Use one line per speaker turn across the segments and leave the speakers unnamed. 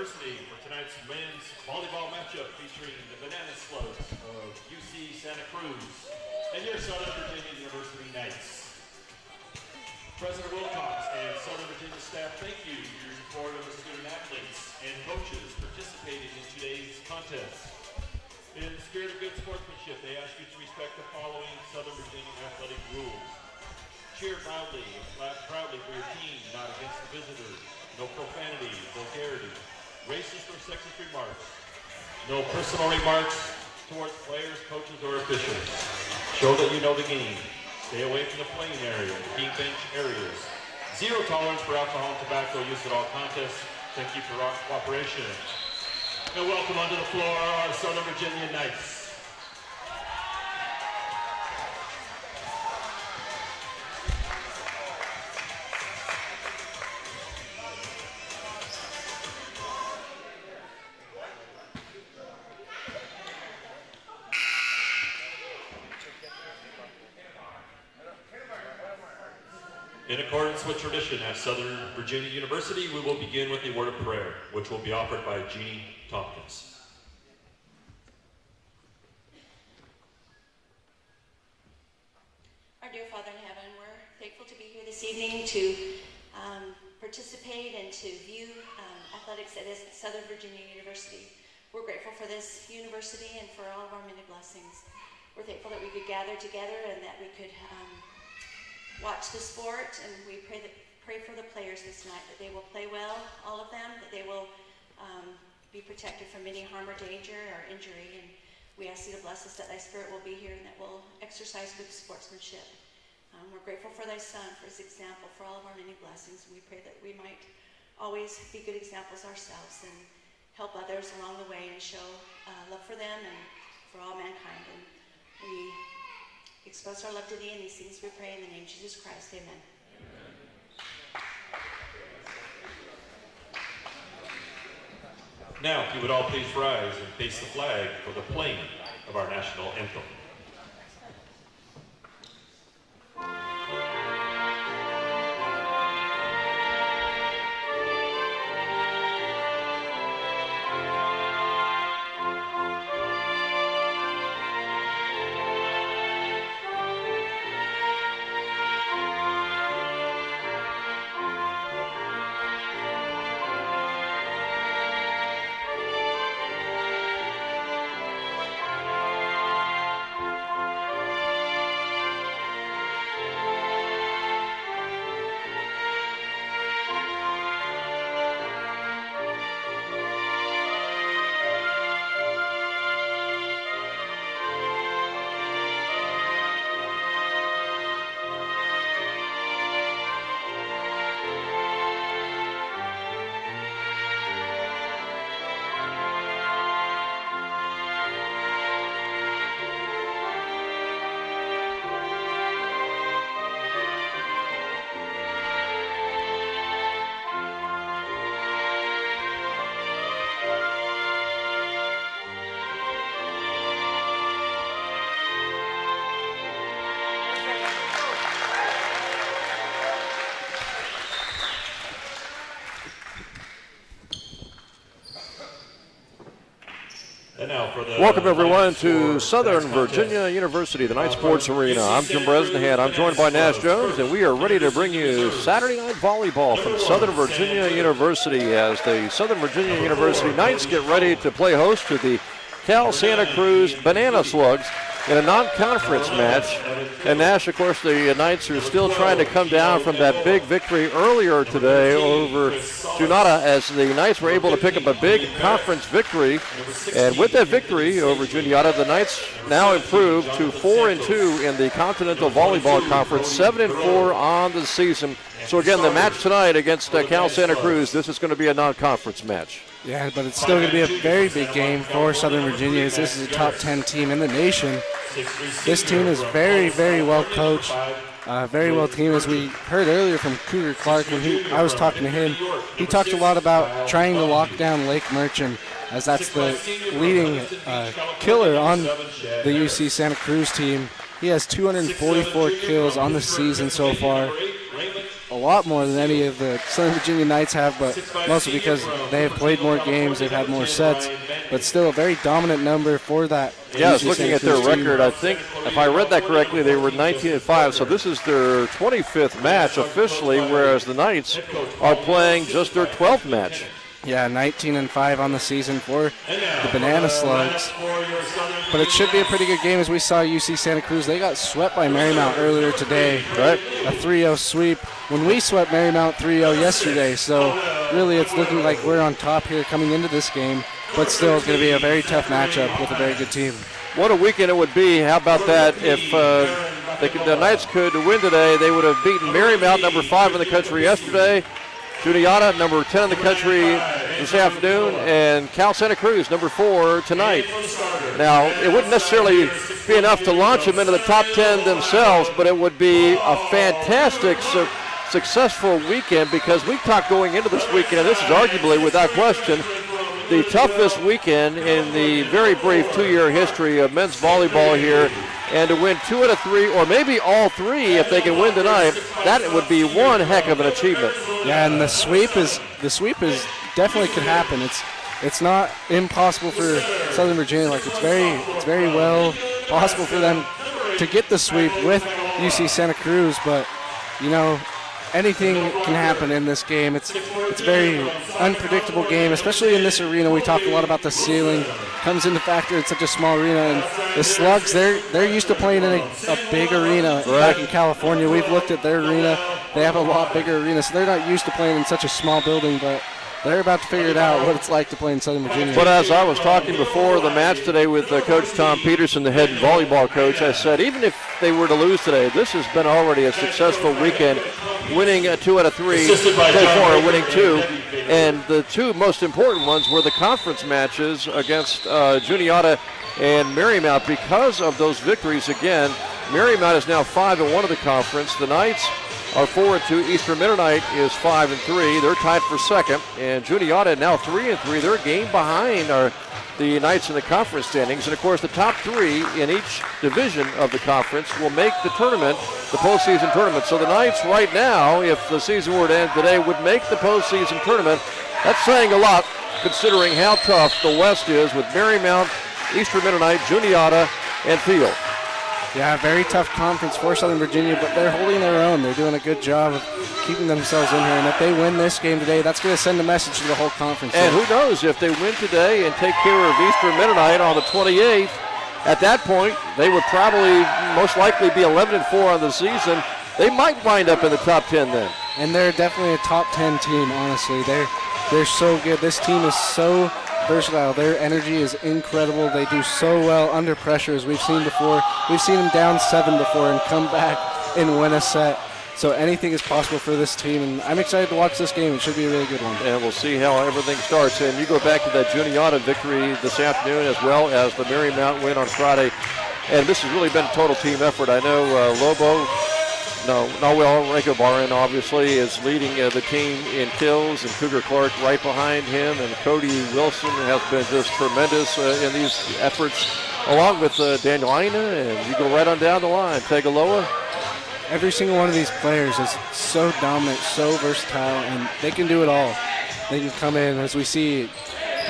University for tonight's men's volleyball matchup featuring the Banana Slugs of UC Santa Cruz and your Southern Virginia University Knights. President Wilcox and Southern Virginia staff thank you for your support of the student athletes and coaches participating in today's contest. In the spirit of good sportsmanship, they ask you to respect the following Southern Virginia athletic rules. Cheer loudly and clap proudly for your team, not against the visitors. No profanity, vulgarity, racist or sexist remarks. No personal remarks towards players, coaches, or officials. Show that you know the game. Stay away from the playing area, the team bench areas. Zero tolerance for alcohol and tobacco use at all contests. Thank you for our cooperation. And welcome onto the floor our Southern Virginia Knights. In accordance with tradition at Southern Virginia University, we will begin with a word of prayer, which will be offered by Jeannie Tompkins.
Our dear Father in heaven, we're thankful to be here this evening to participate and to view athletics at Southern Virginia University. We're grateful for this university and for all of our many blessings. We're thankful that we could gather together and that we could watch the sport, and we pray for the players this night, that they will play well, all of them, that they will be protected from any harm or danger or injury, and we ask you to bless us that thy spirit will be here and that we'll exercise good sportsmanship. We're grateful for thy son, for his example, for all of our many blessings, and we pray that we might always be good examples ourselves and help others along the way and show love for them and for all mankind. And we express our love to thee in these things we pray in the name of Jesus Christ. Amen.
Now, if you would all please rise and face the flag for the playing of our national anthem.
Welcome everyone to Southern Virginia University, the Night Sports Arena. I'm Jim Bresnahan. I'm joined by Nash Jones, and we are ready to bring you Saturday Night Volleyball from Southern Virginia University as the Southern Virginia University Knights get ready to play host to the Cal Santa Cruz Banana Slugs in a non-conference match. And Nash, of course, the Knights are still trying to come down from that big victory earlier today over Junata, as the Knights were able to pick up a big conference victory. And with that victory over Junata, the Knights now improved to 4-2 in the Continental Volleyball Conference, 7-4 on the season. So again, the match tonight against Cal Santa Cruz, this is going to be a non-conference match.
Yeah, but it's still going to be a very big game for Southern Virginia, as this is a top 10 team in the nation. This team is very, very well coached, very well teamed. As we heard earlier from Cougar Clark when I was talking to him, he talked a lot about trying to lock down Lake Merchant, as that's the leading killer on the UC Santa Cruz team. He has 244 kills on the season so far, lot more than any of the Southern Virginia Knights have, but mostly because they have played more games, they've had more sets, but still a very dominant number for that.
Yeah, I was looking at their record. I think, if I read that correctly, they were 19-5, so this is their 25th match officially, whereas the Knights are playing just their 12th match.
Yeah, 19-5 on the season for the Banana Slugs. But it should be a pretty good game. As we saw UC Santa Cruz, they got swept by Marymount earlier today.
Right.
A 3-0 sweep when we swept Marymount 3-0 yesterday. So really it's looking like we're on top here coming into this game. But still it's going to be a very tough matchup with a very good team.
What a weekend it would be. How about that? If the Knights could win today, they would have beaten Marymount, number 5 in the country yesterday. Juniata, number 10 in the country this afternoon, and Cal Santa Cruz, number 4 tonight. Now, it wouldn't necessarily be enough to launch them into the top 10 themselves, but it would be a fantastic, successful weekend, because we talked going into this weekend, and this is arguably, without question, the toughest weekend in the very brief 2-year history of men's volleyball here. And to win 2 out of 3, or maybe all 3 if they can win tonight, that would be one heck of an achievement.
Yeah, and the sweep is definitely could happen. It's not impossible for Southern Virginia. Like it's very well possible for them to get the sweep with UC Santa Cruz, but you know, anything can happen in this game. It's a very unpredictable game, especially in this arena. We talk a lot about the ceiling comes into factor in such a small arena, and the Slugs, they're used to playing in a big arena back in California. We've looked at their arena. They have a lot bigger arena, so they're not used to playing in such a small building, but they're about to figure it out, what it's like to play in Southern Virginia.
But as I was talking before the match today with Coach Tom Peterson, the head volleyball coach, I said even if they were to lose today, this has been already a successful weekend, winning 2 out of 3, so far winning 2. And the 2 most important ones were the conference matches against Juniata and Marymount. Because of those victories, again, Marymount is now 5-1 of the conference. The Knights are 4-2. Eastern Mennonite is 5-3. They're tied for second. And Juniata now 3-3. They're a game behind the Knights in the conference standings. And of course, the top 3 in each division of the conference will make the tournament, the postseason tournament. So the Knights right now, if the season were to end today, would make the postseason tournament. That's saying a lot considering how tough the West is with Marymount, Eastern Mennonite, Juniata, and Field.
Yeah, very tough conference for Southern Virginia, but they're holding their own. They're doing a good job of keeping themselves in here, and if they win this game today, that's going to send a message to the whole conference.
And who knows, if they win today and take care of Eastern Mennonite on the 28th, at that point, they would probably most likely be 11-4 on the season. They might wind up in the top 10 then.
And they're definitely a top 10 team, honestly. They're so good. This team is so versatile. Their energy is incredible. They do so well under pressure, as we've seen before. We've seen them down 7 before and come back and win a set. So anything is possible for this team, and I'm excited to watch this game. It should be a really good one.
And we'll see how everything starts. And you go back to that Juniata victory this afternoon, as well as the Marymount win on Friday. And this has really been a total team effort. I know Noel Rekobarin obviously is leading the team in kills, and Cougar Clark right behind him, and Cody Wilson has been just tremendous in these efforts, along with Daniel Aina, and you go right on down the line. Tegaloa.
Every single one of these players is so dominant, so versatile, and they can do it all. They can come in, as we see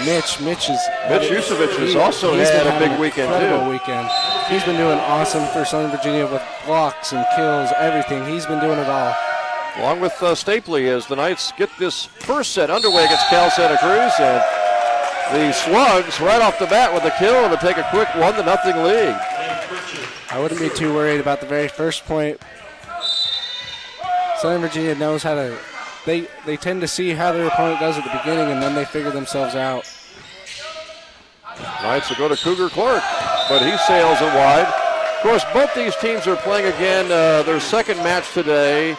Mitch Yusevich has also had a big weekend too. He's been doing awesome for Southern Virginia with blocks and kills, everything. He's been doing it all.
Along with Stapley, as the Knights get this first set underway against Cal Santa Cruz, and the Slugs right off the bat with a kill to take a quick 1-0 lead.
I wouldn't be too worried about the very first point. Southern Virginia knows how to, they tend to see how their opponent does at the beginning, and then they figure themselves out.
Knights will go to Cougar Clark, but he sails it wide. Of course, both these teams are playing again their second match today,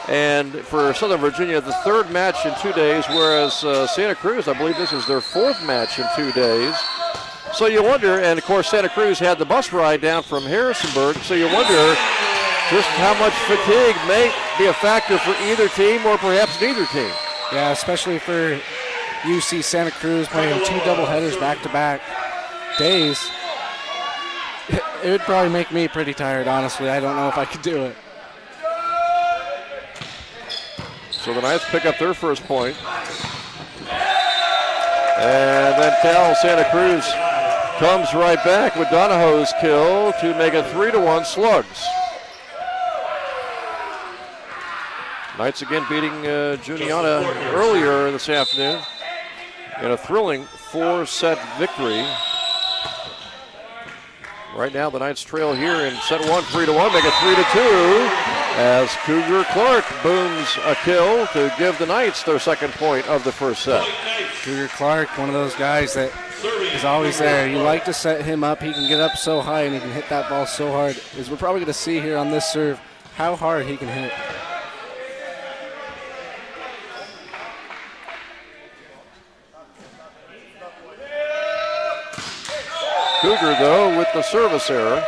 and for Southern Virginia, the third match in 2 days, whereas Santa Cruz, I believe this is their fourth match in 2 days. So you wonder, and of course Santa Cruz had the bus ride down from Harrisonburg, so you wonder just how much fatigue may be a factor for either team, or perhaps neither team.
Yeah, especially for UC Santa Cruz playing 2 doubleheaders back-to-back days. It would probably make me pretty tired, honestly. I don't know if I could do it.
So the Knights pick up their first point. And then Cal Santa Cruz comes right back with Donahoe's kill to make it 3-1 Slugs. Knights again beating Juniata earlier this afternoon in a thrilling 4-set victory. Right now the Knights trail here in set 1, 3-1, make it 3-2 as Cougar Clark booms a kill to give the Knights their second point of the first set.
Cougar Clark, one of those guys that is always there. You like to set him up. He can get up so high and he can hit that ball so hard. As we're probably going to see here on this serve how hard he can hit.
Cougar, though, with the service error.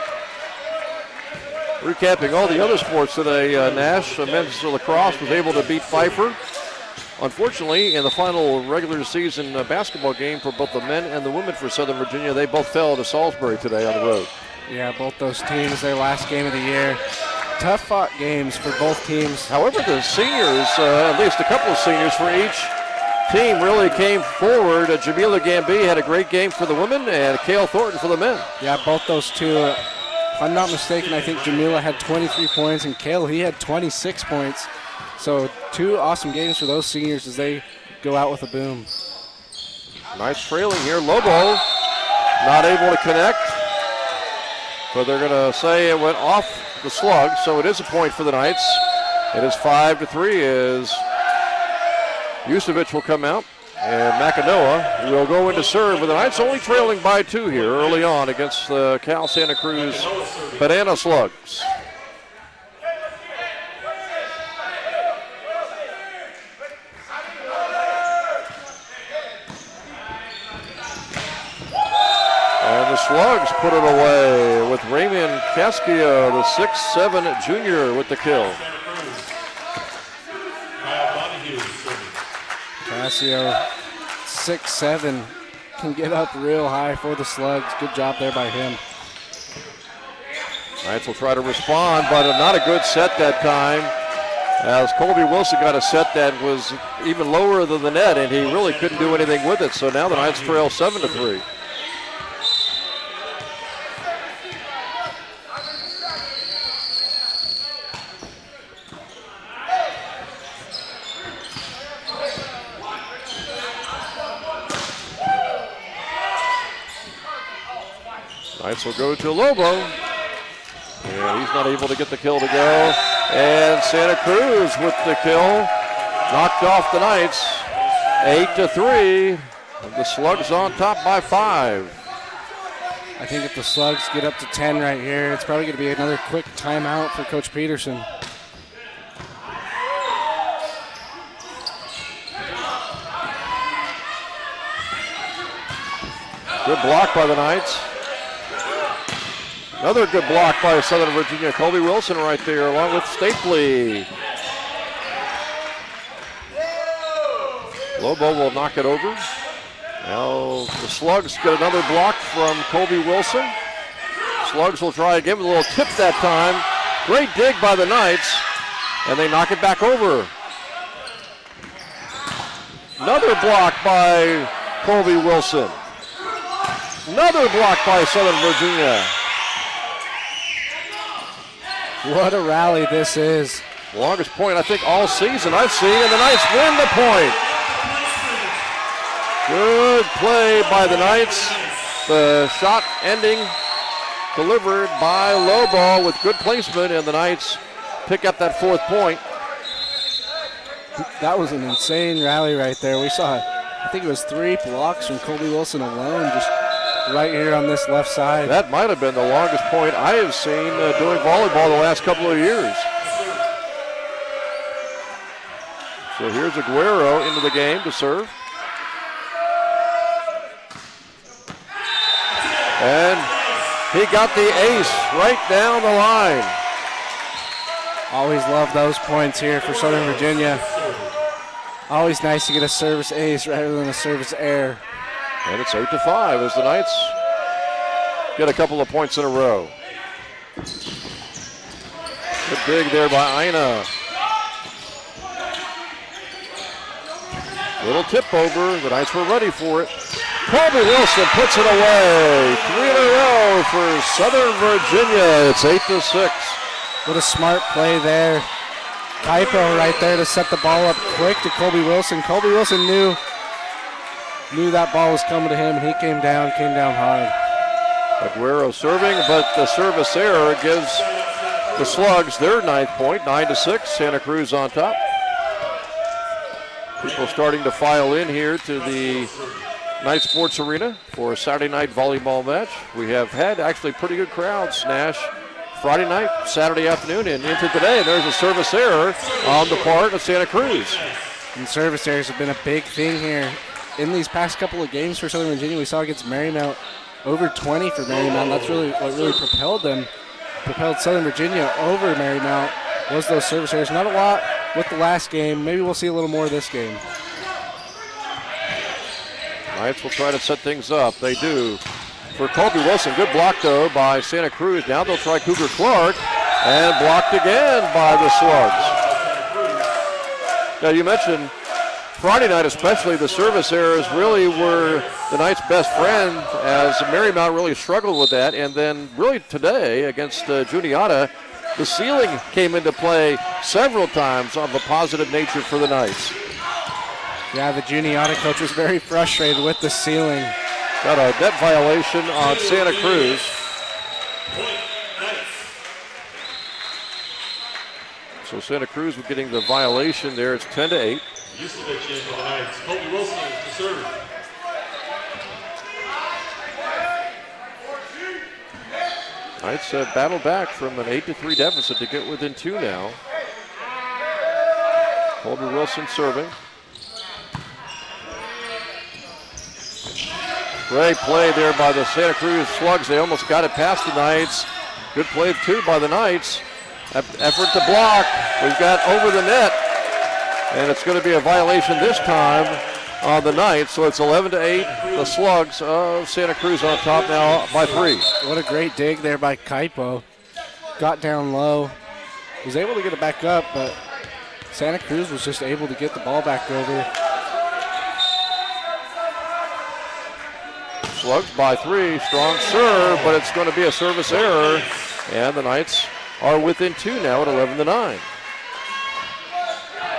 Recapping all the other sports today, Nash, men's lacrosse, was able to beat Pfeiffer. Unfortunately, in the final regular season basketball game for both the men and the women for Southern Virginia, they both fell to Salisbury today on the road.
Yeah, both those teams, their last game of the year. Tough fought games for both teams.
However, the seniors, at least a couple of seniors for each team, really came forward. Jamila Gambi had a great game for the women and Cale Thornton for the men.
Yeah, both those two. If I'm not mistaken, I think Jamila had 23 points and Cale, he had 26 points. So 2 awesome games for those seniors as they go out with a boom.
Nice trailing here. Lobo not able to connect, but they're going to say it went off the slug, so it is a point for the Knights. It is 5-3 as Yusevich will come out, and McAnoa will go into serve with the Knights only trailing by 2 here early on against the Cal Santa Cruz Banana Slugs. And the Slugs put it away with Raymond Cascia, the 6'7" junior, with the kill.
Cascio, 6'7", can get up real high for the Slugs. Good job there by him.
Knights will try to respond, but not a good set that time, as Colby Wilson got a set that was even lower than the net, and he really couldn't do anything with it. So now the Knights trail 7-3. Knights will go to Lobo, and he's not able to get the kill to go. And Santa Cruz with the kill, knocked off the Knights, 8-3. The Slugs on top by 5.
I think if the Slugs get up to 10 right here, it's probably going to be another quick timeout for Coach Peterson.
Good block by the Knights. Another good block by Southern Virginia. Colby Wilson right there along with Stapley. Lobo will knock it over. Now the Slugs get another block from Colby Wilson. Slugs will try again with a little tip that time. Great dig by the Knights, and they knock it back over. Another block by Colby Wilson. Another block by Southern Virginia.
What a rally this is.
Longest point, I think, all season I've seen, and the Knights win the point. Good play by the Knights. The shot ending delivered by Lobo with good placement, and the Knights pick up that 4th point.
That was an insane rally right there. We saw, I think it was 3 blocks from Colby Wilson alone, just right here on this left side.
That might have been the longest point I have seen doing volleyball the last couple of years. So here's Aguero into the game to serve. And he got the ace right down the line.
Always love those points here for Southern Virginia. Always nice to get a service ace rather than a service error.
And it's 8-5 as the Knights get a couple of points in a row. Good dig there by Ina. Little tip over. The Knights were ready for it. Colby Wilson puts it away. 3 in a row for Southern Virginia. It's 8-6.
What a smart play there. Kaipo right there to set the ball up quick to Colby Wilson. Colby Wilson knew that ball was coming to him, and he came down hard.
Aguero serving, but the service error gives the Slugs their 9th point, 9-6. Santa Cruz on top. People starting to file in here to the Knight Sports Arena for a Saturday night volleyball match. We have had actually pretty good crowds, Nash, Friday night, Saturday afternoon, and into today. And there's a service error on the part of Santa Cruz.
And service errors have been a big thing here. In these past couple of games for Southern Virginia, we saw against Marymount over 20 for Marymount. That's really what really propelled Southern Virginia over Marymount was those service errors. Not a lot with the last game. Maybe we'll see a little more this game.
Knights will try to set things up. They do. For Colby Wilson, good block though by Santa Cruz. Now they'll try Cougar Clark, and blocked again by the Slugs. Now you mentioned Friday night especially, the service errors really were the Knights' best friend as Marymount really struggled with that. And then really today against Juniata, the ceiling came into play several times of a positive nature for the Knights.
Yeah, the Juniata coach was very frustrated with the ceiling.
Got a net violation on Santa Cruz. So Santa Cruz was getting the violation there. It's 10-8.
Yusevich in for the Knights. Colby Wilson to serve.
Knights battle back from an 8-3 deficit to get within 2 now. Colby Wilson serving. Great play there by the Santa Cruz Slugs. They almost got it past the Knights. Good play too by the Knights. Effort to block. We've got over the net. And it's going to be a violation this time on the Knights. So it's 11-8. The Slugs of Santa Cruz on top now by 3.
What a great dig there by Kaipo. Got down low. Was able to get it back up, but Santa Cruz was just able to get the ball back over.
Slugs by 3, strong serve, but it's going to be a service error, and the Knights are within 2 now at 11-9.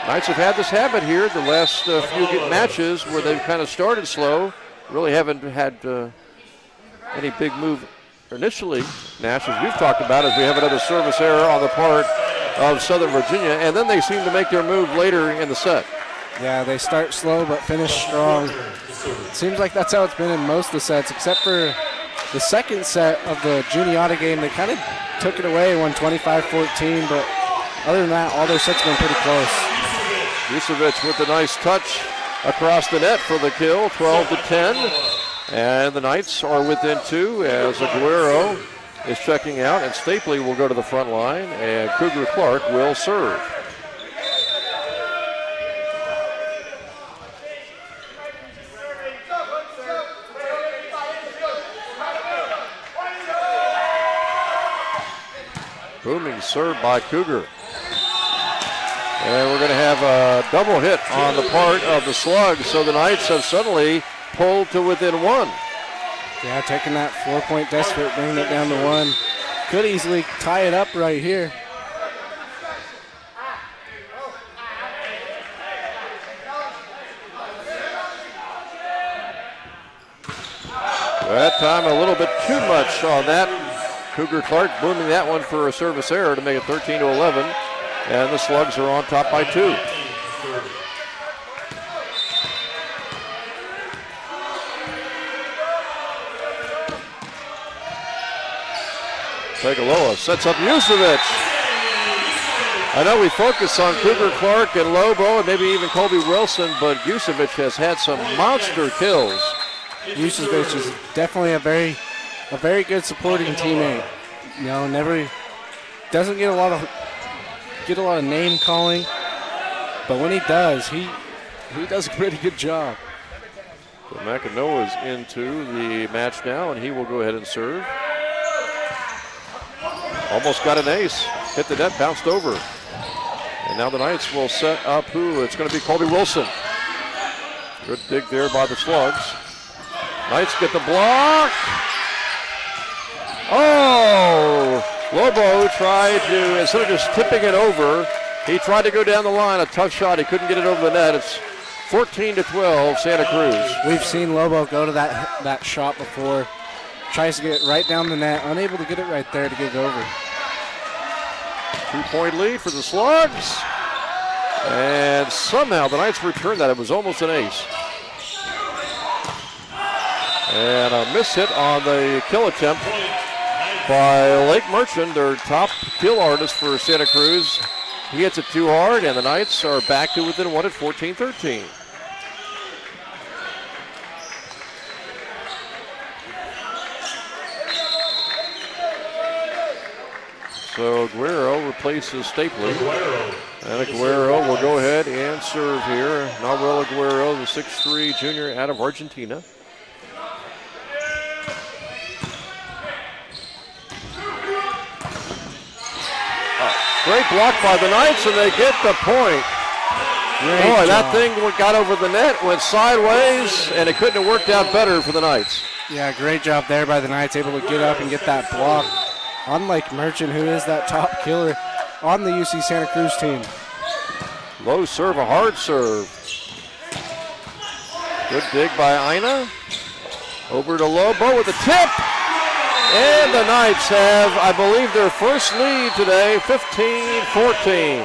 Knights have had this habit here the last few matches where they've kind of started slow, really haven't had any big move initially. Nash, as we've talked about, as we have another service error on the part of Southern Virginia, and then they seem to make their move later in the set.
Yeah, they start slow but finish strong. It seems like that's how it's been in most of the sets, except for the second set of the Juniata game. They kind of took it away, won 25-14, but other than that, all their sets have been pretty close.
Yusevich with a nice touch across the net for the kill, 12-10. And the Knights are within 2 as Aguero is checking out, and Stapley will go to the front line, and Cougar Clark will serve. Booming serve by Cougar. And we're going to have a double hit on the part of the Slugs, so the Knights have suddenly pulled to within 1.
Yeah, taking that 4-point deficit, bringing it down to 1. Could easily tie it up right here.
That time a little bit too much on that. Cougar Clark booming that one for a service error to make it 13-11. And the Slugs are on top by 2. Tegaloa sets up Yusevich. I know we focus on Cougar Clark and Lobo and maybe even Colby Wilson, but Yusevich has had some monster kills.
Yusevich is definitely a very good supporting teammate. You know, never doesn't get a lot of name calling, but when he does, he does a pretty good job.
So McEnroe is into the match now, and he will go ahead and serve. Almost got an ace, hit the net, bounced over. And now the Knights will set up who? It's going to be Colby Wilson. Good dig there by the Slugs. Knights get the block. Oh! Lobo tried to, instead of just tipping it over, he tried to go down the line. A tough shot. He couldn't get it over the net. It's 14-12, Santa Cruz.
We've seen Lobo go to that shot before. Tries to get it right down the net. Unable to get it right there to get it over.
2-point lead for the Slugs. And somehow the Knights returned that. It was almost an ace. And a miss hit on the kill attempt by Lake Merchant, their top kill artist for Santa Cruz. He hits it too hard, and the Knights are back to within one at 14-13. So Aguero replaces Stapley. And Aguero will go ahead and serve here. Nahuel Aguero, the 6'3" junior out of Argentina. Great block by the Knights, and they get the point. Boy, that thing got over the net, went sideways, and it couldn't have worked out better for the Knights.
Yeah, great job there by the Knights, able to get up and get that block. Unlike Merchant, who is that top killer on the UC Santa Cruz team.
Low serve, a hard serve. Good dig by Ina. Over to Lobo with a tip. And the Knights have, I believe, their first lead today, 15-14.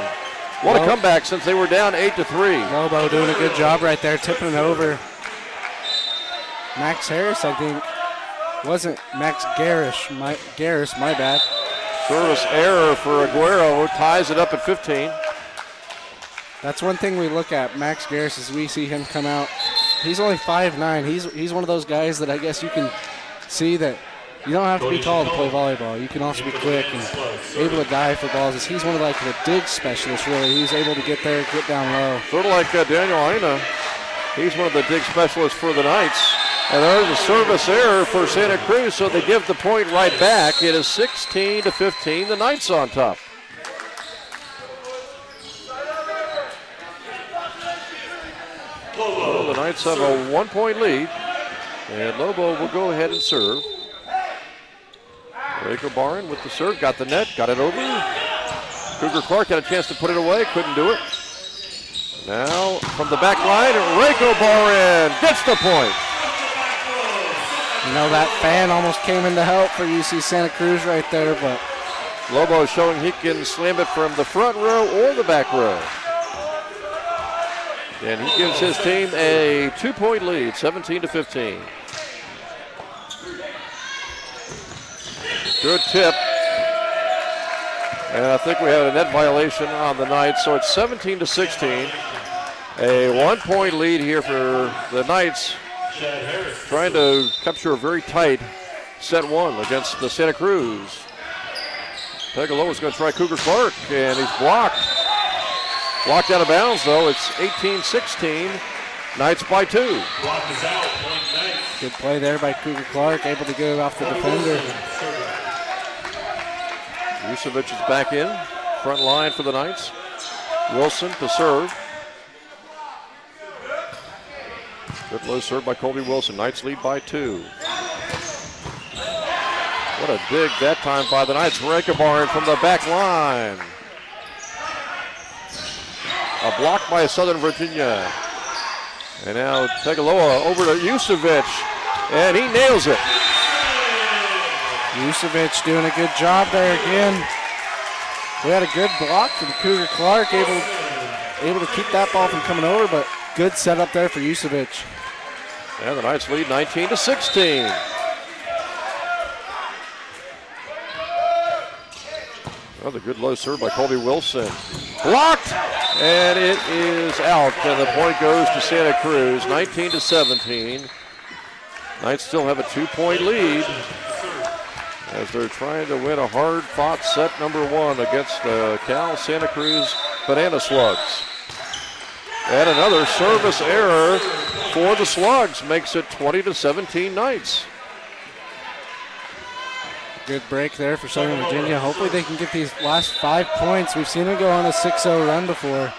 What a comeback since they were down 8-3.
Lobo doing a good job right there, tipping it over. Max Harris, I think. Wasn't Max Garrish, my bad.
Service error for Aguero, ties it up at 15.
That's one thing we look at, Max Garrish, as we see him come out. He's only 5'9". He's one of those guys that I guess you can see that you don't have to be tall to play volleyball. You can also be quick and able to dive for balls. He's one of like the dig specialists, really. He's able to get there, get down low.
Sort of like Daniel Ina. He's one of the dig specialists for the Knights. And there's a service error for Santa Cruz, so they give the point right back. It is 16-15, the Knights on top. Well, the Knights have a 1-point lead, and Lobo will go ahead and serve. Raker Barn with the serve, got the net, got it over. Cougar Clark had a chance to put it away, couldn't do it. Now from the back line, Raker Barn gets the point.
You know, that fan almost came in to help for UC Santa Cruz right there, but
Lobo showing he can slam it from the front row or the back row. And he gives his team a 2-point lead, 17-15. Good tip. And I think we had a net violation on the Knights, so it's 17-16. A 1-point lead here for the Knights, trying to capture a very tight set one against the Santa Cruz. Pegaloa is going to try Cougar Clark, and he's blocked. Blocked out of bounds, though. It's 18-16. Knights by 2.
Block is out. Point Knights.
good play there by Cougar Clark, able to get it off the defender.
Vucevic is back in. Front line for the Knights. Wilson to serve. Good low serve by Colby Wilson. Knights lead by 2. What a dig that time by the Knights. Rekabarn from the back line. A block by Southern Virginia. And now Tegaloa over to Vucevic. And he nails it.
Vucevic doing a good job there again. We had a good block from Cougar Clark, able to keep that ball from coming over, but good setup there for Vucevic.
And the Knights lead 19-16. Another good low serve by Colby Wilson. Blocked, and it is out, and the point goes to Santa Cruz, 19-17. Knights still have a 2-point lead as they're trying to win a hard-fought set number 1 against the Cal Santa Cruz Banana Slugs. And another service error for the Slugs makes it 20-17 Knights.
Good break there for Southern Virginia. Hopefully they can get these last 5 points. We've seen it go on a 6-0 run before.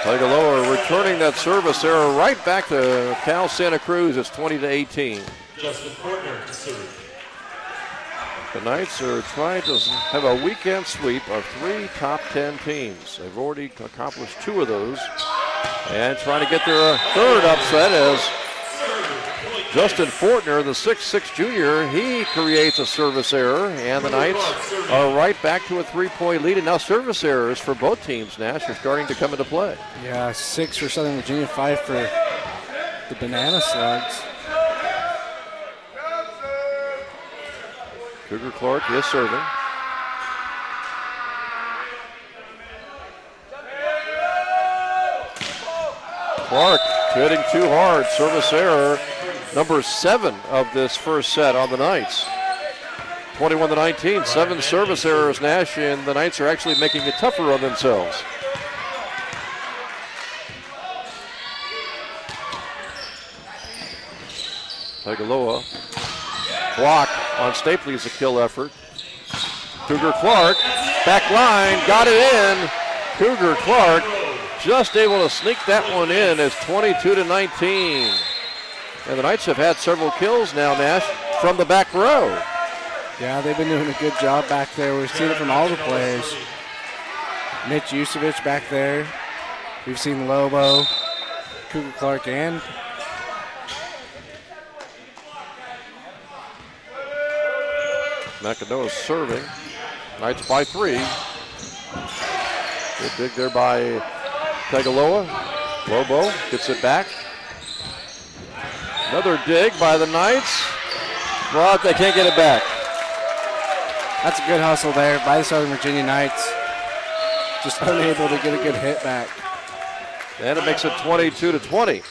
Tagaloa returning that service error right back to Cal Santa Cruz. It's 20-18.
Justin Portner to serve.
The Knights are trying to have a weekend sweep of 3 top 10 teams. They've already accomplished 2 of those. And trying to get their third upset as Justin Fortner, the 6'6 junior, he creates a service error, and the Knights are right back to a 3-point lead. And now service errors for both teams, Nash, are starting to come into play.
Yeah, 6 for Southern Virginia, 5 for the Banana Slugs.
Cougar Clark is serving. Clark hitting too hard, service error. Number 7 of this first set on the Knights. 21-19, 7 service errors, Nash, and the Knights are actually making it tougher on themselves. Tagaloa, block on Stapley's a kill effort. Cougar Clark, back line, got it in. Cougar Clark just able to sneak that one in as 22-19. And the Knights have had several kills now, Nash, from the back row.
Yeah, they've been doing a good job back there. We've seen it from all the players. Mitch Yusevich back there. We've seen Lobo, Cougar Clark, and
McAdona's serving. Knights by 3. Good dig there by Tagaloa. Lobo gets it back. Another dig by the Knights. But they can't get it back.
That's a good hustle there by the Southern Virginia Knights. Just unable to get a good hit back.
And it makes it 22-20.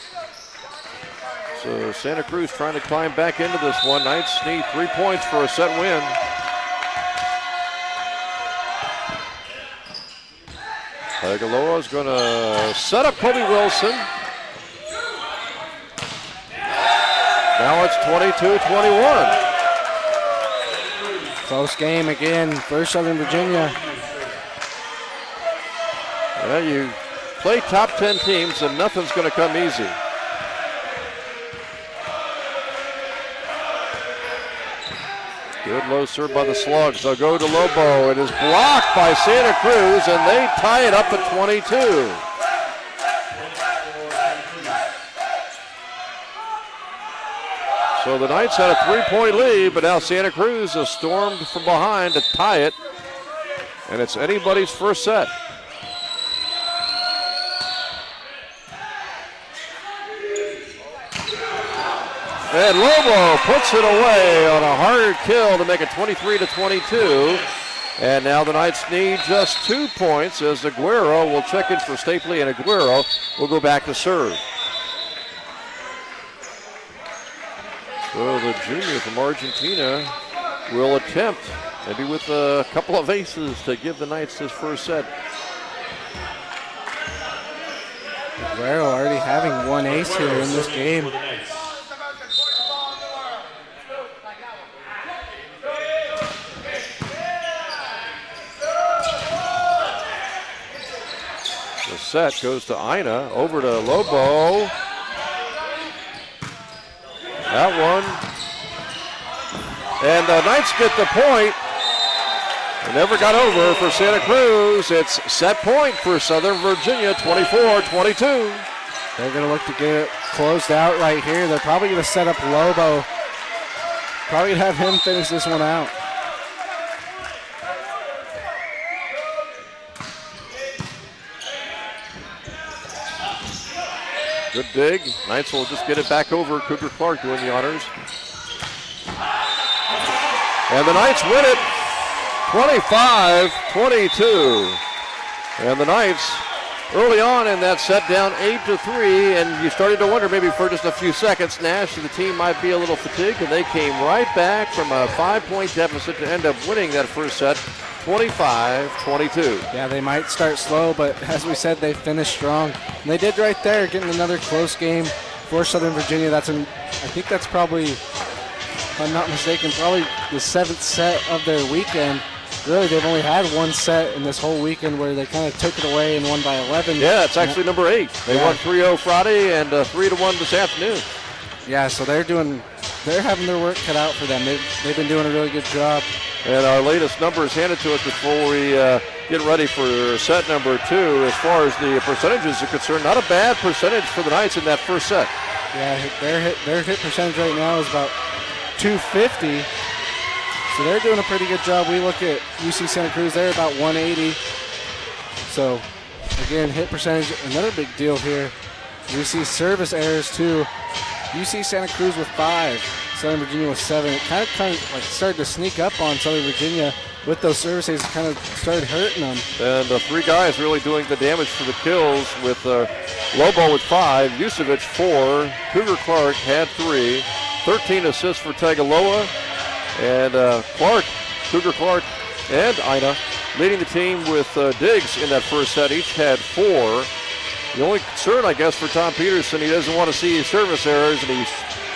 So Santa Cruz trying to climb back into this one. Knights need 3 points for a set win. Tagaloa is going to set up Kobe Wilson. Now it's 22-21.
Close game again for Southern Virginia.
Well, you play top 10 teams and nothing's going to come easy. Good low serve by the Slugs. They'll go to Lobo. It is blocked by Santa Cruz, and they tie it up at 22. So the Knights had a 3-point lead, but now Santa Cruz has stormed from behind to tie it, and it's anybody's first set. And Lobo puts it away on a hard kill to make it 23-22. And now the Knights need just 2 points as Aguero will check in for Stapley, and Aguero will go back to serve. So the junior from Argentina will attempt, maybe with a couple of aces, to give the Knights his first set.
Aguero already having 1 ace here in this game.
The set goes to Ina, over to Lobo. That one. And the Knights get the point. It never got over for Santa Cruz. It's set point for Southern Virginia, 24-22.
They're going to look to get it closed out right here. They're probably going to set up Lobo. Probably going to have him finish this one out.
Good dig. Knights will just get it back over. Cougar Clark doing the honors. And the Knights win it 25-22. And the Knights early on in that set down 8-3, and you started to wonder maybe for just a few seconds, Nash, the team might be a little fatigued, and they came right back from a 5-point deficit to end up winning that first set 25-22.
Yeah, they might start slow, but as we said, they finished strong. And they did right there, getting another close game for Southern Virginia. I think that's probably, if I'm not mistaken, probably the 7th set of their weekend. really they've only had one set in this whole weekend where they kind of took it away and won by 11.
Yeah, it's actually number 8. They won 3-0 Friday and 3-1 this afternoon.
Yeah, so they're having their work cut out for them. They've been doing a really good job.
And our latest numbers handed to us before we get ready for set number 2. As far as the percentages are concerned, not a bad percentage for the Knights in that first set.
Yeah, their hit percentage right now is about 250. So they're doing a pretty good job. We look at UC Santa Cruz, they're about 180. So again, hit percentage, another big deal here. We see service errors too. UC Santa Cruz with 5, Southern Virginia with 7. It kind of like started to sneak up on Southern Virginia with those services. Kind of started hurting them.
And 3 guys really doing the damage for the kills with Lobo with 5, Yusevich 4, Cougar Clark had 3, 13 assists for Tagaloa, and Cougar Clark and Ina leading the team with Diggs in that first set. Each had 4. The only concern, I guess, for Tom Peterson, he doesn't want to see service errors, and he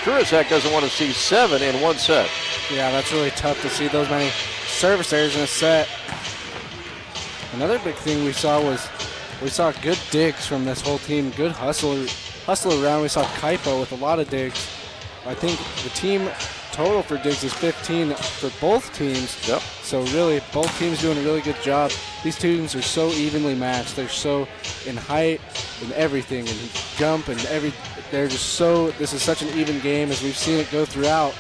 sure as heck doesn't want to see 7 in one set.
Yeah, that's really tough to see those many service errors in a set. Another big thing we saw was good digs from this whole team, good hustle around. We saw Kaipo with a lot of digs. I think the team total for digs is 15 for both teams.
Yep.
So really, both teams doing a really good job. These teams are so evenly matched. They're so in height and everything, and jump and they're just so. This is such an even game as we've seen it go throughout.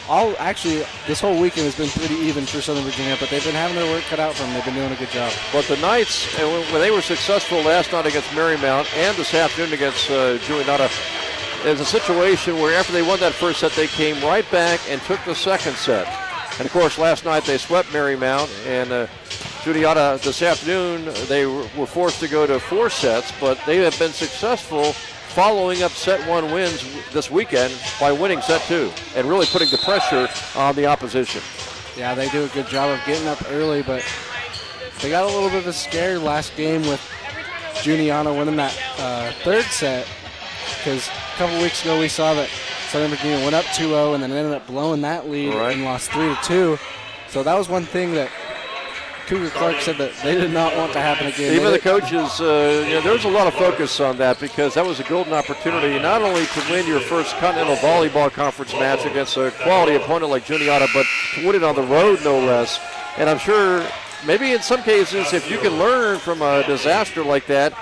Actually, this whole weekend has been pretty even for Southern Virginia, but they've been having their work cut out for them. They've been doing a good job.
But the Knights, when they were successful last night against Marymount and this afternoon against Julianata, there's a situation where after they won that first set, they came right back and took the second set. And, of course, last night they swept Marymount, and Julianata this afternoon, they were forced to go to 4 sets, but they have been successful following up set 1 wins this weekend by winning set 2 and really putting the pressure on the opposition.
Yeah, they do a good job of getting up early, but they got a little bit of a scare last game with Juniata winning that third set, because a couple weeks ago we saw that Southern Virginia went up 2-0 and then ended up blowing that lead and lost 3-2. So that was one thing that Cougar Clark said that they did not want to happen again.
Even the coaches, there was a lot of focus on that because that was a golden opportunity not only to win your first Continental Volleyball Conference match against a quality opponent like Juniata, but to win it on the road no less. And I'm sure maybe in some cases if you can learn from a disaster like that,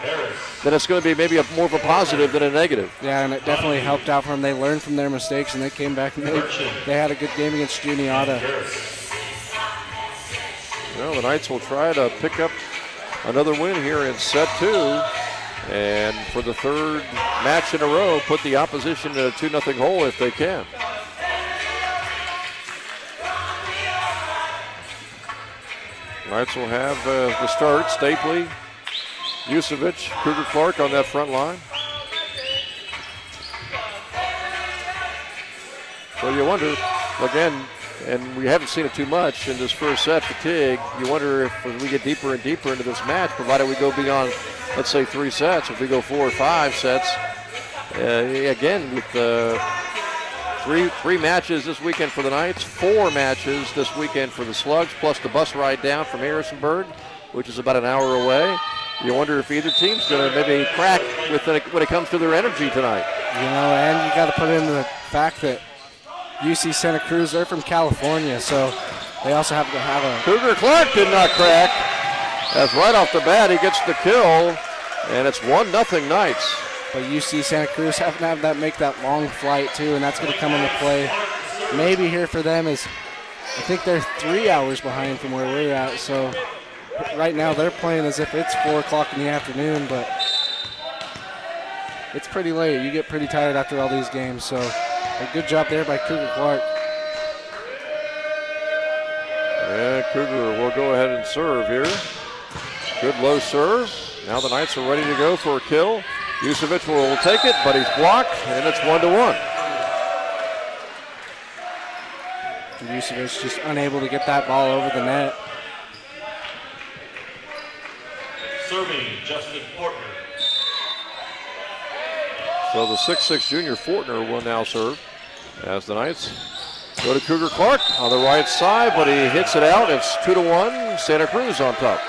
then it's going to be maybe more of a positive than a negative.
Yeah, and it definitely helped out for them. They learned from their mistakes and they came back and they had a good game against Juniata.
Well, the Knights will try to pick up another win here in set 2. And for the 3rd match in a row, put the opposition in a 2-0 hole if they can. Knights will have the start. Stapley, Yusevich, Cougar Clark on that front line. So you wonder, again, and we haven't seen it too much in this first set, fatigue. You wonder if as we get deeper and deeper into this match, provided we go beyond, let's say, 3 sets, if we go 4 or 5 sets, again, with three matches this weekend for the Knights, 4 matches this weekend for the Slugs, plus the bus ride down from Harrisonburg, which is about an hour away. You wonder if either team's going to maybe crack when it comes to their energy tonight.
You know, and you got to put into the fact that UC Santa Cruz, they're from California, so they also have to have a...
Cougar Clark did not crack. As right off the bat, he gets the kill, and it's 1-0 Knights.
But UC Santa Cruz have to have that make that long flight, too, and that's going to come into play. Maybe here for them is, I think they're 3 hours behind from where we're at, so right now they're playing as if it's 4 o'clock in the afternoon, but it's pretty late. You get pretty tired after all these games, so... A good job there by Cougar Clark.
And Cougar will go ahead and serve here. Good low serve. Now the Knights are ready to go for a kill. Yusevich will take it, but he's blocked, and it's 1-1.
Yusevich just unable to get that ball over the net.
Serving, Justin Fortner.
So the 6'6" junior Fortner will now serve as the Knights Go to Cougar Clark on the right side, but he hits it out. It's 2-1, Santa Cruz on top.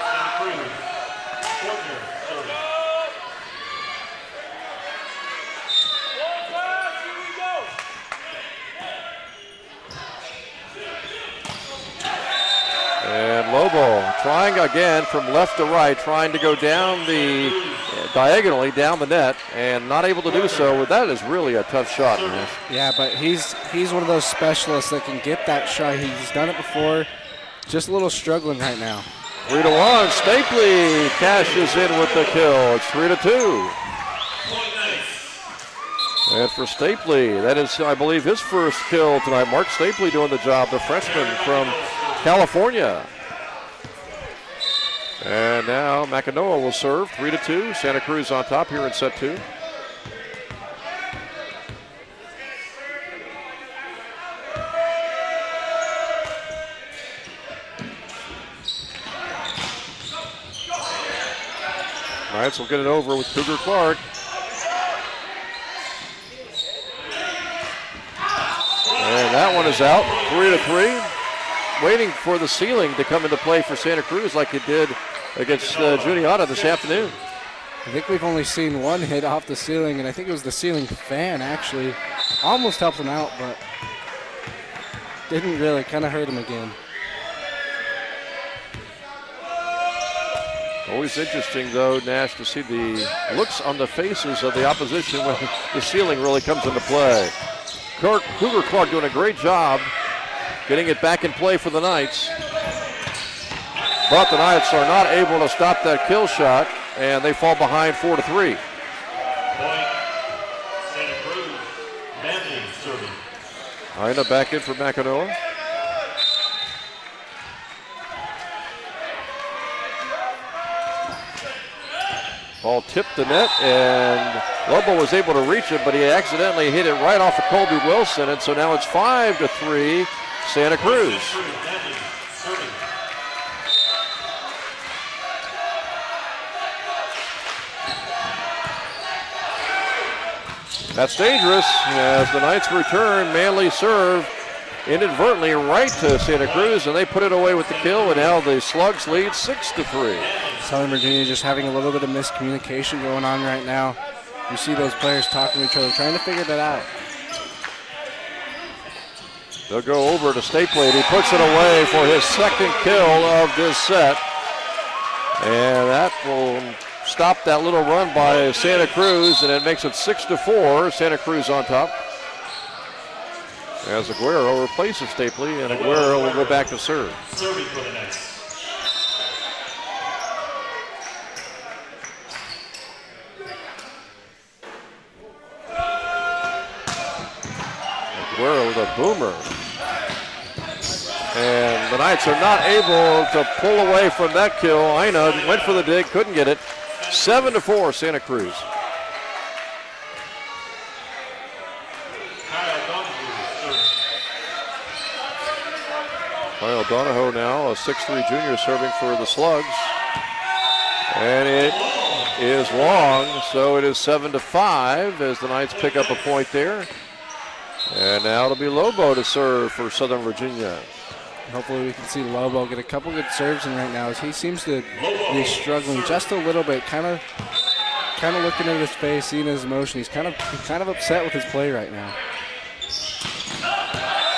And Lobo trying again from left to right, trying to go down diagonally down the net, and not able to do so. That is really a tough shot, man.
Yeah, but he's one of those specialists that can get that shot. He's done it before, just a little struggling right now.
3-1, Stapley cashes in with the kill. It's 3-2. And for Stapley, that is, I believe, his first kill tonight. Mark Stapley doing the job, the freshman from California. And now Makanoa will serve, 3-2. Santa Cruz on top here in set 2. Knights will get it over with Cougar Clark. And that one is out, 3-3. Waiting for the ceiling to come into play for Santa Cruz like it did against Juniata this afternoon.
I think we've only seen one hit off the ceiling, and I think it was the ceiling fan, actually. Almost helped him out, but didn't really, kind of hurt him again.
Always interesting, though, Nash, to see the looks on the faces of the opposition when the ceiling really comes into play. Cougar Clark doing a great job getting it back in play for the Knights. But the Knights are not able to stop that kill shot, and they fall behind 4-3.
Point, Santa Cruz, Manley serving.
Ina back in for Makanoa. Ball tipped the net, and Lobo was able to reach it, but he accidentally hit it right off of Colby Wilson, and so now it's 5-3, Santa Cruz. That's dangerous as the Knights return. Manley serve inadvertently right to Santa Cruz, and they put it away with the kill, and now the Slugs lead 6-3.
Southern Virginia just having a little bit of miscommunication going on right now. You see those players talking to each other, trying to figure that out.
They'll go over to Stapley. He puts it away for his second kill of this set. And that will stop that little run by Santa Cruz, and it makes it 6-4. Santa Cruz on top. As Aguero replaces Stapley, and Aguero will go back to serve.
Serving for the Knights.
Aguero with a boomer. And the Knights are not able to pull away from that kill. Ina went for the dig, couldn't get it. 7-4, Santa Cruz. Kyle Donahoe now, a 6'3 junior, serving for the Slugs. And it is long, so it is 7-5 as the Knights pick up a point there. And now it'll be Lobo to serve for Southern Virginia.
Hopefully we can see Lobo get a couple good serves in right now, as he seems to be struggling just a little bit, kind of looking at his face, seeing his emotion. He's kind of upset with his play right now.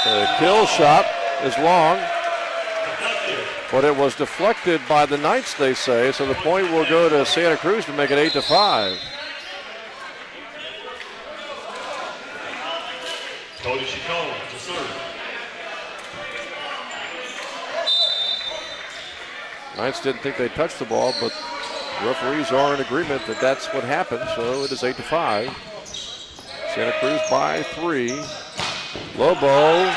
The kill shot is long, but it was deflected by the Knights, they say, so the point will go to Santa Cruz to make it 8-5.
Cody Chacon to serve.
Knights didn't think they touched the ball, but referees are in agreement that that's what happened, so it is 8-5. Santa Cruz by 3. Lobo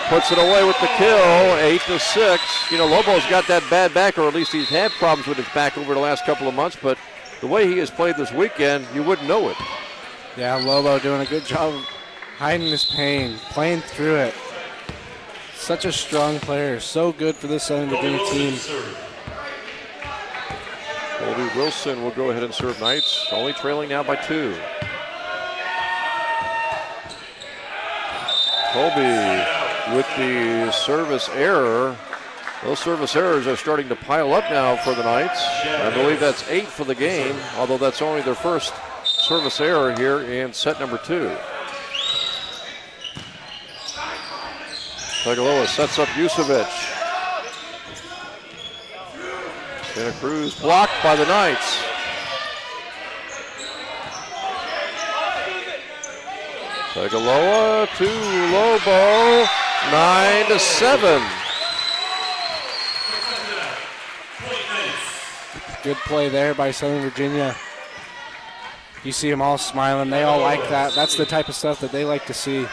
puts it away with the kill, 8-6. You know, Lobo's got that bad back, or at least he's had problems with his back over the last couple of months, but the way he has played this weekend, you wouldn't know it.
Yeah, Lobo doing a good job of hiding his pain, playing through it. Such a strong player, so good for this Southern Virginia team.
Colby Wilson will go ahead and serve Knights, only trailing now by 2. Colby with the service error. Those service errors are starting to pile up now for the Knights. I believe that's 8 for the game, although that's only their first service error here in set number 2. Tagaloa sets up Yusevic. Santa Cruz blocked by the Knights. Tagaloa to Lobo, 9-7.
Good play there by Southern Virginia. You see them all smiling. They all like that. That's the type of stuff that they like to see.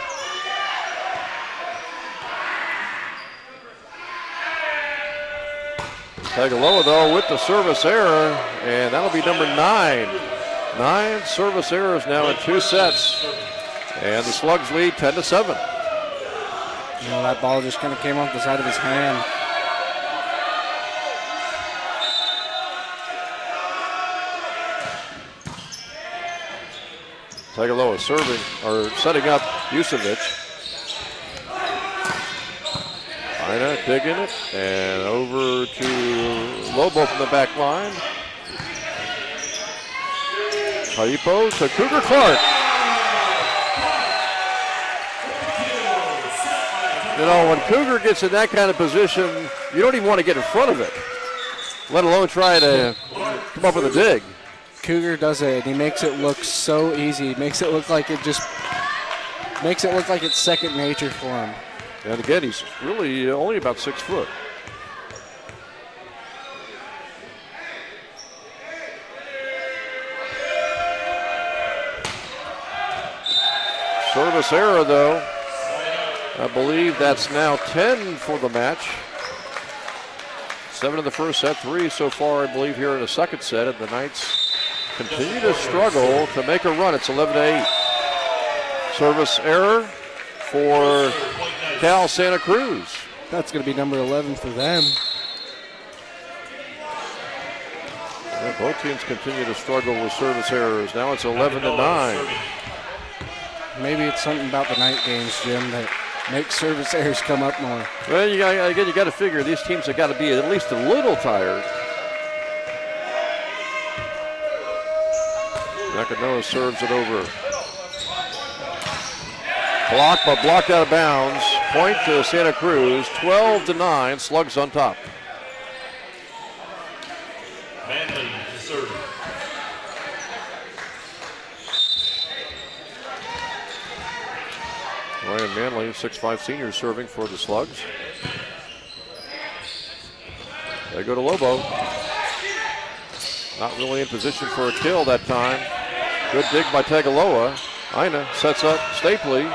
Tagaloa, though, with the service error, and that'll be number 9. 9 service errors now in 2 sets. And the Slugs lead 10-7.
You know, that ball just kind of came off the side of his hand.
Tagaloa serving, or setting up Yusevic. Ina digging it, and over to Lobo from the back line. Haipo to Cougar Clark. You know, when Cougar gets in that kind of position, you don't even want to get in front of it, let alone try to come up with a dig.
Cougar does it, and he makes it look so easy. He makes it look like it's second nature for him.
And again, he's really only about 6 foot. Service error, though. I believe that's now 10 for the match. 7 in the first set, 3 so far, I believe, here in the second set. And the Knights continue to struggle to make a run. It's 11-8. Service error for Cal Santa Cruz.
That's going to be number 11 for them.
Yeah, both teams continue to struggle with service errors. Now it's 11-9.
Maybe it's something about the night games, Jim, that makes service errors come up more.
Well, you got to figure these teams have got to be at least a little tired. Nakanoa serves it over. Blocked, but blocked out of bounds. Point to Santa Cruz, 12-9. Slugs on top.
Manley to serve.
Ryan Manley, 6'5" senior, serving for the Slugs. They go to Lobo. Not really in position for a kill that time. Good dig by Tagaloa. Ina sets up Stapley,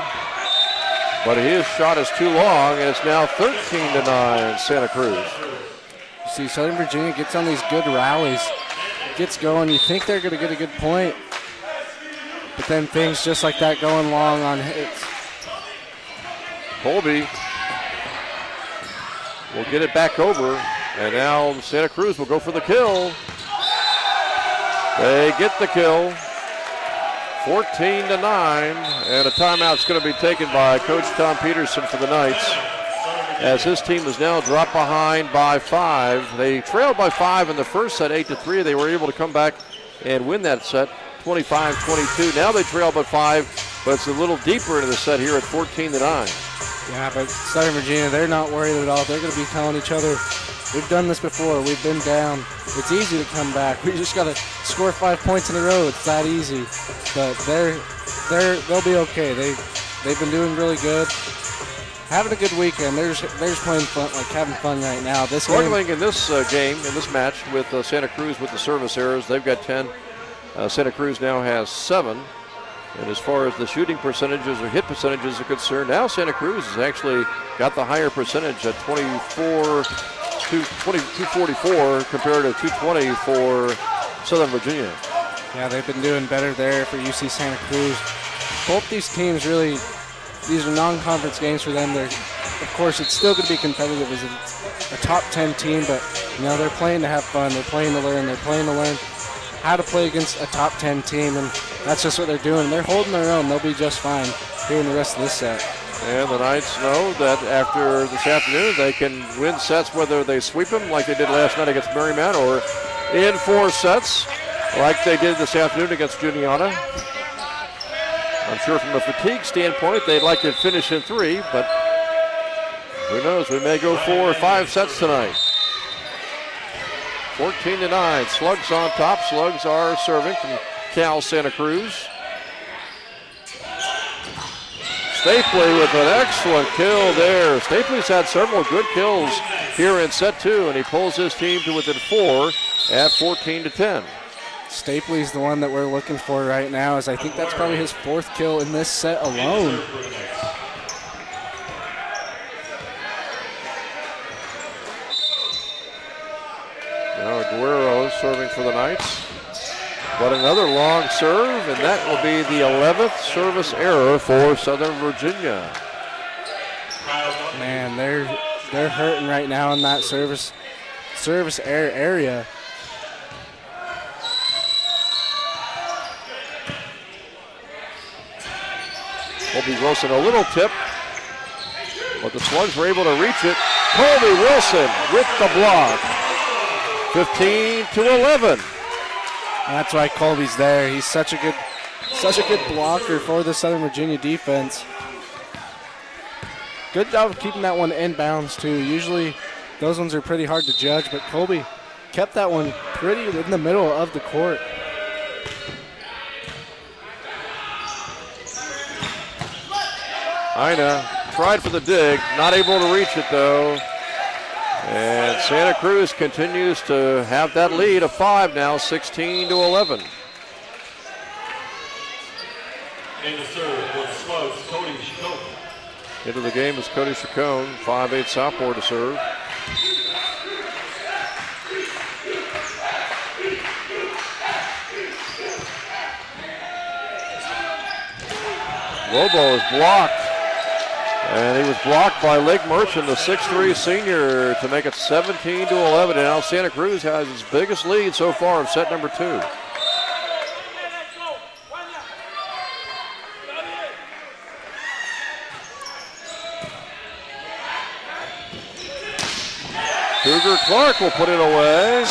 but his shot is too long, and it's now 13-9 Santa Cruz.
You see, Southern Virginia gets on these good rallies, gets going. You think they're going to get a good point, but then things just like that going long on hits.
Colby will get it back over, and now Santa Cruz will go for the kill. They get the kill, 14-9, and a timeout's going to be taken by Coach Tom Peterson for the Knights, as his team is now dropped behind by 5. They trailed by 5 in the first set, 8-3. They were able to come back and win that set, 25-22. Now they trail by 5, but it's a little deeper into the set here at 14-9.
Yeah, but Southern Virginia, they're not worried at all. They're going to be telling each other, we've done this before. We've been down. It's easy to come back. We just got to score 5 points in a row. It's that easy. But they'll be okay. They've been doing really good. Having a good weekend. They're just playing fun, like having fun right now.
Struggling in this game, in this match with Santa Cruz with the service errors. They've got 10. Santa Cruz now has 7. And as far as the shooting percentages or hit percentages are concerned, now Santa Cruz has actually got the higher percentage at 244 compared to 220 for Southern Virginia.
Yeah, they've been doing better there for UC Santa Cruz. Both these teams really, these are non-conference games for them. Of course, it's still going to be competitive as a top 10 team, but you know, they're playing to have fun. They're playing to learn. They're playing to learn how to play against a top 10 team, and that's just what they're doing. They're holding their own. They'll be just fine here in the rest of this set.
And the Knights know that after this afternoon, they can win sets whether they sweep them like they did last night against Marymount or in 4 sets like they did this afternoon against Juniata. I'm sure from a fatigue standpoint, they'd like to finish in 3, but who knows? We may go 4 or 5 sets tonight. 14-9. Slugs on top. Slugs are serving from Cal Santa Cruz. Stapley with an excellent kill there. Stapley's had several good kills here in set 2, and he pulls his team to within 4 at 14-10.
Stapley's the one that we're looking for right now, as I think that's probably his 4th kill in this set alone.
Now Aguero serving for the Knights. But another long serve, and that will be the 11th service error for Southern Virginia.
Man, they're hurting right now in that service error area.
Colby Wilson, a little tip, but the Slugs were able to reach it. Colby Wilson with the block. 15-11.
That's why Colby's there. He's such a good blocker for the Southern Virginia defense. Good job of keeping that one inbounds too. Usually those ones are pretty hard to judge, but Colby kept that one pretty in the middle of the court.
Ina tried for the dig, not able to reach it though. And Santa Cruz continues to have that lead of 5 now, 16-11.
In the serve for the Slugs, Cody Chacon.
Into the game is Cody Chacon, 5'8" sophomore to serve. Lobo is blocked. And he was blocked by Lake Merchant, the 6'3" senior, to make it 17-11. And now Santa Cruz has its biggest lead so far of set number 2. Cougar Clark will put it away.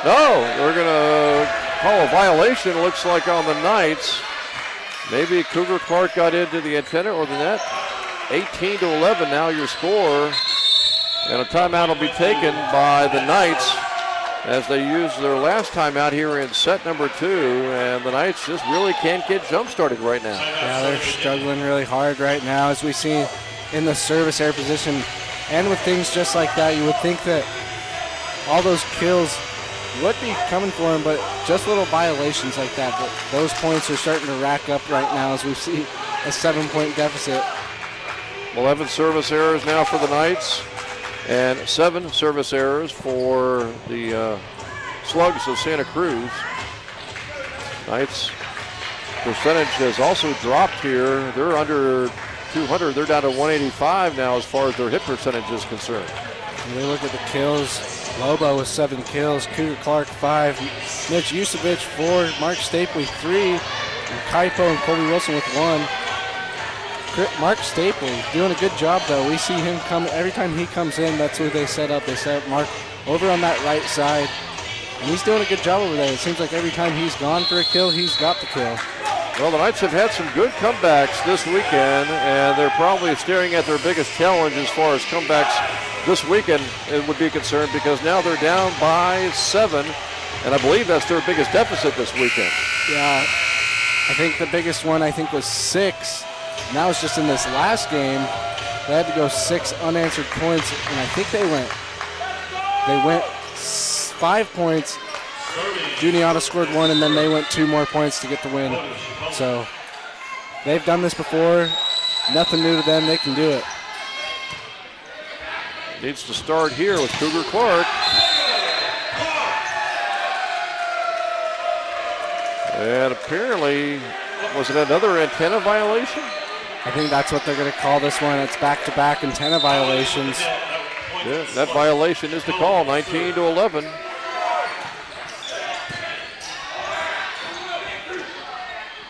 No, we're going to call a violation, looks like, on the Knights. Maybe Cougar Clark got into the antenna or the net. 18-11 now your score. And a timeout will be taken by the Knights as they use their last timeout here in set number 2. And the Knights just really can't get jump-started right now.
Yeah, they're struggling really hard right now, as we see in the service air position. And with things just like that, you would think that all those kills would be coming for them, but just little violations like that. But those points are starting to rack up right now as we see a 7-point deficit.
11 service errors now for the Knights, and 7 service errors for the Slugs of Santa Cruz. Knights percentage has also dropped here. They're under 200. They're down to 185 now as far as their hit percentage is concerned.
When we look at the kills, Lobo with 7 kills, Cougar Clark 5, Mitch Yusevich 4, Mark Stapley 3, and Kaipo and Colby Wilson with 1. Mark Stapley doing a good job though. We see him come every time he comes in. That's where they set up. They set up Mark over on that right side, and he's doing a good job over there. It seems like every time he's gone for a kill, he's got the kill.
Well, the Knights have had some good comebacks this weekend, and they're probably staring at their biggest challenge as far as comebacks this weekend it would be concerned, because now they're down by 7, and I believe that's their biggest deficit this weekend.
Yeah, I think the biggest one was 6. Now it's just in this last game, they had to go 6 unanswered points, and I think they went 5 points. Juniata scored 1, and then they went 2 more points to get the win. So they've done this before. Nothing new to them. They can do it.
Needs to start here with Cougar Clark. And apparently, was it another antenna violation?
I think that's what they're going to call this one. It's back-to-back antenna violations.
Yeah, that violation is the call, 19-11.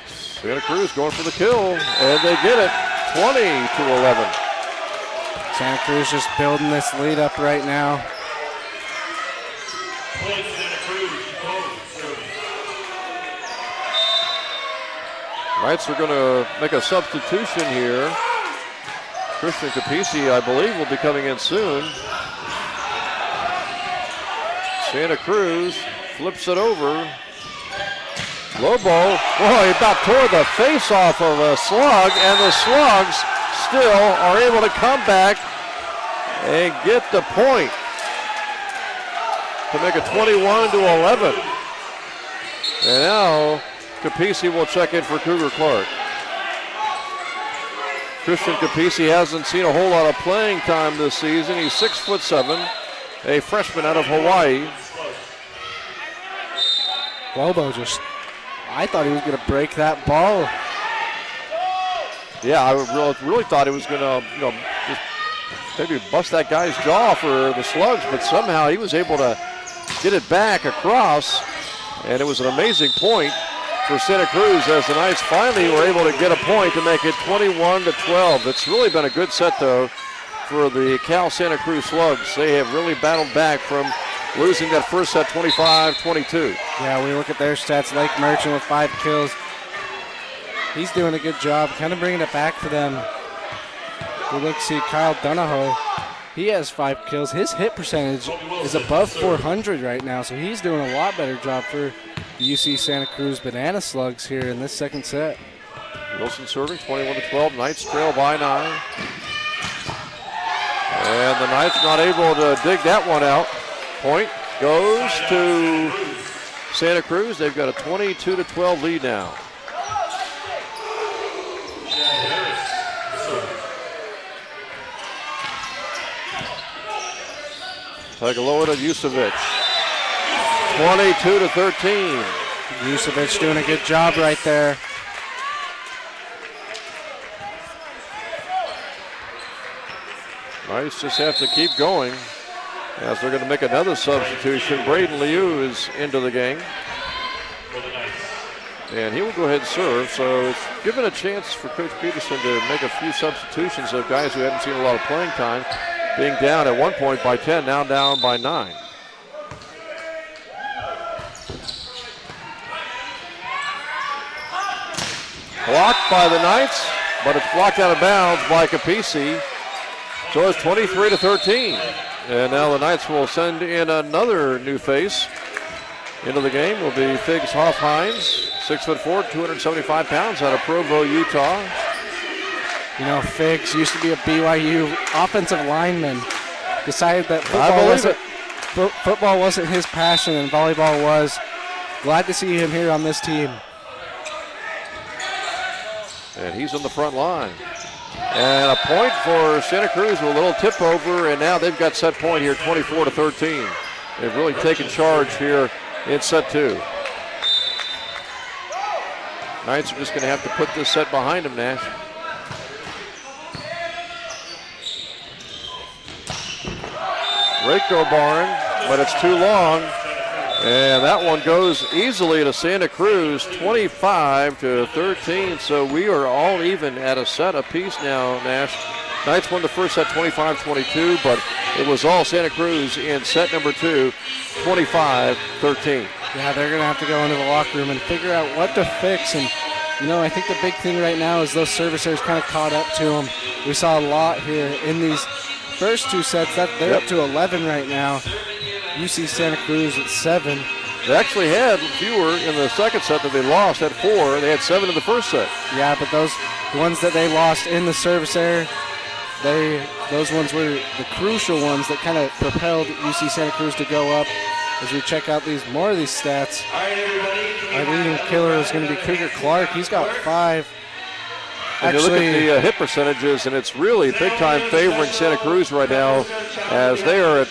Santa Cruz going for the kill, and they get it. 20-11.
Santa Cruz just building this lead up right now.
Knights are going to make a substitution here. Christian Capisi, I believe, will be coming in soon. Santa Cruz flips it over. Lobo, he about tore the face off of a slug, and the Slugs still are able to come back and get the point to make it 21-11. And now Capisi will check in for Cougar Clark. Christian Capisi hasn't seen a whole lot of playing time this season. He's 6'7", a freshman out of Hawaii.
Lobo I thought he was going to break that ball.
Yeah, I really thought he was going to, just maybe bust that guy's jaw for the Slugs, but somehow he was able to get it back across, and it was an amazing point for Santa Cruz as the Knights finally were able to get a point to make it 21-12. It's really been a good set, though, for the Cal Santa Cruz Slugs. They have really battled back from losing that first set 25-22.
Yeah, we look at their stats. Lake Merchant with 5 kills. He's doing a good job kind of bringing it back for them. We look to see Kyle Donahoe. He has 5 kills. His hit percentage is above 400 right now, so he's doing a lot better job for the UC Santa Cruz Banana Slugs here in this second set.
Wilson serving 21-12. Knights trail by 9. And the Knights not able to dig that one out. Point goes to Santa Cruz. They've got a 22-12 lead now. Tagaloa to Yusevic. 22-13.
Yusevic doing a good job right there.
Knights just have to keep going as they're going to make another substitution. Braden Liu is into the game. And he will go ahead and serve. So it's given a chance for Coach Peterson to make a few substitutions of guys who haven't seen a lot of playing time, being down at one point by 10, now down by 9. Blocked by the Knights, but it's blocked out of bounds by Capisi. So it's 23-13. And now the Knights will send in another new face into the game. Will be Figs Hoff-Hines, 6'4", 275 pounds, out of Provo, Utah.
You know, Figs used to be a BYU offensive lineman. Decided that football wasn't his passion and volleyball was. Glad to see him here on this team.
And he's on the front line. And a point for Santa Cruz with a little tip over, and now they've got set point here, 24-13. They've really taken charge here in set 2. Knights are just going to have to put this set behind them, Nash. Reiko Barn, but it's too long. And that one goes easily to Santa Cruz, 25-13. So we are all even at a set apiece now, Nash. Knights won the first set 25-22, but it was all Santa Cruz in set number 2, 25-13.
Yeah, they're going to have to go into the locker room and figure out what to fix. And, you know, I think the big thing right now is those servicers kind of caught up to them. We saw a lot here in these first 2 sets. They're up to 11 right now. UC Santa Cruz at 7.
They actually had fewer in the second set that they lost at 4. They had 7 in the first set.
Yeah, but the ones that they lost in the service error, those ones were the crucial ones that kind of propelled UC Santa Cruz to go up. As we check out more of these stats, our leading killer is going to be Cougar Clark. He's got 5.
And you look at the hit percentages, and it's really big-time favoring Santa Cruz right now, as they are at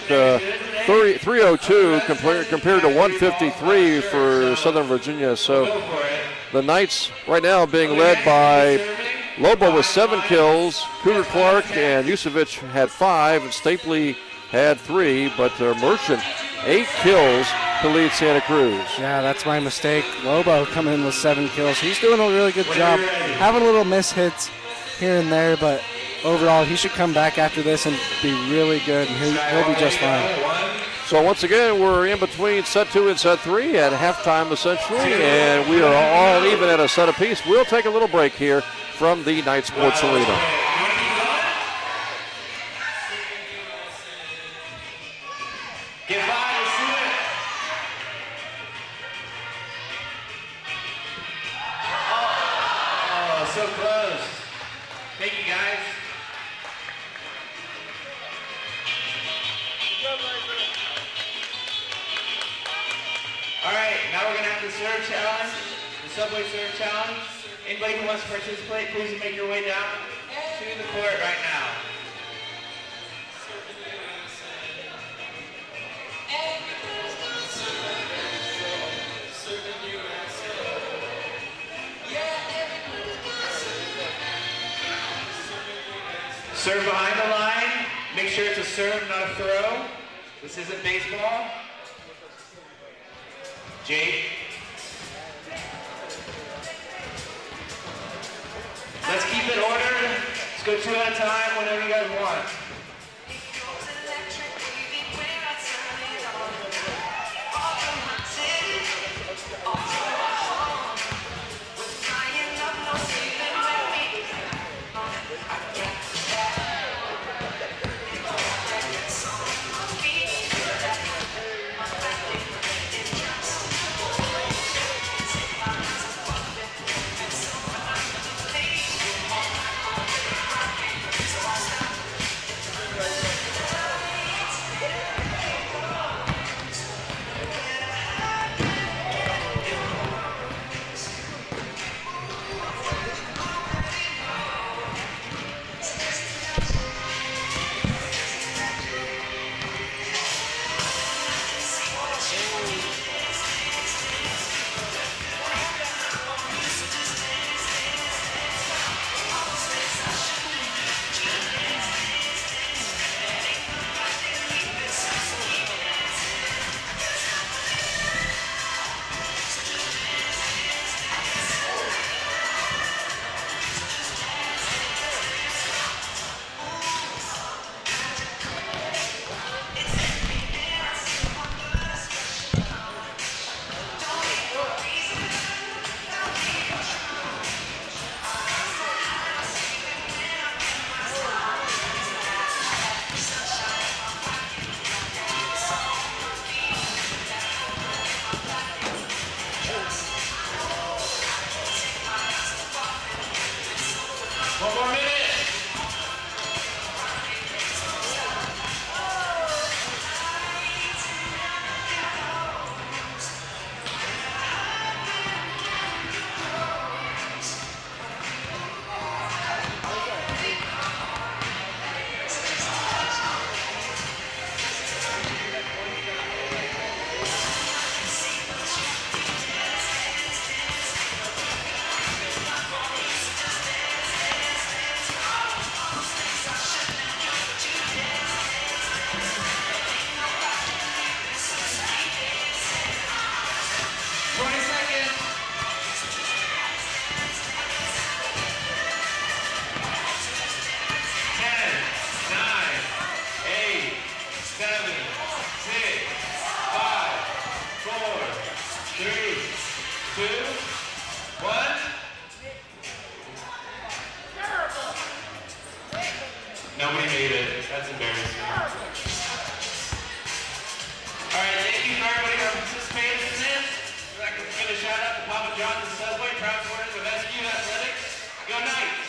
302 compared to 153 for Southern Virginia. So the Knights right now being led by Lobo with 7 kills. Cougar Clark and Yusevic had 5, and Stapley had 3, but Merchant 8 kills to lead Santa Cruz.
Yeah, that's my mistake. Lobo coming in with 7 kills. He's doing a really good job, having little mishits, here and there, but overall he should come back after this and be really good, and he'll be just fine.
So once again, we're in between set 2 and set 3 at halftime essentially, and we are all even at a set apiece. We'll take a little break here from the Knight Sports Arena.
Get by, let's do it. Oh, so close. Thank you, guys. All right, now we're going to have the serve challenge, the Subway serve challenge. Anybody who wants to participate, please make your way down to the court right now. Serve behind the line. Make sure it's a serve, not a throw. This isn't baseball. Jake. Let's keep it ordered. Let's go 2 at a time, whenever you guys want. Nobody made it. That's embarrassing. All right, thank you for everybody who participated in this. I'd like to give a shout out to Papa John's and Subway, proud supporters of SQ Athletics. Go Knights!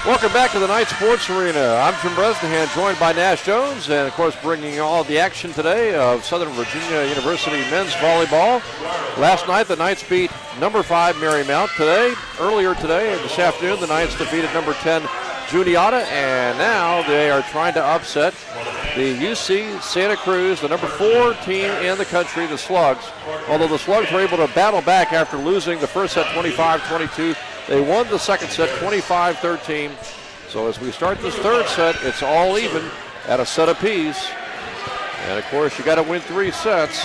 Welcome back to the Knight Sports Arena. I'm Jim Bresnahan, joined by Nash Jones, and of course bringing all the action today of Southern Virginia University men's volleyball. Last night the Knights beat number 5 Marymount. Earlier today, this afternoon, the Knights defeated number 10 Juniata, and now they are trying to upset the UC Santa Cruz, the number 4 team in the country, the Slugs. Although the Slugs were able to battle back after losing the first set 25-22, they won the second set 25-13. So as we start this third set, it's all even at a set apiece. And of course, you got to win 3 sets.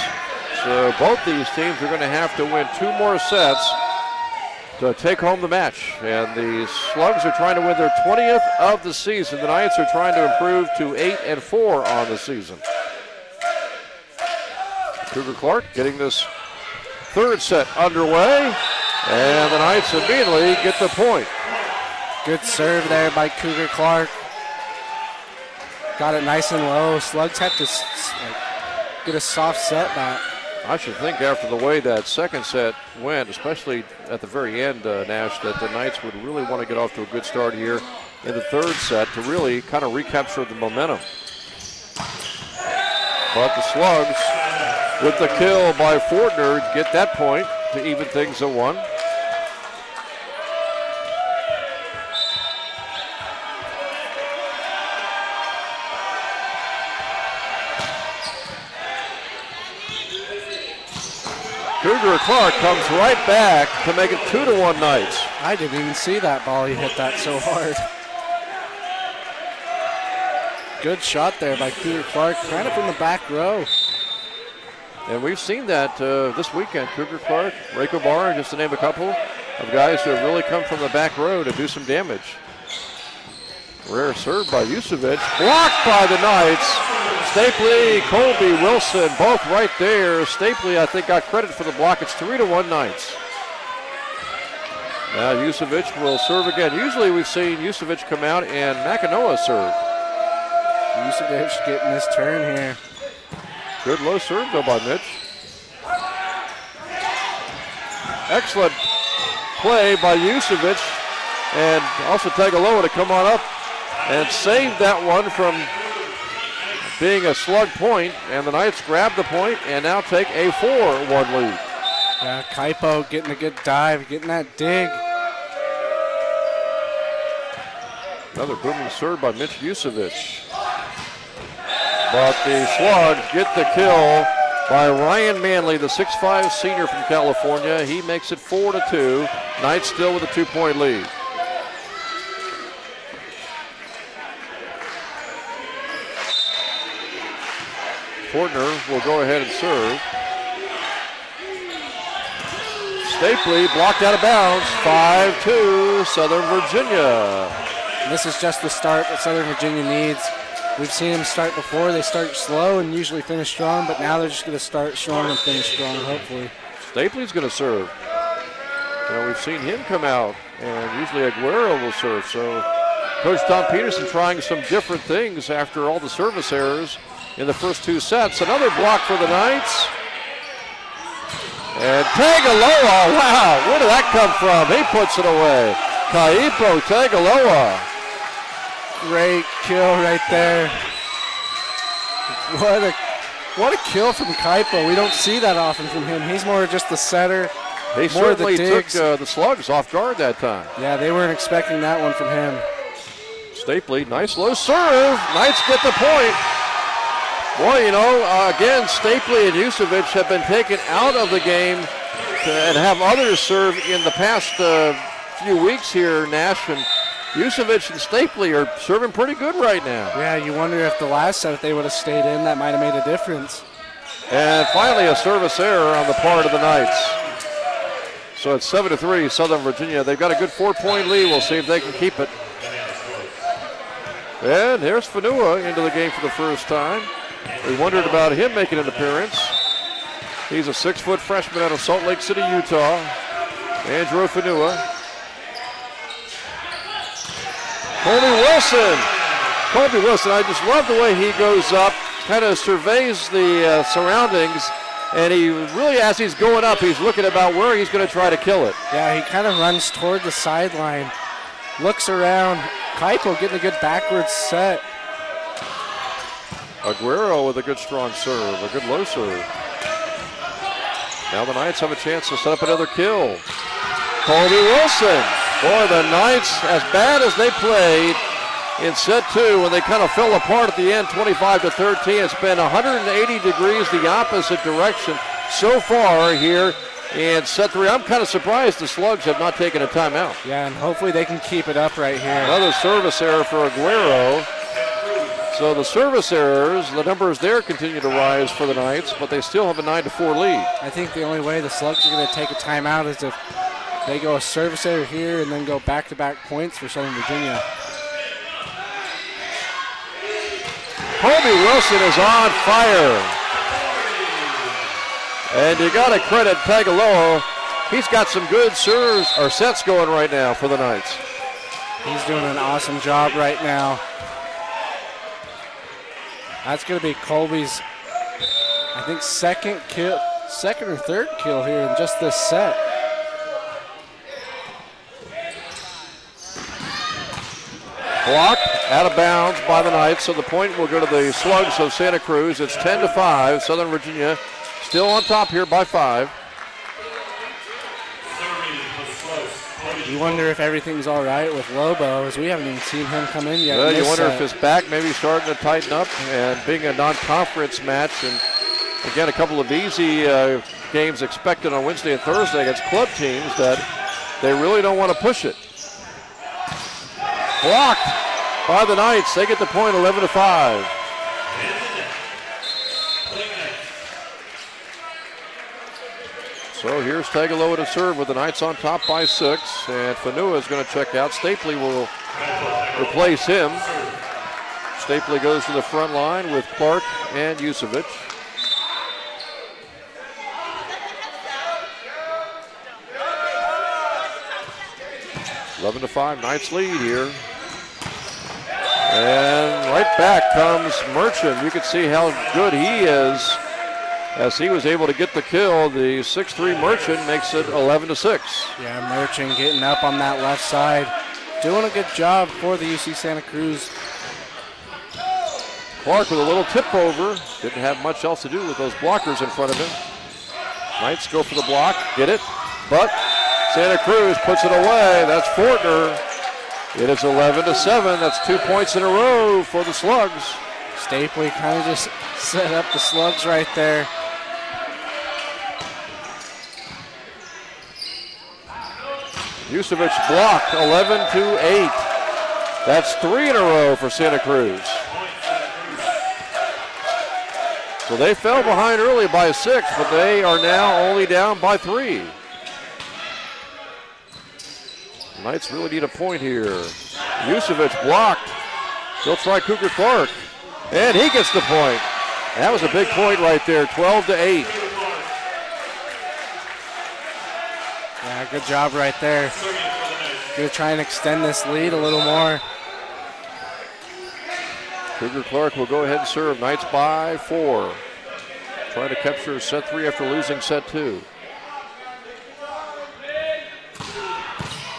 So both these teams are going to have to win 2 more sets to take home the match. And the Slugs are trying to win their 20th of the season. The Knights are trying to improve to 8-4 on the season. Cougar Clark getting this third set underway. And the Knights immediately get the point.
Good serve there by Cougar Clark. Got it nice and low. Slugs have to get a soft set back.
I should think after the way that second set went, especially at the very end, Nash, that the Knights would really want to get off to a good start here in the third set to really kind of recapture the momentum. But the Slugs, with the kill by Fortner, get that point to even things at 1. Cougar Clark comes right back to make it 2-1 Knights.
I didn't even see that ball. He hit that so hard. Good shot there by Cougar Clark, kind of from the back row.
And we've seen that this weekend. Cougar Clark, Reiko Barr, just to name a couple of guys who have really come from the back row to do some damage. Rare serve by Yusevic, blocked by the Knights. Stapley, Colby, Wilson, both right there. Stapley, I think, got credit for the block. It's 3-1 Knights. Now Yusevic will serve again. Usually we've seen Yusevic come out and Makinoa serve.
Yusevic getting his turn here.
Good low serve though by Mitch. Excellent play by Yusevic, and also Tagaloa to come on up and save that one from being a slug point, and the Knights grab the point and now take a 4-1 lead.
Yeah, Kaipo getting a good dive, getting that dig.
Another booming serve by Mitch Yusevic. But the Slugs get the kill by Ryan Manley, the 6'5 senior from California. He makes it 4-2. Knights still with a 2-point lead. Fortner will go ahead and serve. Stapley blocked out of bounds. 5-2 Southern Virginia.
And this is just the start that Southern Virginia needs. We've seen them start before. They start slow and usually finish strong, but now they're just going to start strong and finish strong, hopefully.
Stapley's going to serve. You know, we've seen him come out, and usually Aguero will serve. So Coach Tom Peterson trying some different things after all the service errors in the first 2 sets. Another block for the Knights. And Tagaloa, wow, where did that come from? He puts it away. Kaipo Tagaloa.
Great kill right there. What a kill from Kaipo. We don't see that often from him. He's more just the setter.
He certainly took the Slugs off guard that time.
Yeah, they weren't expecting that one from him.
Stapley, nice low serve. Knights get the point. Boy, you know, again, Stapley and Yusevic have been taken out of the game and have others serve in the past few weeks here, Nash. And Yusevic and Stapley are serving pretty good right now.
Yeah, you wonder if the last set, if they would have stayed in, that might have made a difference.
And finally a service error on the part of the Knights. So it's 7-3 Southern Virginia. They've got a good 4-point lead. We'll see if they can keep it. And here's Fanua into the game for the first time. We wondered about him making an appearance. He's a 6-foot freshman out of Salt Lake City, Utah. Andrew Fanua. Colby Wilson, I just love the way he goes up, kind of surveys the surroundings, and he really, as he's going up, he's looking about where he's going to try to kill it.
Yeah, he kind of runs toward the sideline, looks around, Kaipo getting a good backwards set.
Aguero with a good strong serve, a good low serve. Now the Knights have a chance to set up another kill. Colby Wilson. Boy, the Knights, as bad as they played in set 2 when they kind of fell apart at the end, 25-13, it's been 180 degrees the opposite direction so far here in set 3. I'm kind of surprised the Slugs have not taken a timeout.
Yeah, and hopefully they can keep it up right here.
Another service error for Aguero. So the service errors, the numbers there continue to rise for the Knights, but they still have a 9-4 lead.
I think the only way the Slugs are going to take a timeout is if they go a service error here and then go back-to-back points for Southern Virginia.
Colby Wilson is on fire. And you got to credit Tagaloa. He's got some good serves or sets going right now for the Knights.
He's doing an awesome job right now. That's going to be Colby's, I think, second or third kill here in just this set.
Blocked out of bounds by the Knights, so the point will go to the Slugs of Santa Cruz. It's 10-5. Southern Virginia still on top here by 5.
You wonder if everything's all right with Lobo, as we haven't even seen him come in yet.
Well, you wonder if his back may be starting to tighten up, and being a non-conference match, and again, a couple of easy games expected on Wednesday and Thursday against club teams that they really don't want to push it. Blocked by the Knights. They get the point, 11-5. So here's Tagaloa to serve with the Knights on top by 6, and Fanua is going to check out. Stapley will replace him. Stapley goes to the front line with Clark and Yusevich. (11-5), Knights lead here. And right back comes Merchant. You can see how good he is as he was able to get the kill. The 6'3" Merchant makes it 11-6.
Yeah, Merchant getting up on that left side. Doing a good job for the UC Santa Cruz.
Clark with a little tip over. Didn't have much else to do with those blockers in front of him. Knights go for the block, get it, but Santa Cruz puts it away. That's Fortner. It is 11-7. That's 2 points in a row for the Slugs.
Stapley kind of just set up the Slugs right there.
Yusevich blocked, 11-8. That's 3 in a row for Santa Cruz. So they fell behind early by 6, but they are now only down by 3. The Knights really need a point here. Yusevich blocked. He'll try Cougar Clark, and he gets the point. That was a big point right there, 12-8.
Yeah, good job right there. Gonna try and extend this lead a little more.
Cougar Clark will go ahead and serve. Knights by 4. Trying to capture set 3 after losing set 2.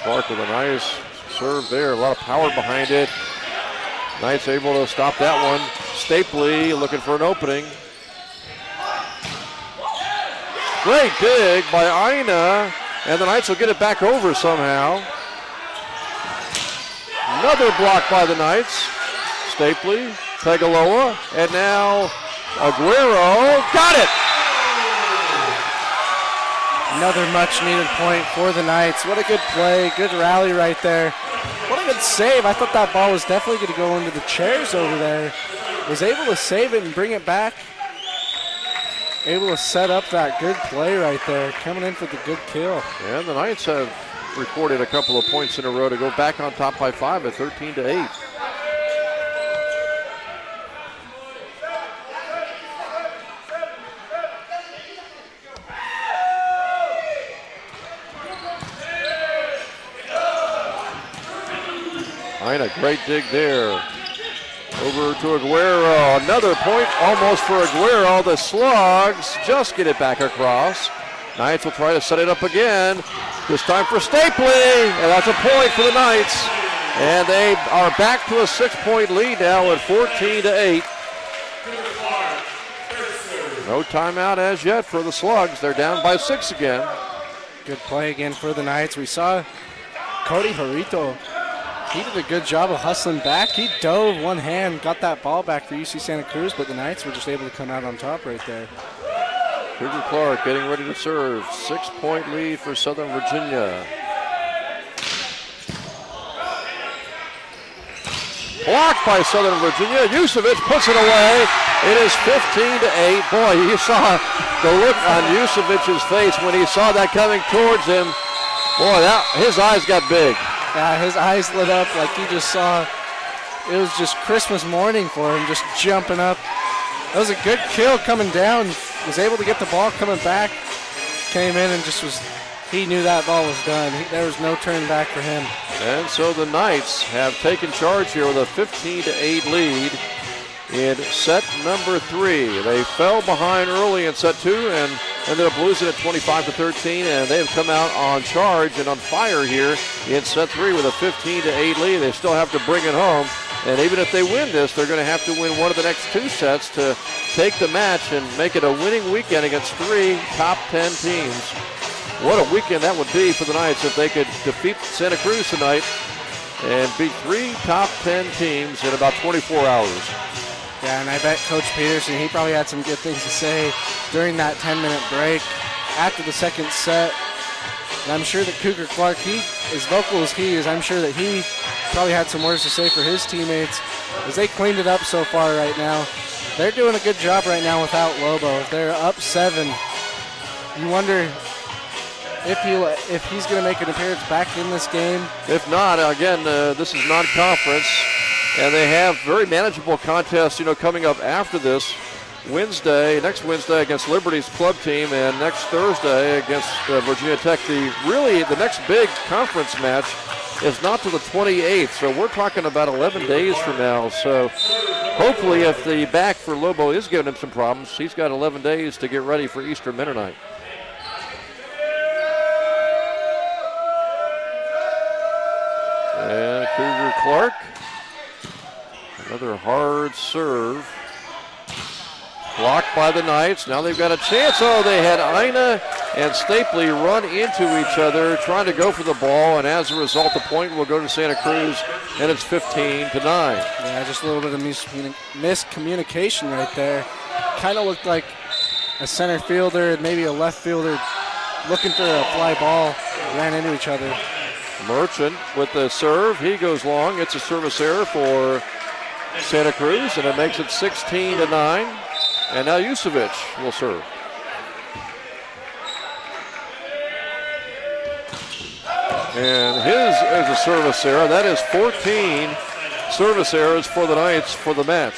Clark with a nice serve there. A lot of power behind it. Knights able to stop that one. Stapley looking for an opening. Great dig by Ina, and the Knights will get it back over somehow. Another block by the Knights. Stapley, Tagaloa, and now Aguero. Got it!
Another much needed point for the Knights. What a good play, good rally right there. What a good save. I thought that ball was definitely going to go into the chairs over there. Was able to save it and bring it back. Able to set up that good play right there, coming in for the good kill.
And the Knights have recorded a couple of points in a row to go back on top by 5 at 13-8. A great dig there. Over to Aguero. Another point almost for Aguero. The Slugs just get it back across. Knights will try to set it up again. This time for Stapley. And that's a point for the Knights. And they are back to a 6-point lead now at 14-8. No timeout as yet for the Slugs. They're down by 6 again.
Good play again for the Knights. We saw Cody Jarito. He did a good job of hustling back. He dove one hand, got that ball back for UC Santa Cruz, but the Knights were just able to come out on top right there.
Cougar Clark getting ready to serve. 6-point lead for Southern Virginia. Blocked by Southern Virginia. Yusevich puts it away. It is 15-8. Boy, you saw the look on Yusevich's face when he saw that coming towards him. Boy, his eyes got big.
Yeah, his eyes lit up like he just saw. It was just Christmas morning for him, just jumping up. That was a good kill coming down. Was able to get the ball coming back. Came in and just was. He knew that ball was done. There was no turn back for him.
And so the Knights have taken charge here with a 15-8 lead in set number 3. They fell behind early in set 2 and ended up losing at 25-13, and they have come out on charge and on fire here in set 3 with a 15-8 lead. They still have to bring it home, and even if they win this, they're going to have to win one of the next 2 sets to take the match and make it a winning weekend against 3 top 10 teams. What a weekend that would be for the Knights if they could defeat Santa Cruz tonight and beat 3 top 10 teams in about 24 hours.
Yeah, and I bet Coach Peterson, he probably had some good things to say during that 10-minute break after the second set. And I'm sure that Cougar Clark, as vocal as he is, I'm sure that he probably had some words to say for his teammates as they cleaned it up so far right now. They're doing a good job right now without Lobo. If they're up 7, you wonder if he's going to make an appearance back in this game.
If not, again, this is non-conference, and they have very manageable contests, coming up after this. Next Wednesday against Liberty's club team, and next Thursday against Virginia Tech. The next big conference match is not till the 28th, so we're talking about 11 days from now. So hopefully if the back for Lobo is giving him some problems, he's got 11 days to get ready for Easter Mennonite. And Cougar Clark, another hard serve. Blocked by the Knights. Now they've got a chance. Oh, they had Ina and Stapley run into each other trying to go for the ball, and as a result, the point will go to Santa Cruz, and it's 15-9.
Yeah, just a little bit of miscommunication right there. Kind of looked like a center fielder and maybe a left fielder looking for a fly ball ran into each other.
Merchant with the serve. He goes long. It's a service error for Santa Cruz, and it makes it 16-9. And now Yusevich will serve. And his is a service error. That is 14 service errors for the Knights for the match.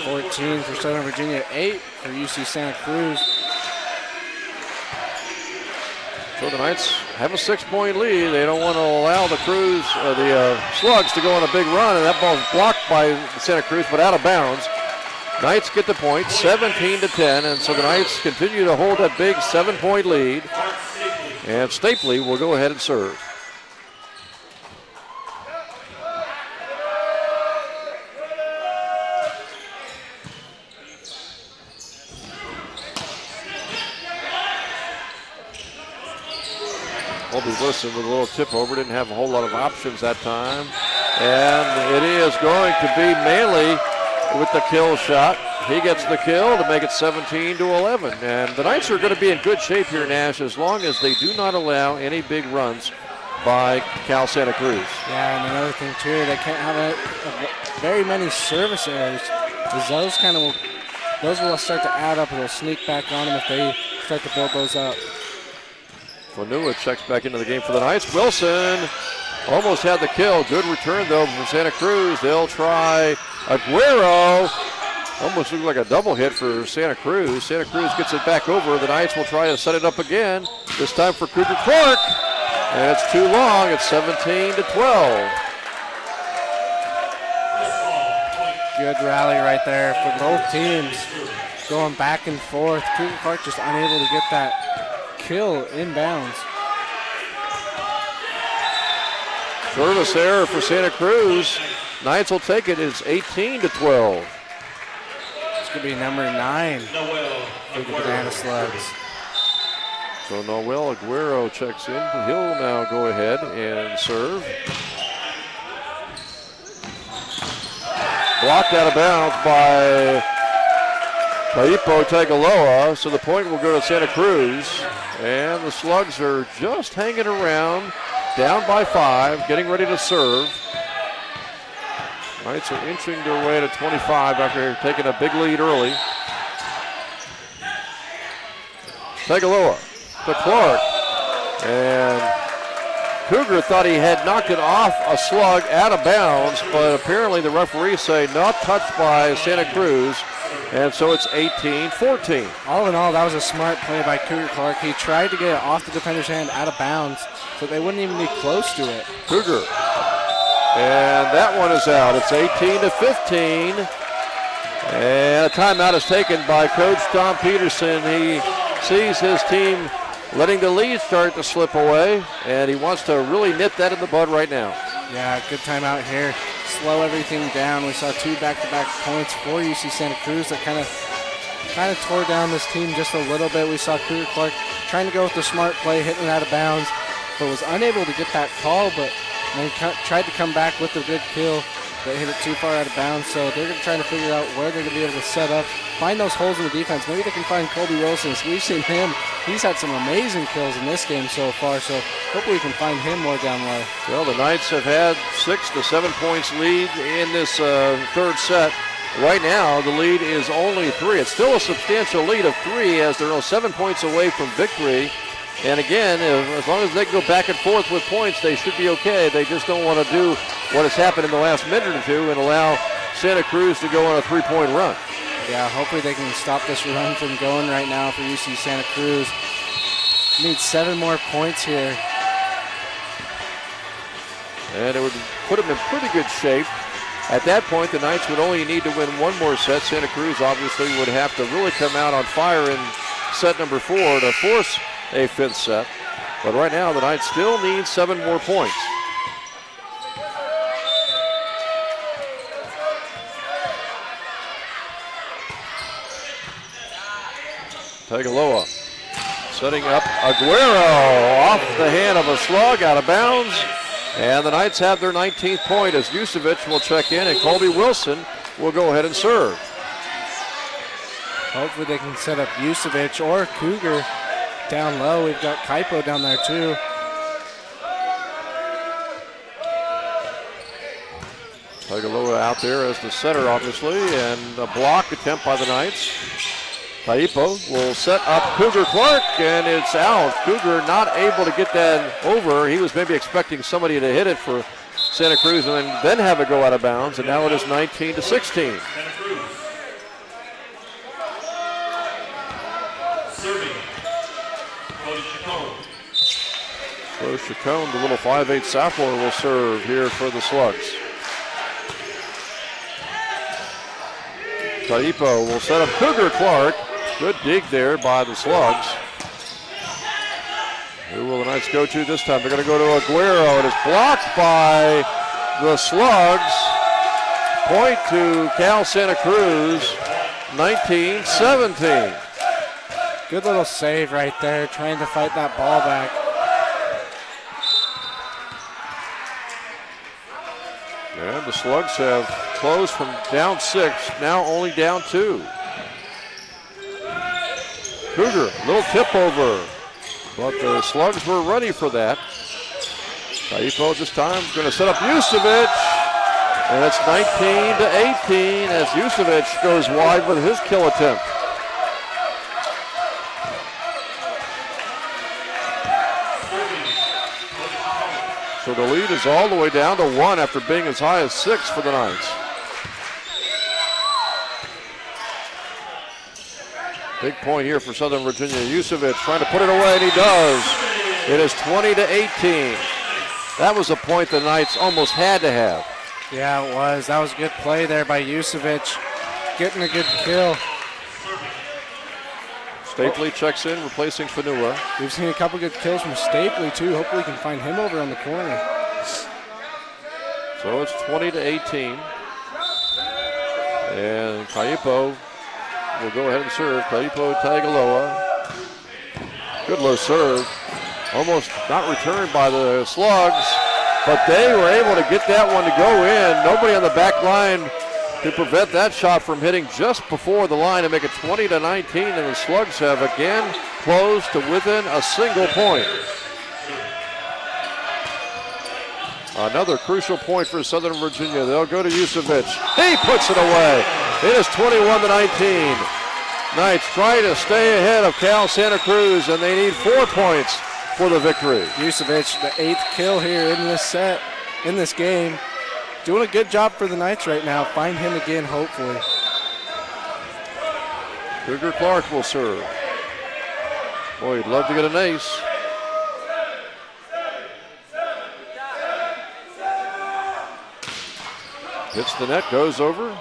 14 for Southern Virginia, 8 for UC Santa Cruz.
So the Knights have a 6-point lead. They don't want to allow the Slugs to go on a big run, and that ball's blocked by Santa Cruz, but out of bounds. Knights get the point, 17-10, and so the Knights continue to hold that big 7-point lead. And Stapley will go ahead and serve. Colby Wilson with a little tip over, didn't have a whole lot of options that time. And it is going to be Manley with the kill shot. He gets the kill to make it 17-11. And the Knights are going to be in good shape here, Nash, as long as they do not allow any big runs by Cal Santa Cruz.
Yeah, and another thing too, they can't have very many service errors, because those will start to add up and they'll sneak back on them if they start to build those up.
Fanua checks back into the game for the Knights. Wilson almost had the kill. Good return, though, from Santa Cruz. They'll try Aguero. Almost looked like a double hit for Santa Cruz. Santa Cruz gets it back over. The Knights will try to set it up again, this time for Cougar Clark. And it's too long. It's 17-12.
Good rally right there for both teams. Going back and forth. Cougar Clark just unable to get that kill inbounds.
Service error for Santa Cruz. Knights will take it. It's 18-12.
It's going to be number 9 for the Banana Slugs.
So Noel Aguero checks in. He'll now go ahead and serve. Blocked out of bounds by Paipo Tagaloa, so the point will go to Santa Cruz. And the Slugs are just hanging around, down by 5, getting ready to serve. Knights are inching their way to 25 after taking a big lead early. Tagaloa to Clark. And Cougar thought he had knocked it off a slug out of bounds, but apparently the referees say not touched by Santa Cruz, and so it's 18-14.
All in all, that was a smart play by Cougar Clark. He tried to get it off the defender's hand out of bounds, so they wouldn't even be close to it.
Cougar. And that one is out. It's 18-15. And a timeout is taken by Coach Tom Peterson. He sees his team letting the lead start to slip away, and he wants to really nip that in the bud right now.
Yeah, good timeout here. Slow everything down. We saw 2 back-to-back points for UC Santa Cruz that kind of tore down this team just a little bit. We saw Cougar Clark trying to go with the smart play, hitting it out of bounds, but was unable to get that call, but then tried to come back with a good kill, but hit it too far out of bounds. So they're trying to figure out where they're going to be able to set up, find those holes in the defense. Maybe they can find Colby Wilson. We've seen him. He's had some amazing kills in this game so far, so hopefully we can find him more down low.
Well, the Knights have had 6 to 7 points lead in this third set. Right now, the lead is only 3. It's still a substantial lead of 3 as they're 7 points away from victory. And again, as long as they can go back and forth with points, they should be okay. They just don't want to do what has happened in the last minute or two and allow Santa Cruz to go on a 3-point run.
Yeah, hopefully they can stop this run from going right now for UC Santa Cruz. Need 7 more points here.
And it would put them in pretty good shape. At that point, the Knights would only need to win 1 more set. Santa Cruz obviously would have to really come out on fire in set number 4 to force a 5th set. But right now, the Knights still need 7 more points. Tagaloa setting up Aguero off the hand of a slug out of bounds. And the Knights have their 19th point as Yusevich will check in and Colby Wilson will go ahead and serve.
Hopefully they can set up Yusevich or Cougar down low. We've got Kaipo down there too.
Tagaloa out there as the setter, obviously, and a block attempt by the Knights. Kaipo will set up Cougar Clark, and it's out. Cougar not able to get that over. He was maybe expecting somebody to hit it for Santa Cruz and then have it go out of bounds, and now it is 19-16. So Chacon, the little 5'8" sophomore, will serve here for the Slugs. Kaipo will set up Cougar Clark. Good dig there by the Slugs. Who will the Knights go to this time? They're going to go to Aguero. It is blocked by the Slugs. Point to Cal Santa Cruz, 19-17.
Good little save right there, trying to fight that ball back.
And the Slugs have closed from down 6, now only down 2. Cougar, little tip over, but the Slugs were ready for that. Kaipo this time going to set up Yusevich, and it's 19-18 as Yusevich goes wide with his kill attempt. So the lead is all the way down to 1 after being as high as 6 for the Knights. Big point here for Southern Virginia. Yusevich trying to put it away, and he does. It is 20-18. That was a point the Knights almost had to have.
Yeah, it was. That was a good play there by Yusevich, getting a good kill.
Stapley checks in, replacing Fanua.
We've seen a couple good kills from Stapley, too. Hopefully we can find him over on the corner.
So it's 20-18. And Kaipo will go ahead and serve. Kaipo Tagaloa. Good low serve. Almost not returned by the Slugs, but they were able to get that one to go in. Nobody on the back line to prevent that shot from hitting just before the line to make it 20-19, and the Slugs have again closed to within a single point. Another crucial point for Southern Virginia. They'll go to Yusevich. He puts it away. It is 21-19. Knights try to stay ahead of Cal Santa Cruz, and they need 4 points for the victory.
Yusevich, the 8th kill here in this set, in this game. Doing a good job for the Knights right now. Find him again, hopefully.
Cougar Clark will serve. Boy, he'd love to get an ace. Hits the net, goes over.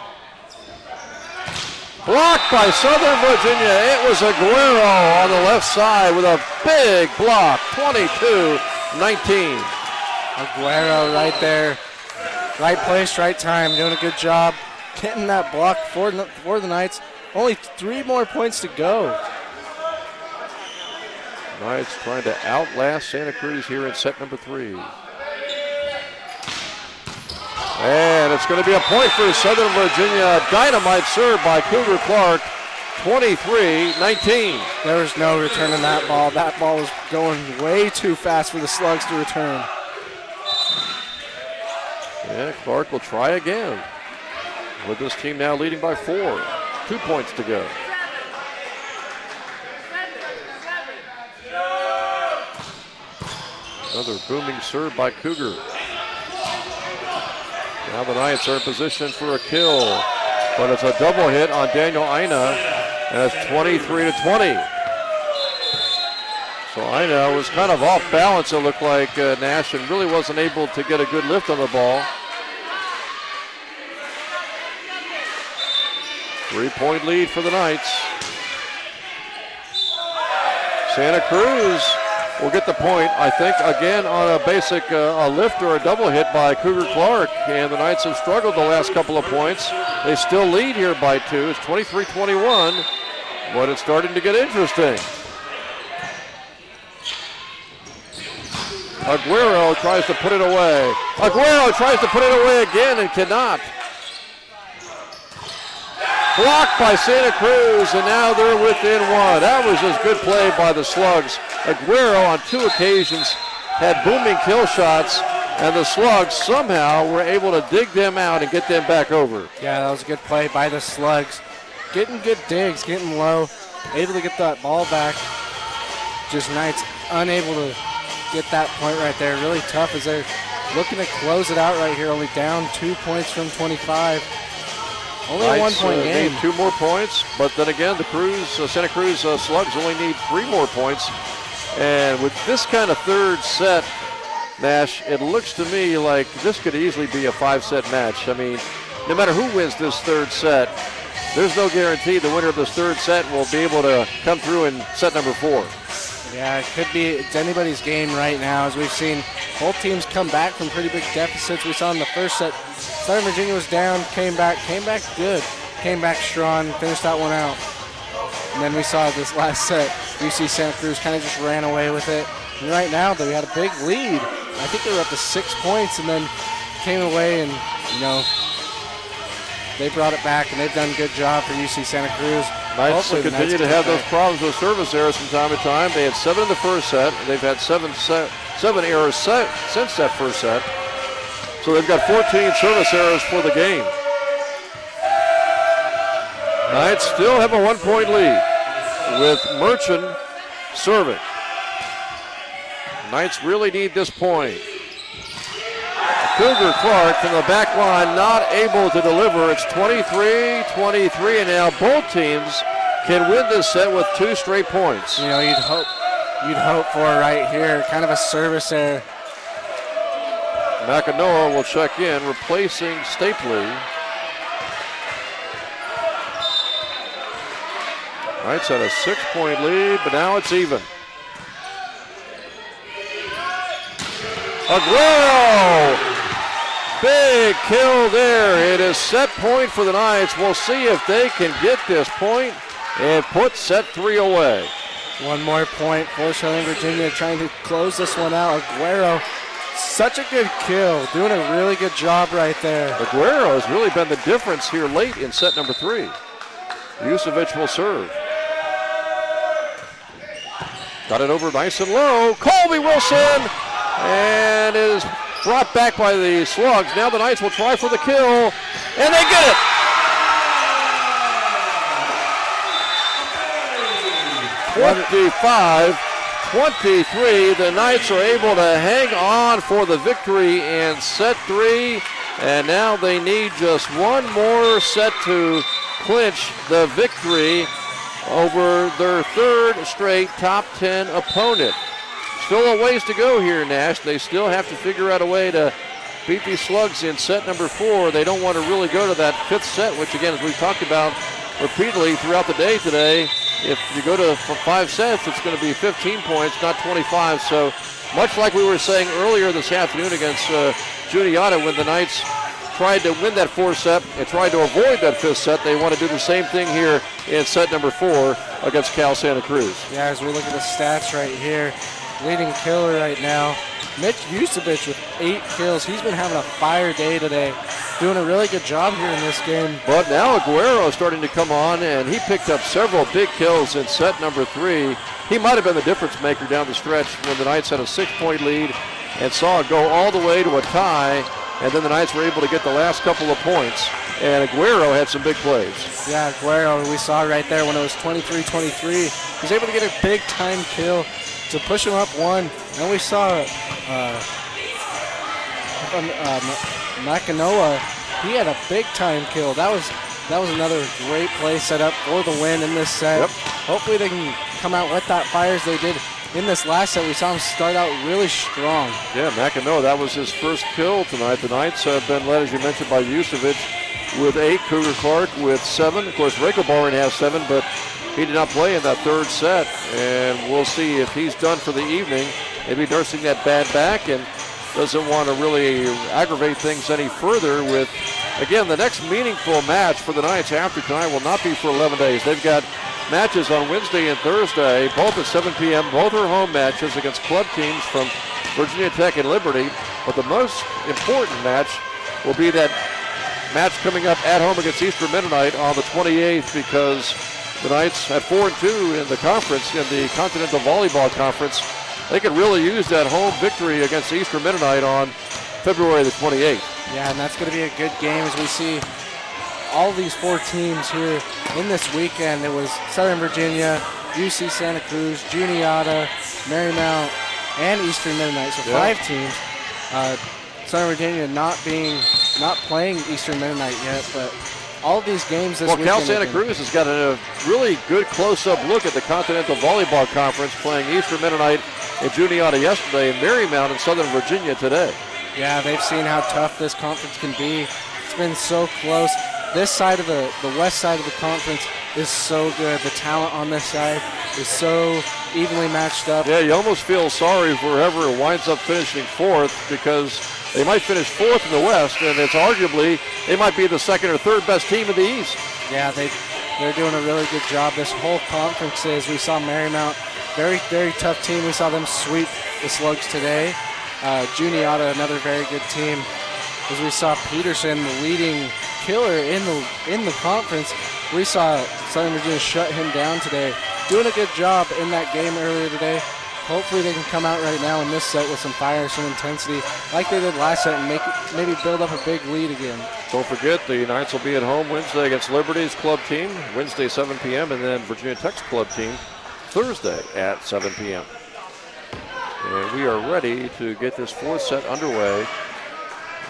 Blocked by Southern Virginia. It was Aguero on the left side with a big block. 22-19.
Aguero right there. Right place, right time. Doing a good job getting that block for the Knights. Only 3 more points to go.
Knights trying to outlast Santa Cruz here in set number 3. And it's going to be a point for Southern Virginia. Dynamite serve by Cougar Clark, 23-19.
There was no return on that ball. That ball was going way too fast for the Slugs to return.
Yeah, Clark will try again. With this team now leading by 4. 2 points to go. Another booming serve by Cougar. Now the Knights are in position for a kill, but it's a double hit on Daniel Aina, and it's 23-20. So Aina was kind of off balance, it looked like, Nash, and really wasn't able to get a good lift on the ball. 3-point lead for the Knights. Santa Cruz will get the point, I think, again on a basic a lift or a double hit by Cougar Clark, and the Knights have struggled the last couple of points. They still lead here by 2. It's 23-21, but it's starting to get interesting. Aguero tries to put it away. Aguero tries to put it away again and cannot. Blocked by Santa Cruz, and now they're within 1. That was just good play by the Slugs. Aguero on 2 occasions had booming kill shots, and the Slugs somehow were able to dig them out and get them back over.
Yeah, that was a good play by the Slugs. Getting good digs, getting low, able to get that ball back. Just Knights unable to get that point right there. Really tough as they're looking to close it out right here. Only down 2 points from 25. Only a 1 point game.
Need 2 more points, but then again, the Santa Cruz Slugs only need 3 more points. And with this kind of third set, Nash, it looks to me like this could easily be a 5-set match. I mean, no matter who wins this third set, there's no guarantee the winner of this third set will be able to come through in set number 4.
Yeah, it could be. It's anybody's game right now, as we've seen both teams come back from pretty big deficits. We saw in the first set, Southern Virginia was down, came back good, came back strong, finished that one out. And then we saw this last set, UC Santa Cruz kind of just ran away with it. And right now, they had a big lead. I think they were up to 6 points and then came away and, they brought it back, and they've done a good job for UC Santa Cruz.
Knights continue to have those problems with service errors from time to time. They had 7 in the first set. They've had 7 errors since that first set. So they've got 14 service errors for the game. Knights still have a 1-point lead with Merchant serving. Knights really need this point. Cougar Clark from the back line not able to deliver. It's 23-23, and now both teams can win this set with 2 straight points.
You'd hope for right here, kind of a service error.
McEnoa will check in, replacing Stapley. Knights had a 6-point lead, but now it's even. Aguero Big kill there. It is set point for the Knights. We'll see if they can get this point and put set 3 away.
One more point for Southern Virginia, trying to close this one out. Aguero, such a good kill, doing a really good job right there.
Aguero has really been the difference here late in set number 3. Vucevic will serve. Got it over nice and low. Colby Wilson, and is brought back by the Slugs. Now the Knights will try for the kill, and they get it. 25-23, the Knights are able to hang on for the victory in set 3, and now they need just one more set to clinch the victory over their 3rd straight top 10 opponent. Still a ways to go here, Nash. They still have to figure out a way to beat these Slugs in set number 4. They don't want to really go to that 5th set, which again, as we've talked about repeatedly throughout the day today, if you go to 5 sets, it's going to be 15 points, not 25. So much like we were saying earlier this afternoon against Juniata, when the Knights tried to win that 4th set and tried to avoid that 5th set, they want to do the same thing here in set number 4 against Cal Santa Cruz.
Yeah, as we look at the stats right here, leading killer right now, Mitch Vucevic with 8 kills. He's been having a fire day today, doing a really good job here in this game.
But now Aguero is starting to come on, and he picked up several big kills in set number 3. He might have been the difference maker down the stretch when the Knights had a 6-point lead and saw it go all the way to a tie, and then the Knights were able to get the last couple of points, and Aguero had some big plays.
Yeah, Aguero, we saw right there when it was 23-23, he was able to get a big-time kill to push him up 1. And we saw Makanoa, he had a big-time kill. That was another great play set up for the win in this set.
Yep.
Hopefully they can come out with that fire as they did in this last set. We saw him start out really strong.
Yeah, Makanoa, that was his first kill tonight. The Knights have been led, as you mentioned, by Vucevic with 8, Cougar Clark with 7. Of course, Rako Barron has 7, but he did not play in that 3rd set, and we'll see if he's done for the evening. Maybe nursing that bad back and doesn't want to really aggravate things any further with, again, the next meaningful match for the Knights after tonight will not be for 11 days. They've got matches on Wednesday and Thursday, both at 7 p.m. Both are home matches against club teams from Virginia Tech and Liberty, but the most important match will be that match coming up at home against Eastern Mennonite on the 28th, because the Knights at 4-2 in the conference, in the Continental Volleyball Conference, they could really use that home victory against Eastern Mennonite on February the 28th.
Yeah, and that's going to be a good game as we see all these 4 teams here in this weekend. It was Southern Virginia, UC Santa Cruz, Juniata, Marymount, and Eastern Mennonite. So 5 teams. Southern Virginia not playing Eastern Mennonite yet, but all of these games this weekend.
Cal Santa Cruz has got a really good close-up look at the Continental Volleyball Conference, playing Eastern Mennonite and Juniata yesterday, and Marymount in Southern Virginia today.
Yeah, they've seen how tough this conference can be. It's been so close. This side of the west side of the conference is so good. The talent on this side is so evenly matched up.
Yeah, you almost feel sorry for whoever winds up finishing 4th, because they might finish 4th in the West, and it's arguably they might be the 2nd or 3rd best team in the East.
Yeah, they're doing a really good job. This whole conference is. We saw Marymount, very, very tough team. We saw them sweep the Slugs today. Juniata, another very good team. As we saw Peterson, the leading killer in the conference, we saw Southern Virginia shut him down today. Doing a good job in that game earlier today. Hopefully they can come out right now in this set with some fire, some intensity, like they did last set, and maybe build up a big lead again.
Don't forget, the Knights will be at home Wednesday against Liberty's club team, Wednesday 7 p.m., and then Virginia Tech's club team Thursday at 7 p.m. And we are ready to get this 4th set underway.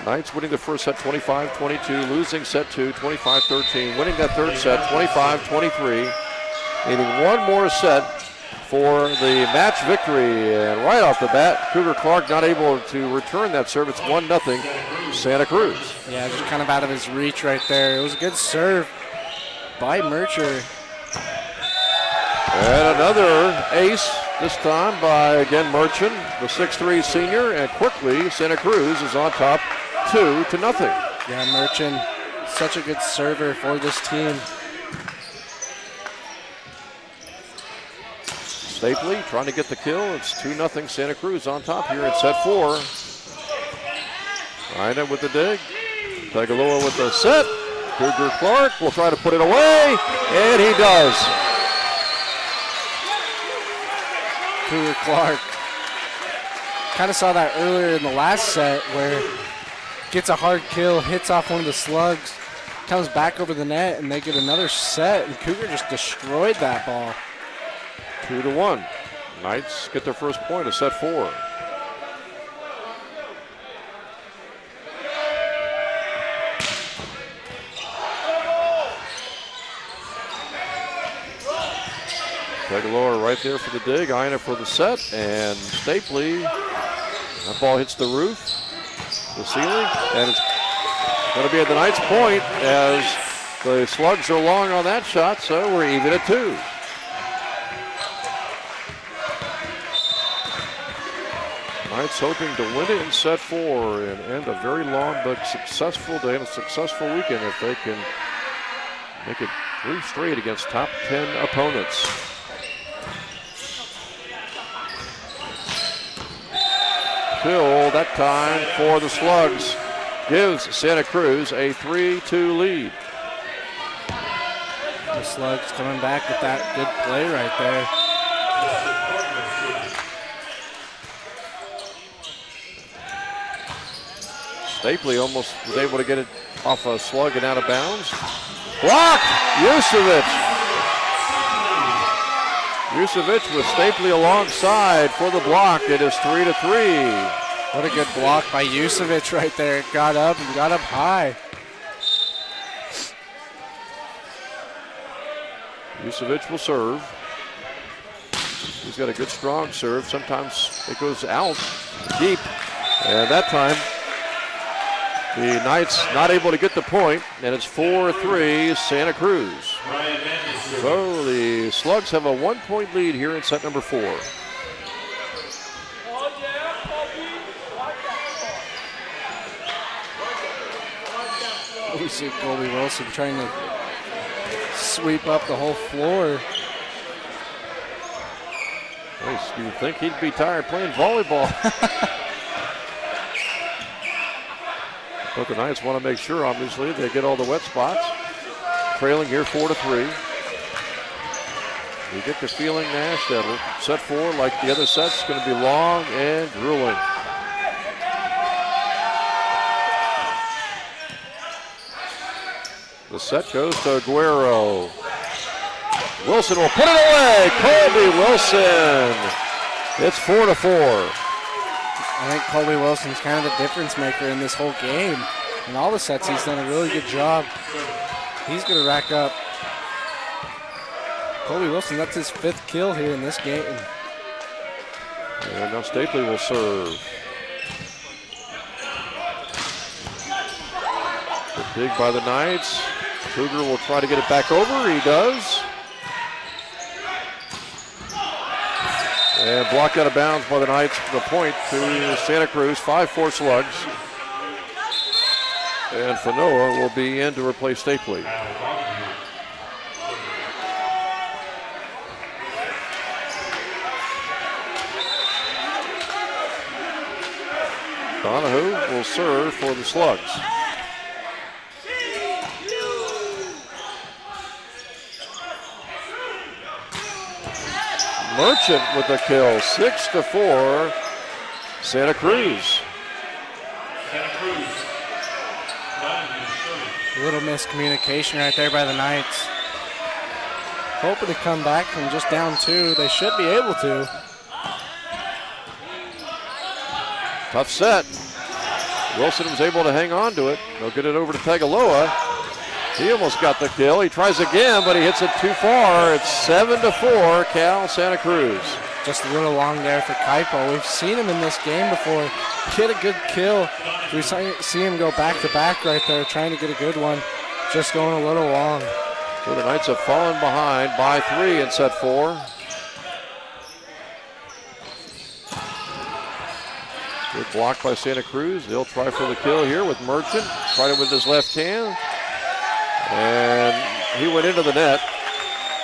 Knights winning the first set 25-22, losing set 2 25-13, winning that 3rd set 25-23, needing one more set for the match victory. And right off the bat, Cougar Clark not able to return that serve. It's 1-0 Santa Cruz.
Yeah, just kind of out of his reach right there. It was a good serve by Mercher.
And another ace, this time by, again, Merchant, the 6'3 senior, and quickly Santa Cruz is on top 2-0.
Yeah, Merchant, such a good server for this team.
Stapley trying to get the kill. It's 2-0 Santa Cruz on top here in set 4. Ina with the dig. Tagaloa with the set. Cougar Clark will try to put it away, and he does.
Cougar Clark. Kind of saw that earlier in the last set where gets a hard kill, hits off one of the slugs, comes back over the net, and they get another set, and Cougar just destroyed that ball.
2-1. Knights get their first point of set 4. Tagaloa right there for the dig, Ina for the set, and Stapley, that ball hits the roof, the ceiling, and it's going to be at the Knights' point as the slugs are long on that shot, so we're even at 2. Knights hoping to win it in set 4 and end a very long but successful day and a successful weekend if they can make it 3 straight against top 10 opponents. Kill that time for the Slugs gives Santa Cruz a 3-2 lead.
The Slugs coming back with that good play right there.
Stapley almost was able to get it off a slug and out of bounds. Blocked! Jucevic with Stapley alongside for the block. It is 3-3.
What a good block by Jucevic right there. Got up and got up high.
Jucevic will serve. He's got a good strong serve. Sometimes it goes out deep. And that time, the Knights not able to get the point, and it's 4-3 Santa Cruz. So the Slugs have a 1-point lead here in set number 4.
We see Colby Wilson trying to sweep up the whole floor.
You would think he'd be tired playing volleyball. But the Knights want to make sure, obviously, they get all the wet spots. Trailing here 4-3. You get the feeling, Nash, that set 4, like the other sets, is going to be long and grueling. The set goes to Aguero. Wilson will put it away. Colby Wilson. It's 4-4.
I think Colby Wilson's kind of the difference maker in this whole game. In all the sets, he's done a really good job. He's going to rack up. Colby Wilson, that's his 5th kill here in this game.
And now Stapley will serve. Good dig by the Knights. Cougar will try to get it back over. He does. And blocked out of bounds by the Knights for the point to Santa Cruz. 5-4 Slugs. And Fanoa will be in to replace Stapley. Donahue will serve for the Slugs. Merchant with the kill, 6-4, Santa Cruz.
A little miscommunication right there by the Knights. Hoping to come back from just down 2. They should be able to.
Tough set. Wilson was able to hang on to it. They'll get it over to Tagaloa. He almost got the kill. He tries again, but he hits it too far. It's 7-4, Cal Santa Cruz.
Just a little long there for Kaipo. We've seen him in this game before. Get a good kill. We see him go back-to-back right there, trying to get a good one. Just going a little long.
So the Knights have fallen behind by 3 in set 4. Good block by Santa Cruz. They'll try for the kill here with Merchant. Tried it with his left hand. And he went into the net.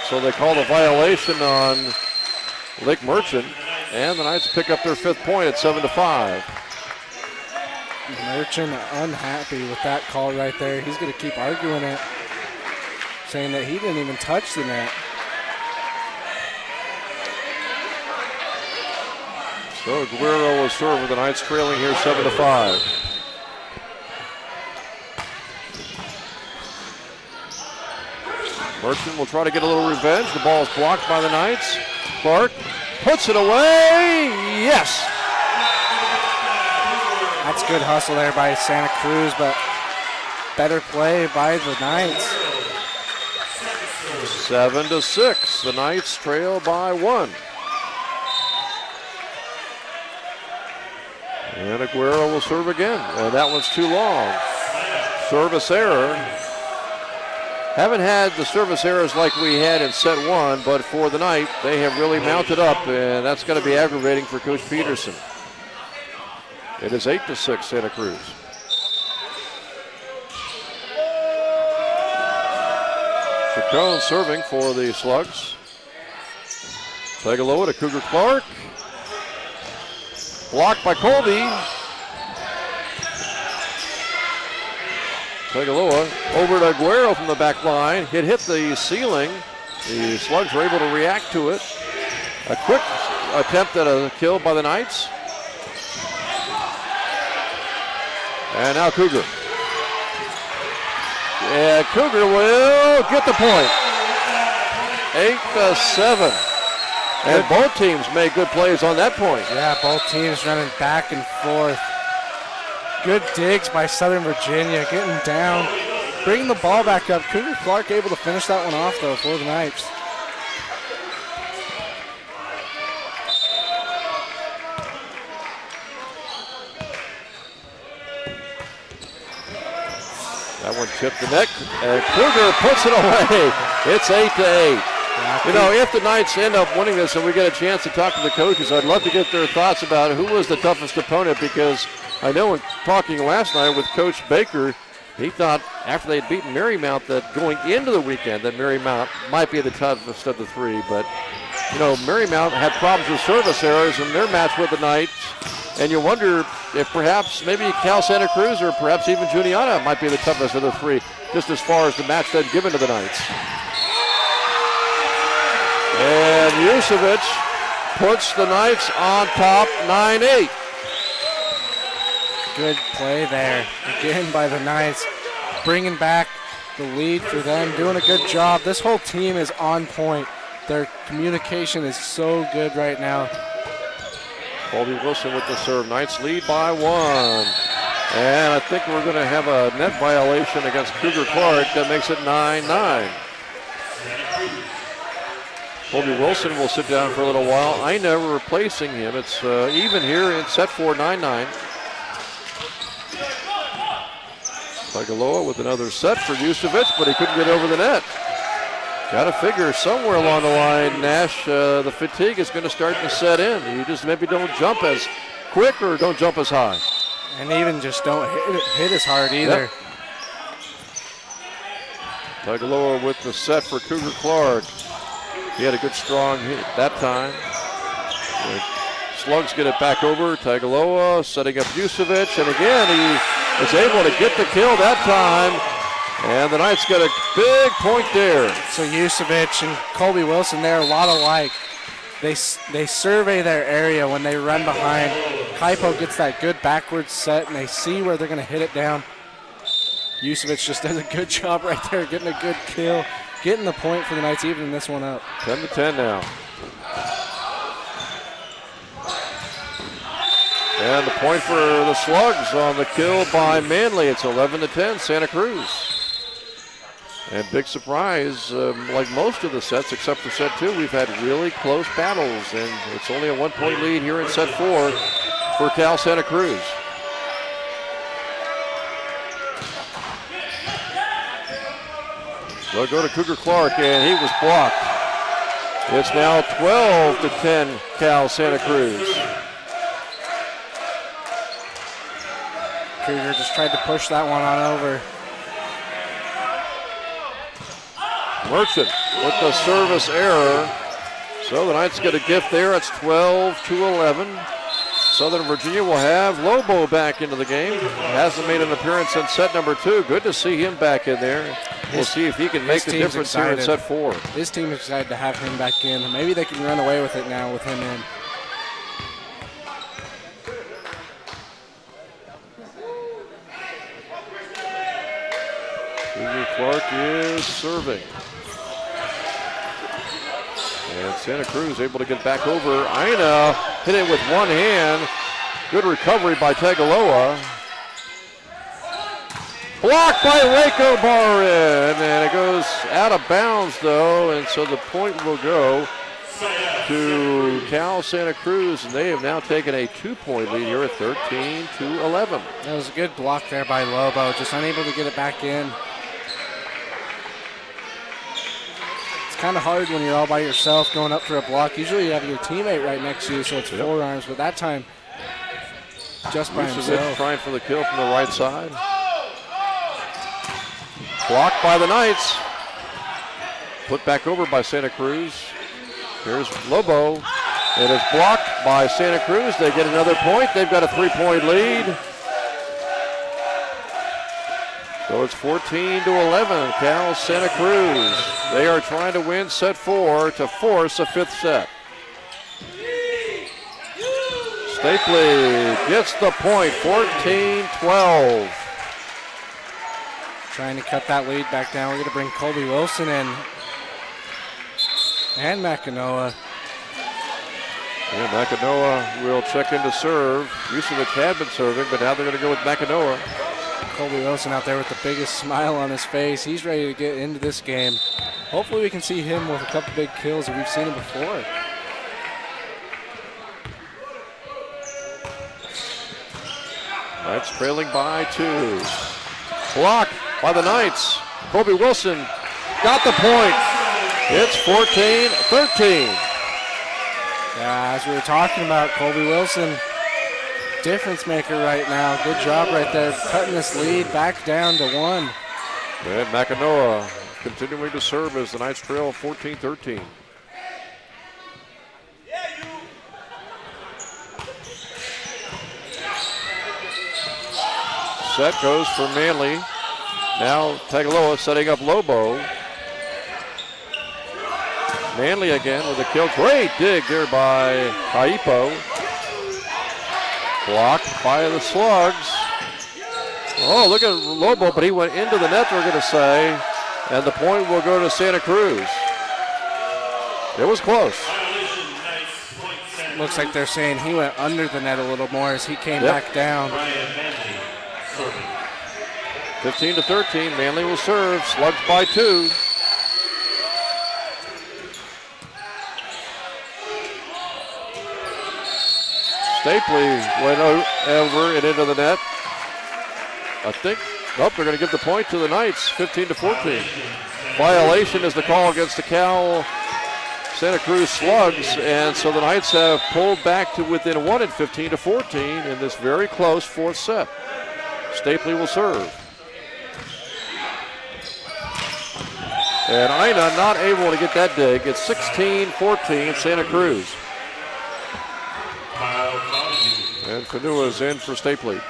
So they call the violation on Lake Merchant. And the Knights pick up their 5th point at 7-5.
Merchant unhappy with that call right there. He's going to keep arguing it, saying that he didn't even touch the net.
So Aguero will serve with the Knights trailing here 7-5. Merchant will try to get a little revenge. The ball is blocked by the Knights. Clark puts it away. Yes.
That's good hustle there by Santa Cruz, but better play by the Knights.
7-6. The Knights trail by 1. And Aguero will serve again. And that one's too long. Service error. Haven't had the service errors like we had in set 1, but for the night, they have really mounted up, and that's going to be aggravating for Coach Peterson. It is 8-6, Santa Cruz. Chacon serving for the Slugs. Tagaloa to Cougar Clark. Blocked by Colby. Tagaloa over to Aguero from the back line. It hit the ceiling. The Slugs were able to react to it. A quick attempt at a kill by the Knights. And now Cougar. And Cougar will get the point. 8-7. And both teams made good plays on that point.
Yeah, both teams running back and forth. Good digs by Southern Virginia, getting down, bringing the ball back up. Cougar Clark able to finish that one off, though, for the Knights.
That one tipped the net, and Cougar puts it away. It's 8-8. You know, if the Knights end up winning this and we get a chance to talk to the coaches, I'd love to get their thoughts about who was the toughest opponent, because I know in talking last night with Coach Baker, he thought after they'd beaten Marymount that going into the weekend that Marymount might be the toughest of the 3. But, you know, Marymount had problems with service errors in their match with the Knights, and you wonder if perhaps maybe Cal Santa Cruz or perhaps even Juniata might be the toughest of the 3, just as far as the match they'd given to the Knights. And Yusevich puts the Knights on top 9-8.
Good play there, again by the Knights, bringing back the lead for them, doing a good job. This whole team is on point. Their communication is so good right now.
Colby Wilson with the serve. Knights lead by 1. And I think we're going to have a net violation against Cougar Clark that makes it 9-9. Colby Wilson will sit down for a little while. I never replacing him. It's even here in set 4, 9-9. Tagaloa with another set for Yusevich, but he couldn't get over the net. Got to figure somewhere along the line, Nash, the fatigue is going to start to set in. You just maybe don't jump as quick or don't jump as high.
And even just don't hit as hard either.
Yep. Tagaloa with the set for Cougar Clark. He had a good strong hit that time. The Slugs get it back over. Tagaloa setting up Yusevich, and again he is able to get the kill that time. And the Knights got a big point there.
So Yusevich and Colby Wilson, they're a lot alike. They survey their area when they run behind. Kaipo gets that good backwards set, and they see where they're going to hit it down. Yusevich just does a good job right there, getting a good kill, getting the point for the Knights, evening this one up.
10-10 now. And the point for the Slugs on the kill by Manley. It's 11-10, Santa Cruz. And big surprise, like most of the sets except for set 2, we've had really close battles, and it's only a 1-point lead here in set 4 for Cal Santa Cruz. They'll go to Cougar Clark, and he was blocked. It's now 12-10 Cal Santa Cruz.
Cougar just tried to push that one on over.
Merchant with the service error. So the Knights get a gift there. It's 12-11. Southern Virginia will have Lobo back into the game. Hasn't made an appearance in set number 2. Good to see him back in there. We'll see if he can make the difference here in set 4.
His team is excited to have him back in. Maybe they can run away with it now with him in.
Clark is serving. And Santa Cruz able to get back over. Ina hit it with one hand. Good recovery by Tagaloa. Blocked by Waco Barin. And it goes out of bounds though. And so the point will go to Cal Santa Cruz. And they have now taken a 2-point lead here at 13-11.
That was a good block there by Lobo. Just unable to get it back in. Kind of hard when you're all by yourself going up for a block. Usually you have your teammate right next to you, so it's forearms, but that time just by himself.
Trying for the kill from the right side. Blocked by the Knights. Put back over by Santa Cruz. Here's Lobo. It is blocked by Santa Cruz. They get another point. They've got a 3-point lead. So it's 14-11, Cal Santa Cruz. They are trying to win set 4 to force a 5th set. Stapley gets the point, 14-12.
Trying to cut that lead back down. We're going to bring Colby Wilson in. And Makanoa.
Yeah, Makanoa will check in to serve. Usually had been serving, but now they're going to go with Makanoa.
Colby Wilson out there with the biggest smile on his face. He's ready to get into this game. Hopefully we can see him with a couple big kills if we've seen him before.
Knights trailing by 2. Blocked by the Knights. Colby Wilson got the point. It's 14-13.
Yeah, as we were talking about, Colby Wilson, difference maker right now. Good job right there, cutting this lead back down to 1.
And Makanoa continuing to serve as the Knights trail 14-13. Set goes for Manley. Now Tagaloa setting up Lobo. Manley again with a kill. Great dig there by Haipo. Blocked by the Slugs. Oh, look at Lobo, but he went into the net, we're going to say. And the point will go to Santa Cruz. It was close.
Looks like they're saying he went under the net a little more as he came back down.
15-13, Manley will serve. Slugs by 2. Stapley went over and into the net. I think, nope, they're going to give the point to the Knights, 15-14. Violation is the call against the Cal Santa Cruz Slugs, and so the Knights have pulled back to within 1 at 15-14 in this very close 4th set. Stapley will serve. And Ina not able to get that dig. It's 16-14 Santa Cruz. And Fanua is in for Stapley.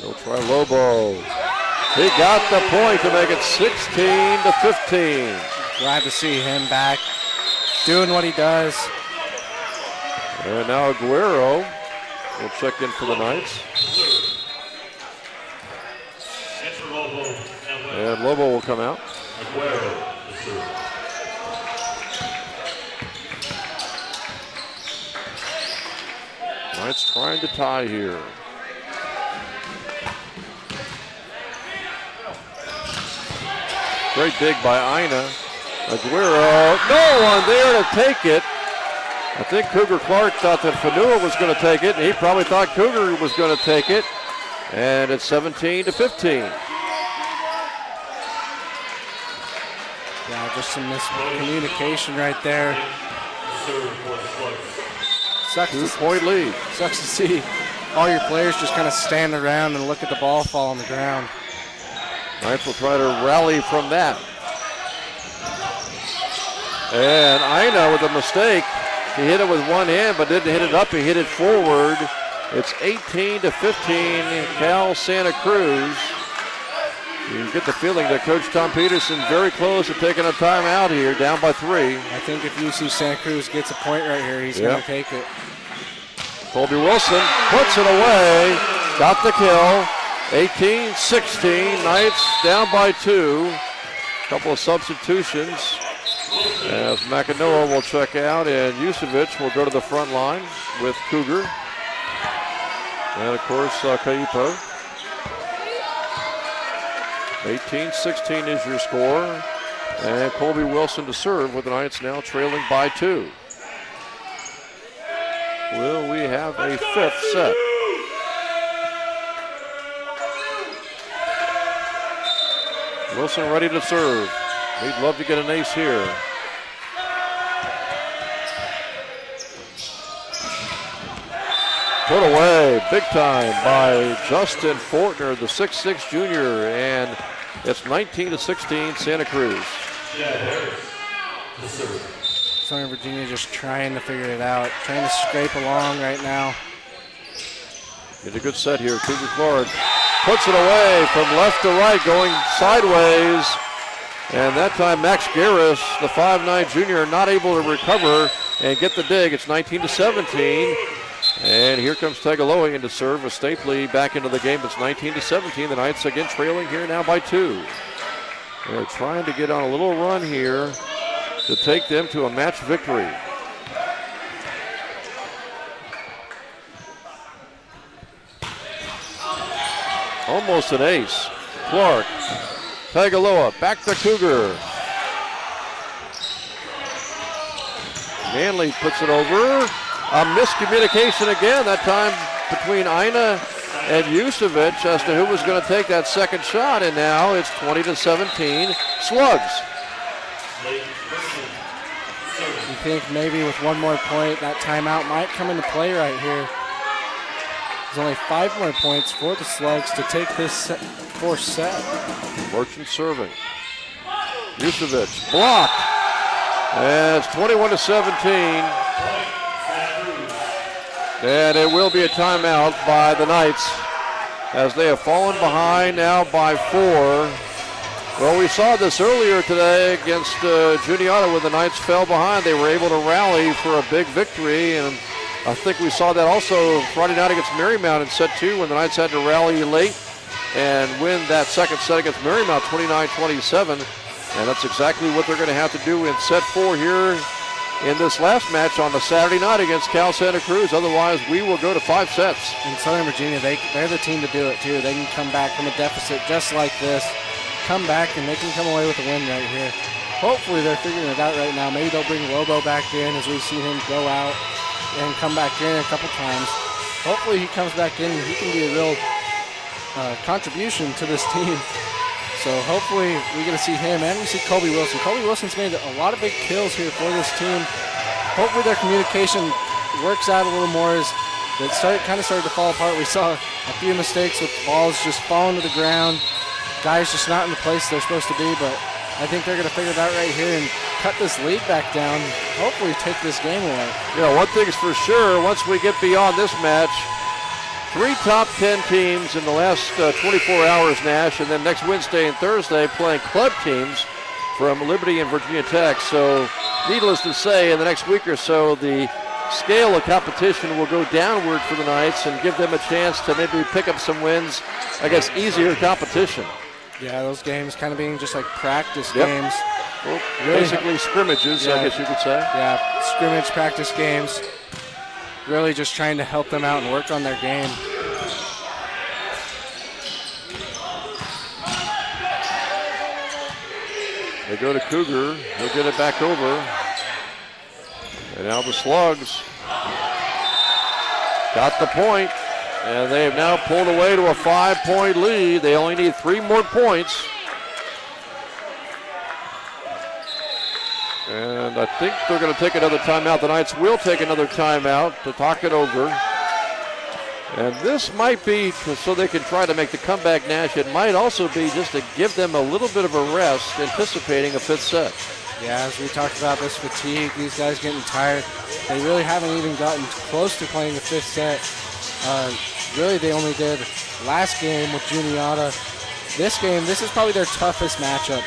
They'll try Lobo. He got the point to make it 16-15.
Glad to see him back doing what he does.
And now Aguero will check in for the Knights. And Lobo will come out. Knights trying to tie here. Great dig by Ina. Aguero, no one there to take it. I think Cougar Clark thought that Fanua was going to take it, and he probably thought Cougar was going to take it. And it's 17-15.
just some miscommunication right there. Sucks
2-point lead.
Sucks to see all your players just kind of stand around and look at the ball fall on the ground.
Knights will try to rally from that. And Ina with a mistake. He hit it with one hand, but didn't hit it up. He hit it forward. It's 18-15, Cal Santa Cruz. You get the feeling that Coach Tom Peterson very close to taking a timeout here, down by 3.
I think if UC Santa Cruz gets a point right here, he's going to take it.
Colby Wilson puts it away, got the kill. 18-16, Knights down by 2. Couple of substitutions as McEnoa will check out and Yusevich will go to the front line with Cougar. And of course, Kaipo. 18-16 is your score. And Colby Wilson to serve with the Knights now trailing by 2. Will we have a 5th set? Wilson ready to serve. We'd love to get an ace here. Put away big time by Justin Fortner, the 6'6 junior, and it's 19-16 Santa Cruz.
Southern Virginia just trying to figure it out, trying to scrape along right now.
Get a good set here. Cougar Clark puts it away from left to right, going sideways. And that time Max Garris, the 5'9 junior, not able to recover and get the dig. It's 19-17. And here comes Tagaloa in to serve with Stapley back into the game. It's 19-17. The Knights again trailing here now by 2. They're trying to get on a little run here to take them to a match victory. Almost an ace. Clark, Tagaloa, back to Cougar. Manley puts it over. A miscommunication again, that time between Ina and Yusevich as to who was going to take that second shot, and now it's 20-17, Slugs.
You think maybe with one more point, that timeout might come into play right here. There's only 5 more points for the Slugs to take this 4th set.
Merchant serving. Yusevich blocked. And it's 21-17. And it will be a timeout by the Knights as they have fallen behind now by 4. Well, we saw this earlier today against Juniata when the Knights fell behind. They were able to rally for a big victory, and I think we saw that also Friday night against Marymount in set 2 when the Knights had to rally late and win that second set against Marymount 29-27. And that's exactly what they're going to have to do in set 4 here in this last match on the Saturday night against Cal Santa Cruz. Otherwise, we will go to 5 sets.
In Southern Virginia, they're the team to do it too. They can come back from a deficit just like this, come back, and they can come away with a win right here. Hopefully they're figuring it out right now. Maybe they'll bring Lobo back in as we've seen him go out and come back in a couple times. Hopefully he comes back in and he can be a real contribution to this team. So hopefully we get to see him, and we see Colby Wilson. Colby Wilson's made a lot of big kills here for this team. Hopefully their communication works out a little more as it kind of started to fall apart. We saw a few mistakes with balls just falling to the ground, guys just not in the place they're supposed to be, but I think they're going to figure it out right here and cut this lead back down, hopefully take this game away.
Yeah, one thing's for sure, once we get beyond this match, 3 top 10 teams in the last 24 hours, Nash, and then next Wednesday and Thursday playing club teams from Liberty and Virginia Tech. So needless to say, in the next week or so, the scale of competition will go downward for the Knights and give them a chance to maybe pick up some wins against easier competition.
Yeah, those games kind of being just like practice games.
Well, really, basically scrimmages, I guess you could say.
Yeah, scrimmage practice games. Really just trying to help them out and work on their game.
They go to Cougar. He'll get it back over. And now the Slugs got the point, and they have now pulled away to a 5-point lead. They only need 3 more points. And I think they're going to take another timeout. The Knights will take another timeout to talk it over. And this might be so they can try to make the comeback, Nash. It might also be just to give them a little bit of a rest, anticipating a fifth set.
Yeah, as we talked about this fatigue, these guys getting tired. They really haven't even gotten close to playing the fifth set. Really, they only did last game with Juniata. This game, this is probably their toughest matchup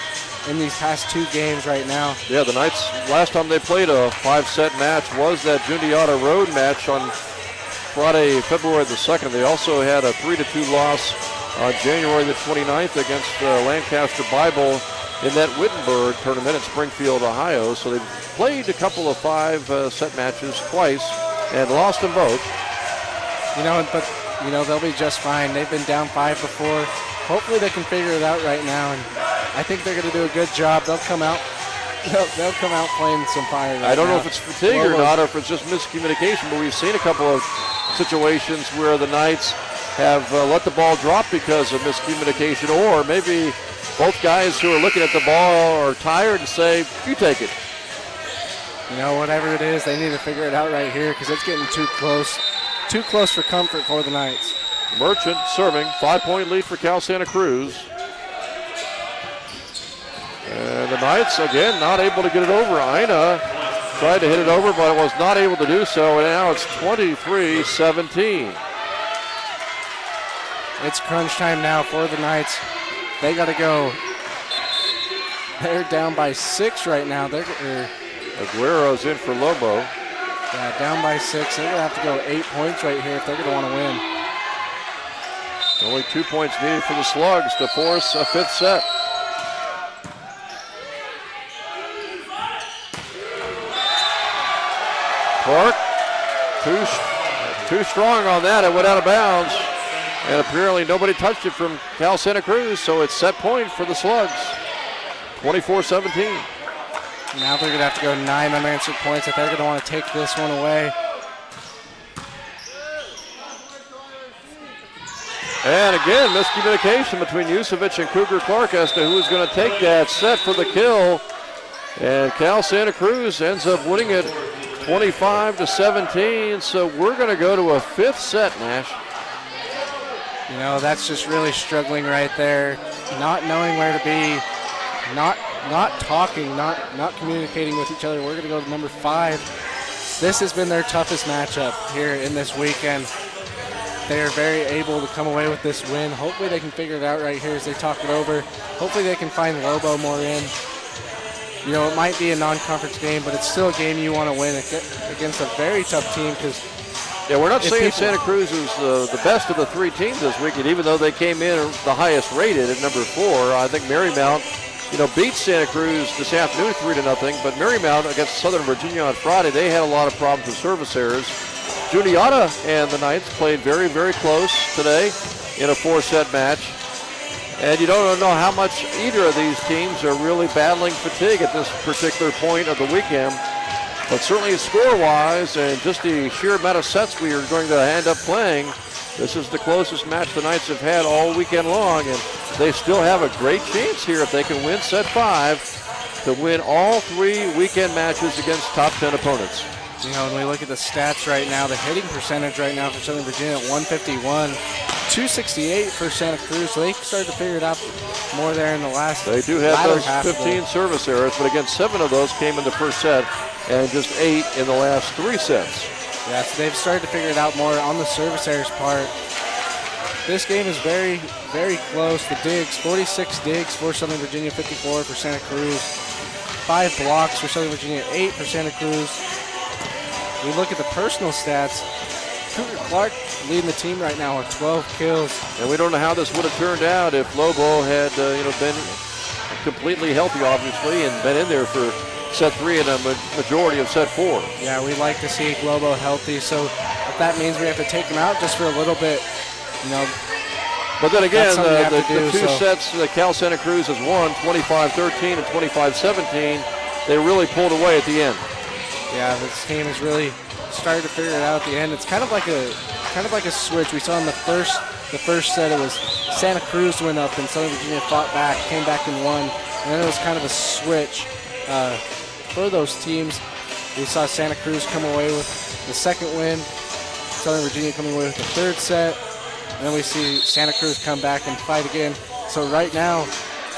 in these past 2 games right now.
Yeah, the Knights, last time they played a 5-set match was that Juniata road match on Friday, February the 2nd. They also had a 3-2 loss on January the 29th against Lancaster Bible in that Wittenberg tournament in Springfield, Ohio. So they played a couple of 5-set matches twice and lost them both.
But they'll be just fine. They've been down 5 before. Hopefully they can figure it out right now, and I think they're going to do a good job. They'll come out playing some fire right now.
I don't know if it's fatigue or not, or if it's just miscommunication, but we've seen a couple of situations where the Knights have let the ball drop because of miscommunication, or maybe both guys who are looking at the ball are tired and say, you take it.
Whatever it is, they need to figure it out right here because it's getting too close. Too close for comfort for the Knights.
Merchant serving, 5-point lead for Cal Santa Cruz. And the Knights, again, not able to get it over. Ina tried to hit it over, but was not able to do so, and now it's 23-17.
It's crunch time now for the Knights. They got to go. They're down by 6 right now.
Aguero's in for Lobo.
Yeah, down by 6. They're going to have to go 8 points right here if they're going to want to win.
Only 2 points needed for the Slugs to force a 5th set. Clark, too strong on that. It went out of bounds. And apparently nobody touched it from Cal Santa Cruz, so it's set point for the Slugs. 24-17.
Now they're going to have to go 9 unanswered points if they're going to want to take this one away.
And again, miscommunication between Yusevich and Cougar Clark as to who is going to take that set for the kill. And Cal Santa Cruz ends up winning it 25-17. So we're going to go to a 5th set, Nash.
That's just really struggling right there. Not knowing where to be. Not talking, not communicating with each other. We're going to go to number 5. This has been their toughest matchup here in this weekend. They are very able to come away with this win. Hopefully they can figure it out right here as they talk it over. Hopefully they can find Lobo more in. It might be a non-conference game, but it's still a game you want to win against a very tough team because
we're not saying Santa Cruz is the best of the 3 teams this weekend, even though they came in the highest rated at number 4. I think Marymount beat Santa Cruz this afternoon 3-0, but Marymount against Southern Virginia on Friday, they had a lot of problems with service errors. Juniata and the Knights played very, very close today in a 4-set match. And you don't know how much either of these teams are really battling fatigue at this particular point of the weekend. But certainly score-wise and just the sheer amount of sets we are going to end up playing, this is the closest match the Knights have had all weekend long. And they still have a great chance here if they can win set 5 to win all 3 weekend matches against top 10 opponents.
When we look at the stats right now, the hitting percentage right now for Southern Virginia at 151, 268 for Santa Cruz. So they started to figure it out more there in the last.
They do have those 15 service errors, but again, 7 of those came in the first set and just 8 in the last 3 sets.
Yeah, so they've started to figure it out more on the service errors part. This game is very, very close. The digs, 46 digs for Southern Virginia, 54 for Santa Cruz. 5 blocks for Southern Virginia, 8 for Santa Cruz. We look at the personal stats. Cougar Clark leading the team right now with 12 kills.
And we don't know how this would have turned out if Lobo had been completely healthy, obviously, and been in there for set 3 and a majority of set 4.
Yeah, we like to see Lobo healthy, so if that means we have to take him out just for a little bit,
But then again, the 2
so.
sets that Cal Santa Cruz has won, 25-13 and 25-17, they really pulled away at the end.
Yeah, this team has really started to figure it out at the end. It's kind of like a switch. We saw in the first set it was Santa Cruz went up and Southern Virginia fought back, came back and won, and then it was kind of a switch for those teams. We saw Santa Cruz come away with the second win, Southern Virginia coming away with the third set, and then we see Santa Cruz come back and fight again. So right now,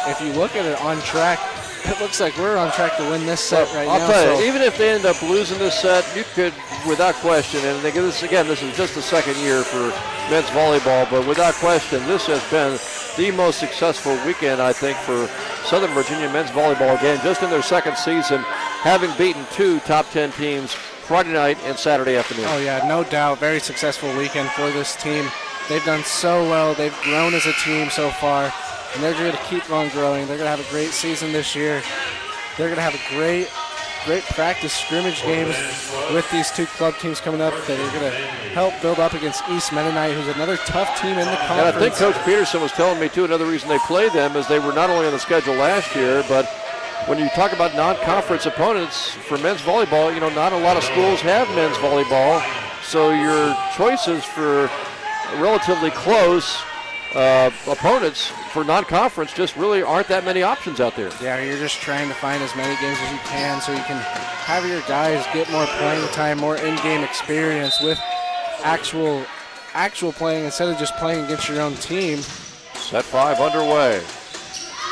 if you look at it on track, it looks like we're on track to win this set now.
I'll tell you, even if they end up losing this set, you could, without question, and they get this again, this is just the second year for men's volleyball, but without question, this has been the most successful weekend, I think, for Southern Virginia men's volleyball, again, just in their second season, having beaten 2 top 10 teams Friday night and Saturday afternoon.
Oh yeah, no doubt, very successful weekend for this team. They've done so well, they've grown as a team so far, and they're going to keep on growing. They're going to have a great season this year. They're going to have a great practice scrimmage games with these 2 club teams coming up that are going to help build up against East Mennonite, who's another tough team in the conference.
And I think Coach Peterson was telling me, too, another reason they played them is they were not only on the schedule last year, but when you talk about non-conference opponents for men's volleyball, you know, not a lot of schools have men's volleyball, so your choices for relatively close opponents for non-conference just really aren't that many options out there.
Yeah, you're just trying to find as many games as you can so you can have your guys get more playing time, more in-game experience with actual playing instead of just playing against your own team.
Set 5 underway.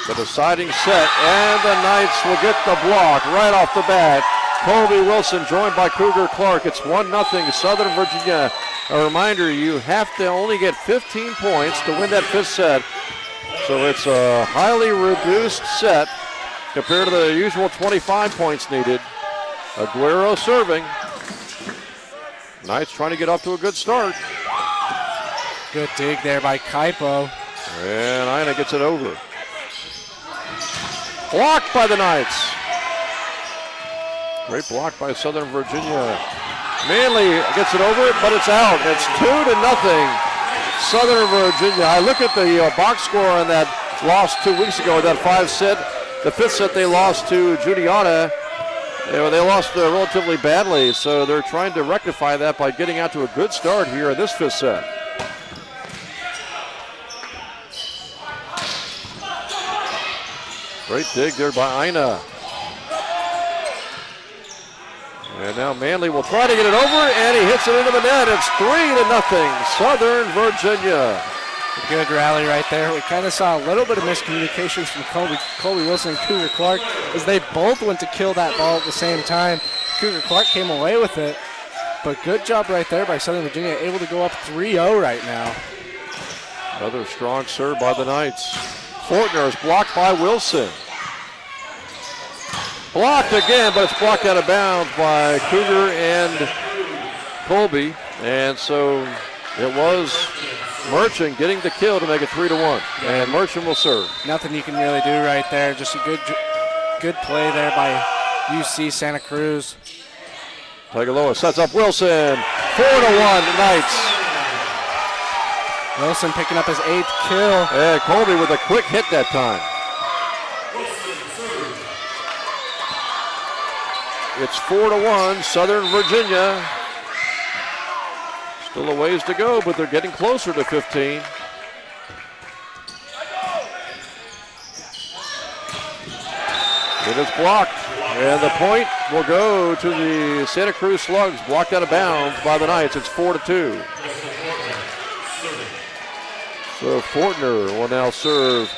The deciding set, and the Knights will get the block right off the bat. Colby Wilson joined by Cougar Clark. It's 1-0 Southern Virginia. A reminder, you have to only get 15 points to win that 5th set. So it's a highly reduced set compared to the usual 25 points needed. Aguero serving. Knights trying to get off to a good start.
Good dig there by Kaipo.
And Ina gets it over. Blocked by the Knights. Great block by Southern Virginia. Manley gets it over, but it's out. It's 2-0 Southern Virginia. I look at the box score on that loss 2 weeks ago, that 5 set. The 5th set they lost to Juniata. They lost relatively badly, so they're trying to rectify that by getting out to a good start here in this 5th set. Great dig there by Ina. And now Manley will try to get it over, and he hits it into the net. It's 3-0 Southern Virginia.
A good rally right there. We kind of saw a little bit of miscommunications from Colby Wilson and Cougar Clark as they both went to kill that ball at the same time. Cougar Clark came away with it, but good job right there by Southern Virginia, able to go up 3-0 right now.
Another strong serve by the Knights. Fortner is blocked by Wilson. Blocked again, but it's blocked out of bounds by Cougar and Colby. And so it was Merchant getting the kill to make it 3-1. And Merchant will serve.
Nothing you can really do right there. Just a good play there by UC Santa Cruz.
Tagaloa sets up Wilson. 4-1 Knights.
Wilson picking up his 8th kill.
And Colby with a quick hit that time. It's 4-1 Southern Virginia. Still a ways to go, but they're getting closer to 15. It is blocked, and the point will go to the Santa Cruz Slugs, blocked out of bounds by the Knights. It's 4-2. So Fortner will now serve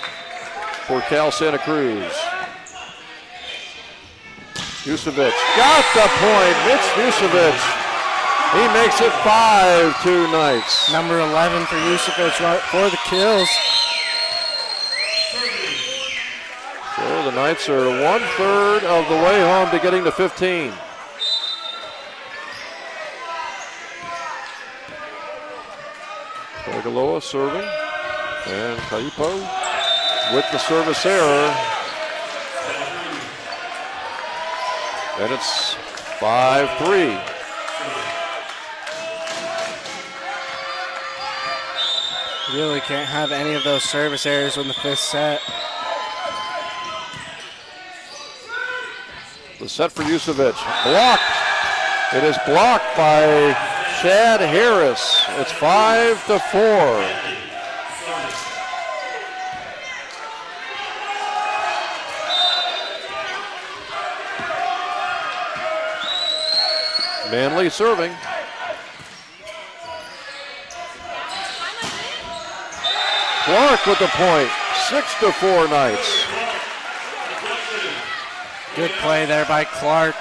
for Cal Santa Cruz. Yusevic got the point. Mitch Yusevic. He makes it 5-2 Knights.
Number 11 for Yusevic right for the kills.
So the Knights are 1/3 of the way home to getting to 15. Tagaloa serving. And Kaipo with the service error. And it's 5-3.
Really can't have any of those service errors in the 5th set.
The set for Yusevic. Blocked. It is blocked by Chad Harris. It's 5-4. Manley serving. Clark with the point. 6-4 Knights.
Good play there by Clark.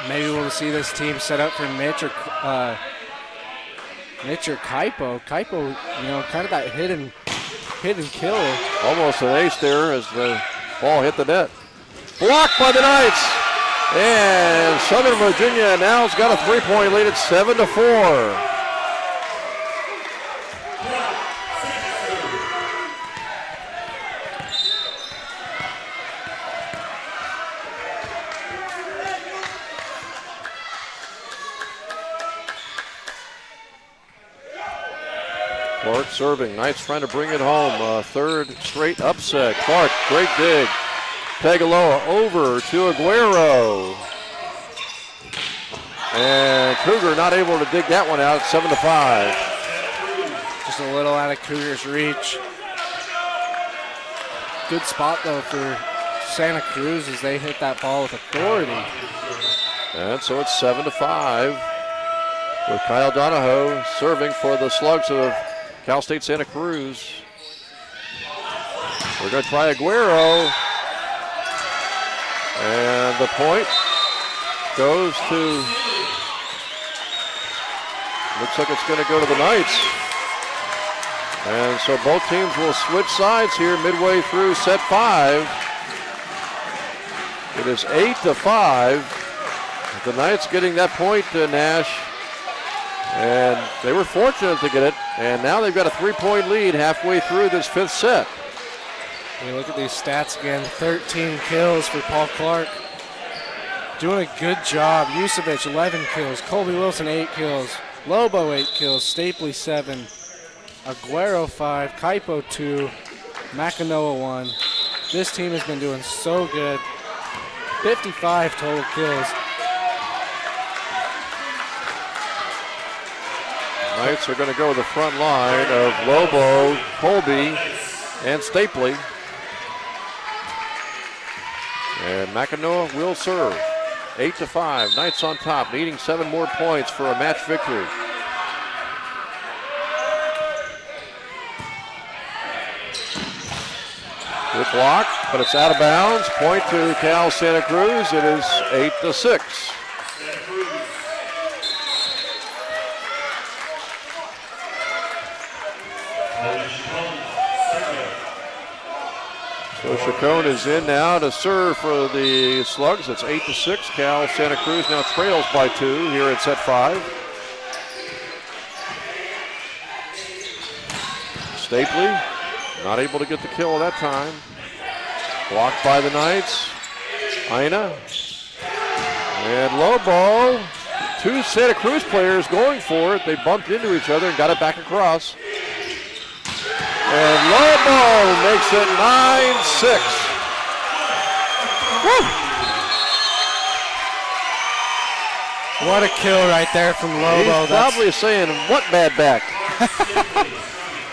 Maybe we'll see this team set up for Mitch or Kaipo. Kaipo, you know, kind of that hit and kill.
Almost an ace there as the ball hit the net. Blocked by the Knights. And Southern Virginia now has got a 3-point lead at 7-4. Clark serving. Knights trying to bring it home. Third straight upset. Clark, great dig. Tegaloa over to Aguero. And Cougar not able to dig that one out. 7-5.
Just a little out of Cougar's reach. Good spot though for Santa Cruz as they hit that ball with authority.
And so it's 7-5 with Kyle Donahoe serving for the Slugs of Cal State Santa Cruz. We're going to try Aguero. And the point goes to, looks like it's going to go to the Knights. And so both teams will switch sides here midway through set 5. It is 8-5. The Knights getting that point to Nash. And they were fortunate to get it. And now they've got a 3-point lead halfway through this 5th set.
We look at these stats again. 13 kills for Paul Clark. Doing a good job. Yusevich, 11 kills. Colby Wilson, 8 kills. Lobo, 8 kills. Stapley, 7. Aguero, 5. Kaipo, 2. Makanoa, 1. This team has been doing so good. 55 total kills.
Knights are going to go with the front line of Lobo, Colby, and Stapley. And Makanoa will serve. 8-5. Knights on top, needing 7 more points for a match victory. Good block, but it's out of bounds. Point to Cal Santa Cruz. It is 8-6. So Chacon is in now to serve for the Slugs. It's 8-6. Cal Santa Cruz now trails by 2 here at set 5. Stapley not able to get the kill that time. Blocked by the Knights. Ina. And Lobo. 2 Santa Cruz players going for it. They bumped into each other and got it back across. And Lobo makes it 9-6. Woo!
What a kill right there from Lobo.
He's probably saying, what bad back?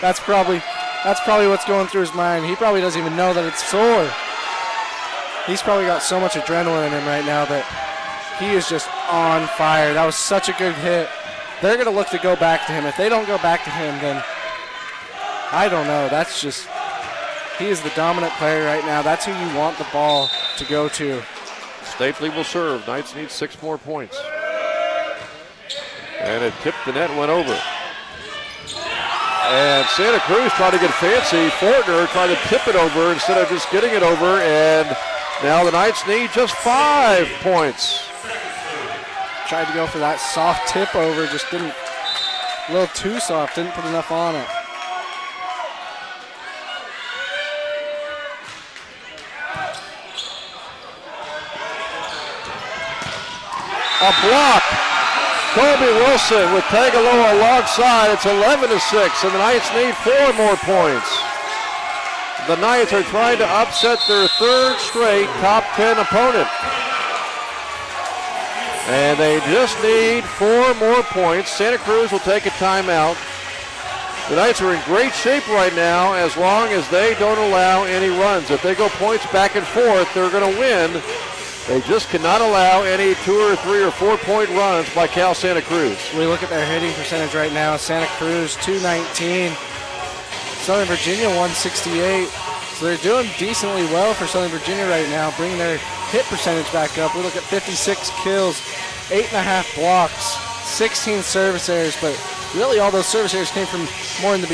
That's probably what's going through his mind. He probably doesn't even know that it's sore. He's probably got so much adrenaline in him right now that he is just on fire. That was such a good hit. They're going to look to go back to him. If they don't go back to him, then I don't know. That's just, he is the dominant player right now. That's who you want the ball to go to.
Stapley will serve. Knights need 6 more points. And it tipped the net, went over. And Santa Cruz tried to get fancy. Fortner tried to tip it over instead of just getting it over. And now the Knights need just 5 points.
Tried to go for that soft tip over, just didn't, a little too soft, didn't put enough on it.
A block. Colby Wilson with Tagaloa alongside. It's 11-6, and the Knights need 4 more points. The Knights are trying to upset their 3rd straight top 10 opponent. And they just need 4 more points. Santa Cruz will take a timeout. The Knights are in great shape right now as long as they don't allow any runs. If they go points back and forth, they're going to win. They just cannot allow any 2 or 3 or 4 point runs by Cal Santa Cruz.
We look at their hitting percentage right now. Santa Cruz 219, Southern Virginia 168. So they're doing decently well for Southern Virginia right now, bringing their hit percentage back up. We look at 56 kills, 8.5 blocks, 16 service errors, but really all those service errors came from more in the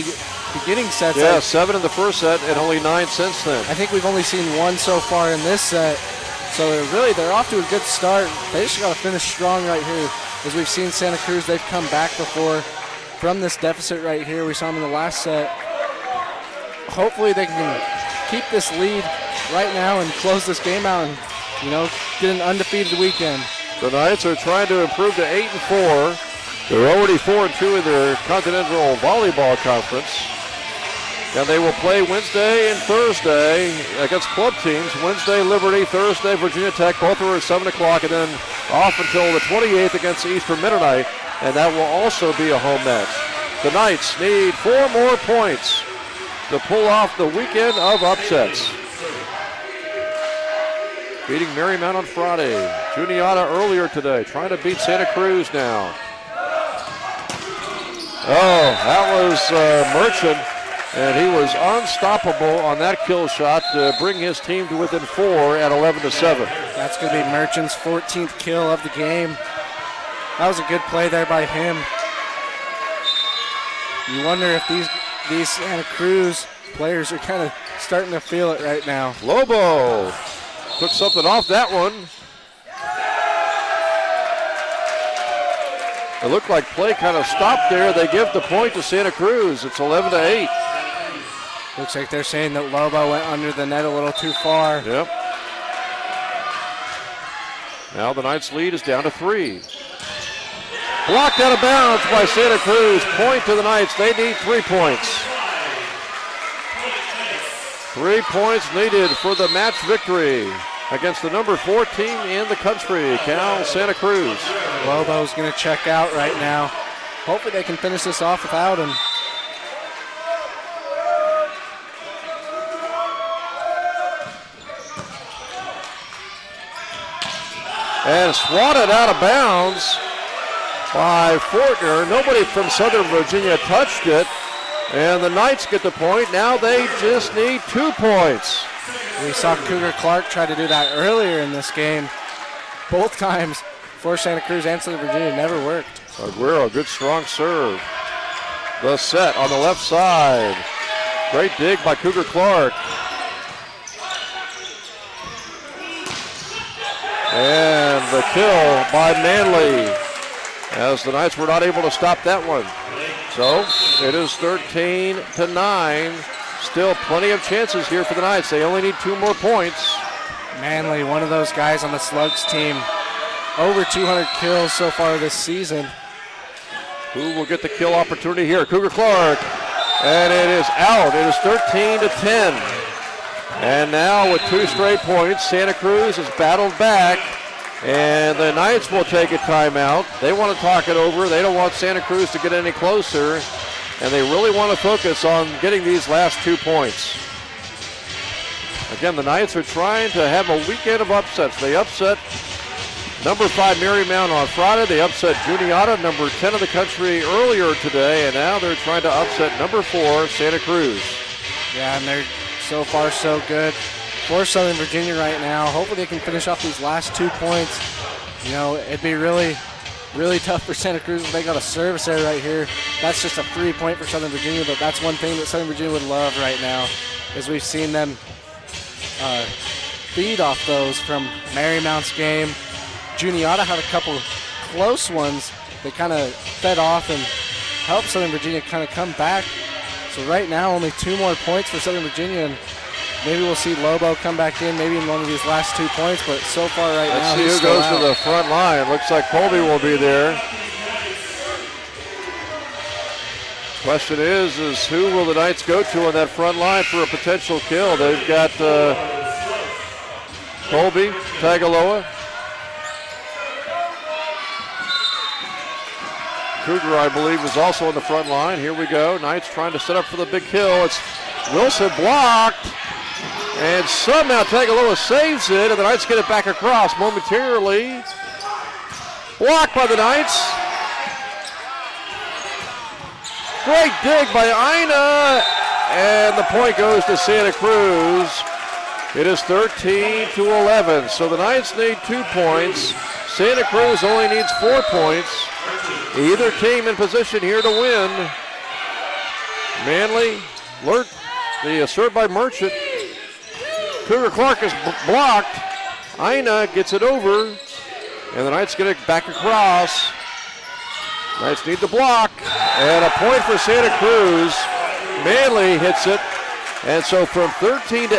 beginning sets.
Yeah, 7 in the first set and only 9 since then.
I think we've only seen 1 so far in this set. So they're off to a good start. They just got to finish strong right here. As we've seen Santa Cruz, they've come back before from this deficit right here. We saw them in the last set. Hopefully they can keep this lead right now and close this game out and, get an undefeated weekend.
The Knights are trying to improve to 8-4. They're already 4-2 in their Continental Volleyball Conference. And they will play Wednesday and Thursday against club teams. Wednesday, Liberty. Thursday, Virginia Tech. Both are at 7 o'clock, and then off until the 28th against Eastern Mennonite. And that will also be a home match. The Knights need 4 more points to pull off the weekend of upsets. Beating Marymount on Friday. Juniata earlier today, trying to beat Santa Cruz now. Oh, that was Merchant. And he was unstoppable on that kill shot to bring his team to within 4 at 11-7.
That's going to be Merchant's 14th kill of the game. That was a good play there by him. You wonder if these Santa Cruz players are kind of starting to feel it right now.
Lobo took something off that one. It looked like play kind of stopped there. They give the point to Santa Cruz. It's 11-8.
Looks like they're saying that Lobo went under the net a little too far.
Yep. Now the Knights' lead is down to 3. Blocked out of bounds by Santa Cruz. Point to the Knights. They need 3 points. 3 points needed for the match victory against the number 4 team in the country, Cal Santa Cruz.
Lobo's going to check out right now. Hopefully they can finish this off without him.
And swatted out of bounds by Fortner. Nobody from Southern Virginia touched it. And the Knights get the point. Now they just need 2 points.
We saw Cougar Clark try to do that earlier in this game. Both times for Santa Cruz and Southern Virginia never worked.
Aguero, good strong serve. The set on the left side. Great dig by Cougar Clark. And the kill by Manley, as the Knights were not able to stop that one. So it is 13-9. Still plenty of chances here for the Knights. They only need 2 more points.
Manley, one of those guys on the Slugs team. Over 200 kills so far this season.
Who will get the kill opportunity here? Cougar Clark. And it is out. It is 13-10. And now with 2 straight points, Santa Cruz has battled back, and the Knights will take a timeout. They want to talk it over. They don't want Santa Cruz to get any closer, and they really want to focus on getting these last 2 points. Again, the Knights are trying to have a weekend of upsets. They upset number 5 Marymount on Friday. They upset Juniata, number 10 of the country, earlier today, and now they're trying to upset number 4 Santa Cruz.
Yeah, and they're so far so good for Southern Virginia right now. Hopefully they can finish off these last 2 points. It'd be really, really tough for Santa Cruz if they got a service error right here. That's just a free point for Southern Virginia, but that's one thing that Southern Virginia would love right now, is we've seen them feed off those from Marymount's game. Juniata had a couple close ones. They kind of fed off and helped Southern Virginia kind of come back. So right now, only 2 more points for Southern Virginia, and maybe we'll see Lobo come back in maybe in one of these last 2 points, but so far right now,
he's still out. Let's see who goes to the front line. Looks like Colby will be there. Question is who will the Knights go to on that front line for a potential kill? They've got Colby, Tagaloa. Cougar, I believe, is also on the front line. Here we go. Knights trying to set up for the big kill. It's Wilson blocked. And somehow Tagaloa saves it, and the Knights get it back across momentarily. Blocked by the Knights. Great dig by Ina, and the point goes to Santa Cruz. It is 13-11, so the Knights need 2 points. Santa Cruz only needs 4 points. Either team in position here to win. Manley, alert, the serve by Merchant. Cougar Clark is blocked. Ina gets it over, and the Knights get it back across. Knights need the block, and a point for Santa Cruz. Manley hits it, and so from 13-8,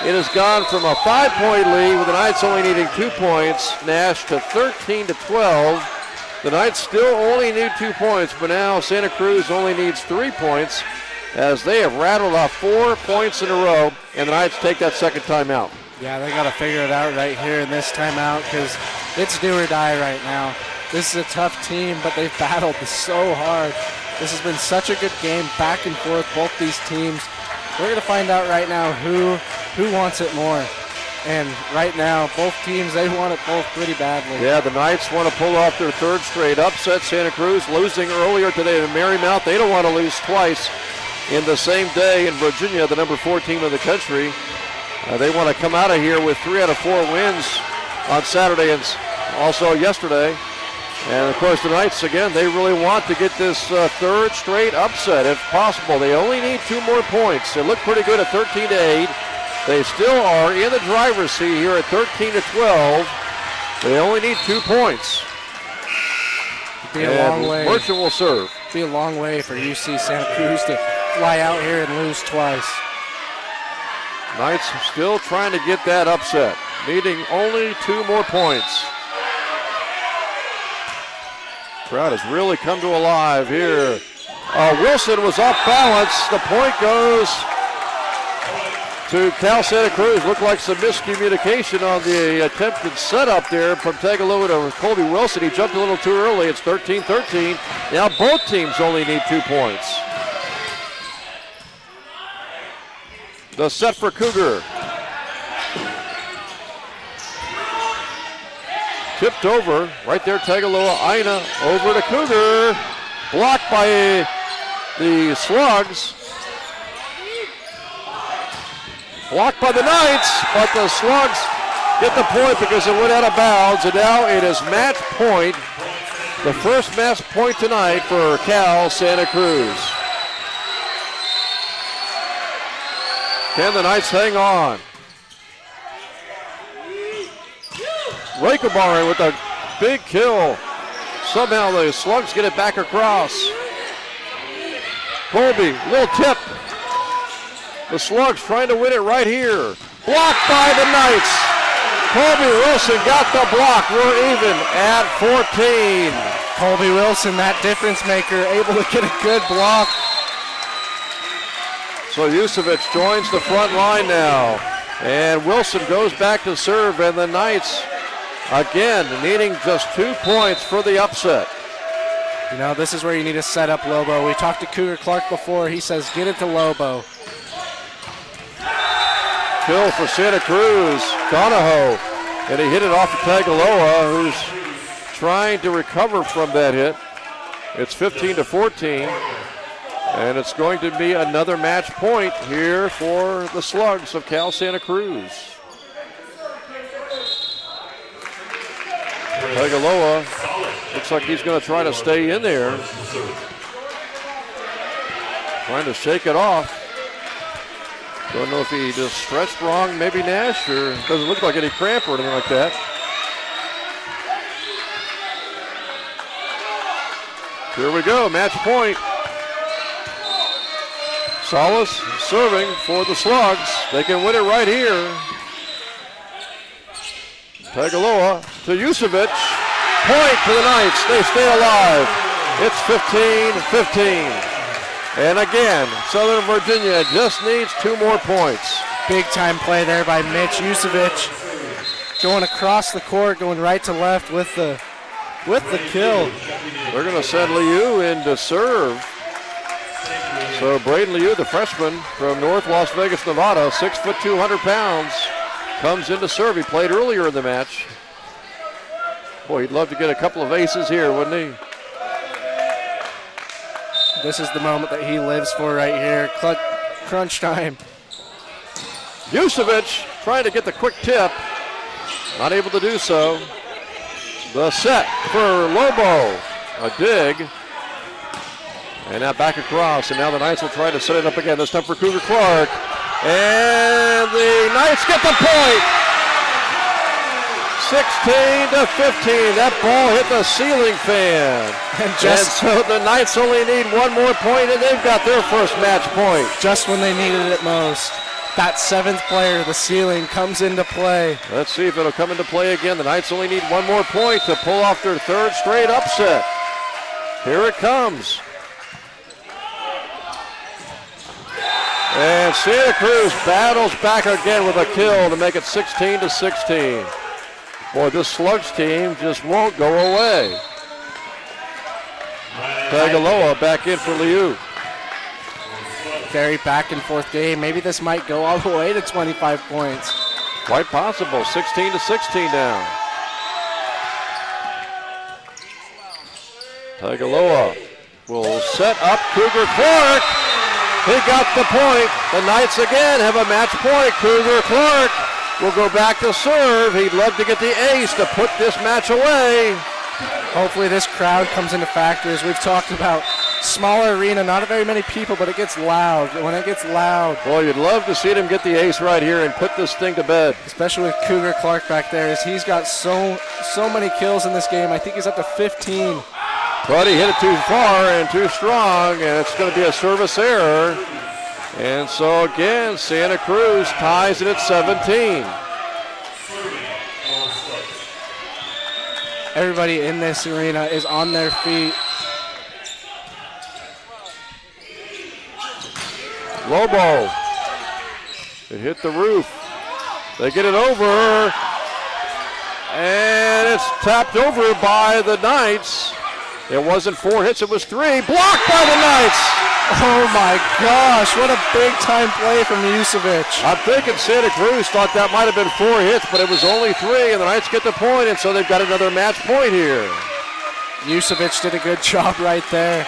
it has gone from a 5-point lead with the Knights only needing 2 points, Nash, to 13-12. The Knights still only need 2 points, but now Santa Cruz only needs 3 points as they have rattled off 4 points in a row, and the Knights take that second timeout.
Yeah, they got to figure it out right here in this timeout because it's do or die right now. This is a tough team, but they've battled so hard. This has been such a good game, back and forth, both these teams. We're going to find out right now who wants it more. And right now, both teams, they want it both pretty badly.
Yeah, the Knights want to pull off their 3rd straight upset. Santa Cruz losing earlier today to Marymount. They don't want to lose twice in the same day in Virginia, the number 4 team in the country. They want to come out of here with 3 out of 4 wins on Saturday and also yesterday. And, of course, the Knights, again, they really want to get this 3rd straight upset if possible. They only need 2 more points. They look pretty good at 13-8. They still are in the driver's seat here at 13-12. They only need 2 points.
Be a long way.
Merchant will serve.
Be a long way for UC Santa Cruz to fly out here and lose twice.
Knights still trying to get that upset, needing only 2 more points. Crowd has really come to alive here. Wilson was off balance. The point goes to Cal Santa Cruz. Looked like some miscommunication on the attempted setup there from Tagaloa to Colby Wilson. He jumped a little too early. It's 13-13. Now both teams only need 2 points. The set for Cougar. Tipped over, right there, Tagaloa, Ina, over to Cougar. Blocked by the Slugs. Blocked by the Knights, but the Slugs get the point because it went out of bounds, and now it is match point. The first match point tonight for Cal Santa Cruz. Can the Knights hang on? Rakebari with a big kill. Somehow the Slugs get it back across. Colby, little tip. The Slugs trying to win it right here. Blocked by the Knights. Colby Wilson got the block. We're even at 14.
Colby Wilson, that difference maker, able to get a good block.
So Yusevich joins the front line now. And Wilson goes back to serve, and the Knights again needing just 2 points for the upset.
You know, this is where you need to set up Lobo. We talked to Cougar Clark before. He says get it to Lobo.
Kill for Santa Cruz, Donahoe. And he hit it off of Tagaloa, who's trying to recover from that hit. It's 15-14. And it's going to be another match point here for the Slugs of Cal Santa Cruz. Tagaloa looks like he's going to try to stay in there. Trying to shake it off. Don't know if he just stretched wrong, maybe Nash, or doesn't look like any cramp or anything like that. Here we go, match point. Salas serving for the Slugs. They can win it right here. Tagaloa to Yusevich. Point to the Knights. They stay alive. It's 15-15. And again, Southern Virginia just needs 2 more points.
Big time play there by Mitch Yusevich. Going across the court, going right to left with the with the kill.
They're going to send Liu in to serve. So Braden Liu, the freshman from North Las Vegas, Nevada, 6 foot 200 pounds, comes in to serve. He played earlier in the match. Boy, he'd love to get a couple of aces here, wouldn't he?
This is the moment that he lives for right here. Crunch time.
Yusevic trying to get the quick tip. Not able to do so. The set for Lobo. A dig. And now back across. And now the Knights will try to set it up again. This time for Cougar Clark. And the Knights get the point. 16-15. That ball hit the ceiling fan. And so the Knights only need one more point, and they've got their first match point.
Just when they needed it most. That 7th player, the ceiling, comes into play.
Let's see if it'll come into play again. The Knights only need one more point to pull off their 3rd straight upset. Here it comes. And Santa Cruz battles back again with a kill to make it 16-16. Boy, this Slugs team just won't go away. Tagaloa back in for Liu.
Very back and forth game. Maybe this might go all the way to 25 points.
Quite possible. 16-16 now. Tagaloa will set up Cougar Clark. He got the point. The Knights again have a match point. Cougar Clark will go back to serve. He'd love to get the ace to put this match away.
Hopefully this crowd comes into factors. We've talked about smaller arena, not very many people, but it gets loud. When it gets loud.
Well, you'd love to see them get the ace right here and put this thing to bed.
Especially with Cougar Clark back there, as he's got so many kills in this game. I think he's up to 15.
But he hit it too far and too strong, and it's going to be a service error. And so again, Santa Cruz ties it at 17.
Everybody in this arena is on their feet.
Lobo. It hit the roof. They get it over. And it's tapped over by the Knights. It wasn't 4 hits, it was 3. Blocked by the Knights.
Oh my gosh, what a big time play from Yusevic.
I'm thinking Santa Cruz thought that might have been 4 hits, but it was only 3, and the Knights get the point, and so they've got another match point here.
Yusevic did a good job right there.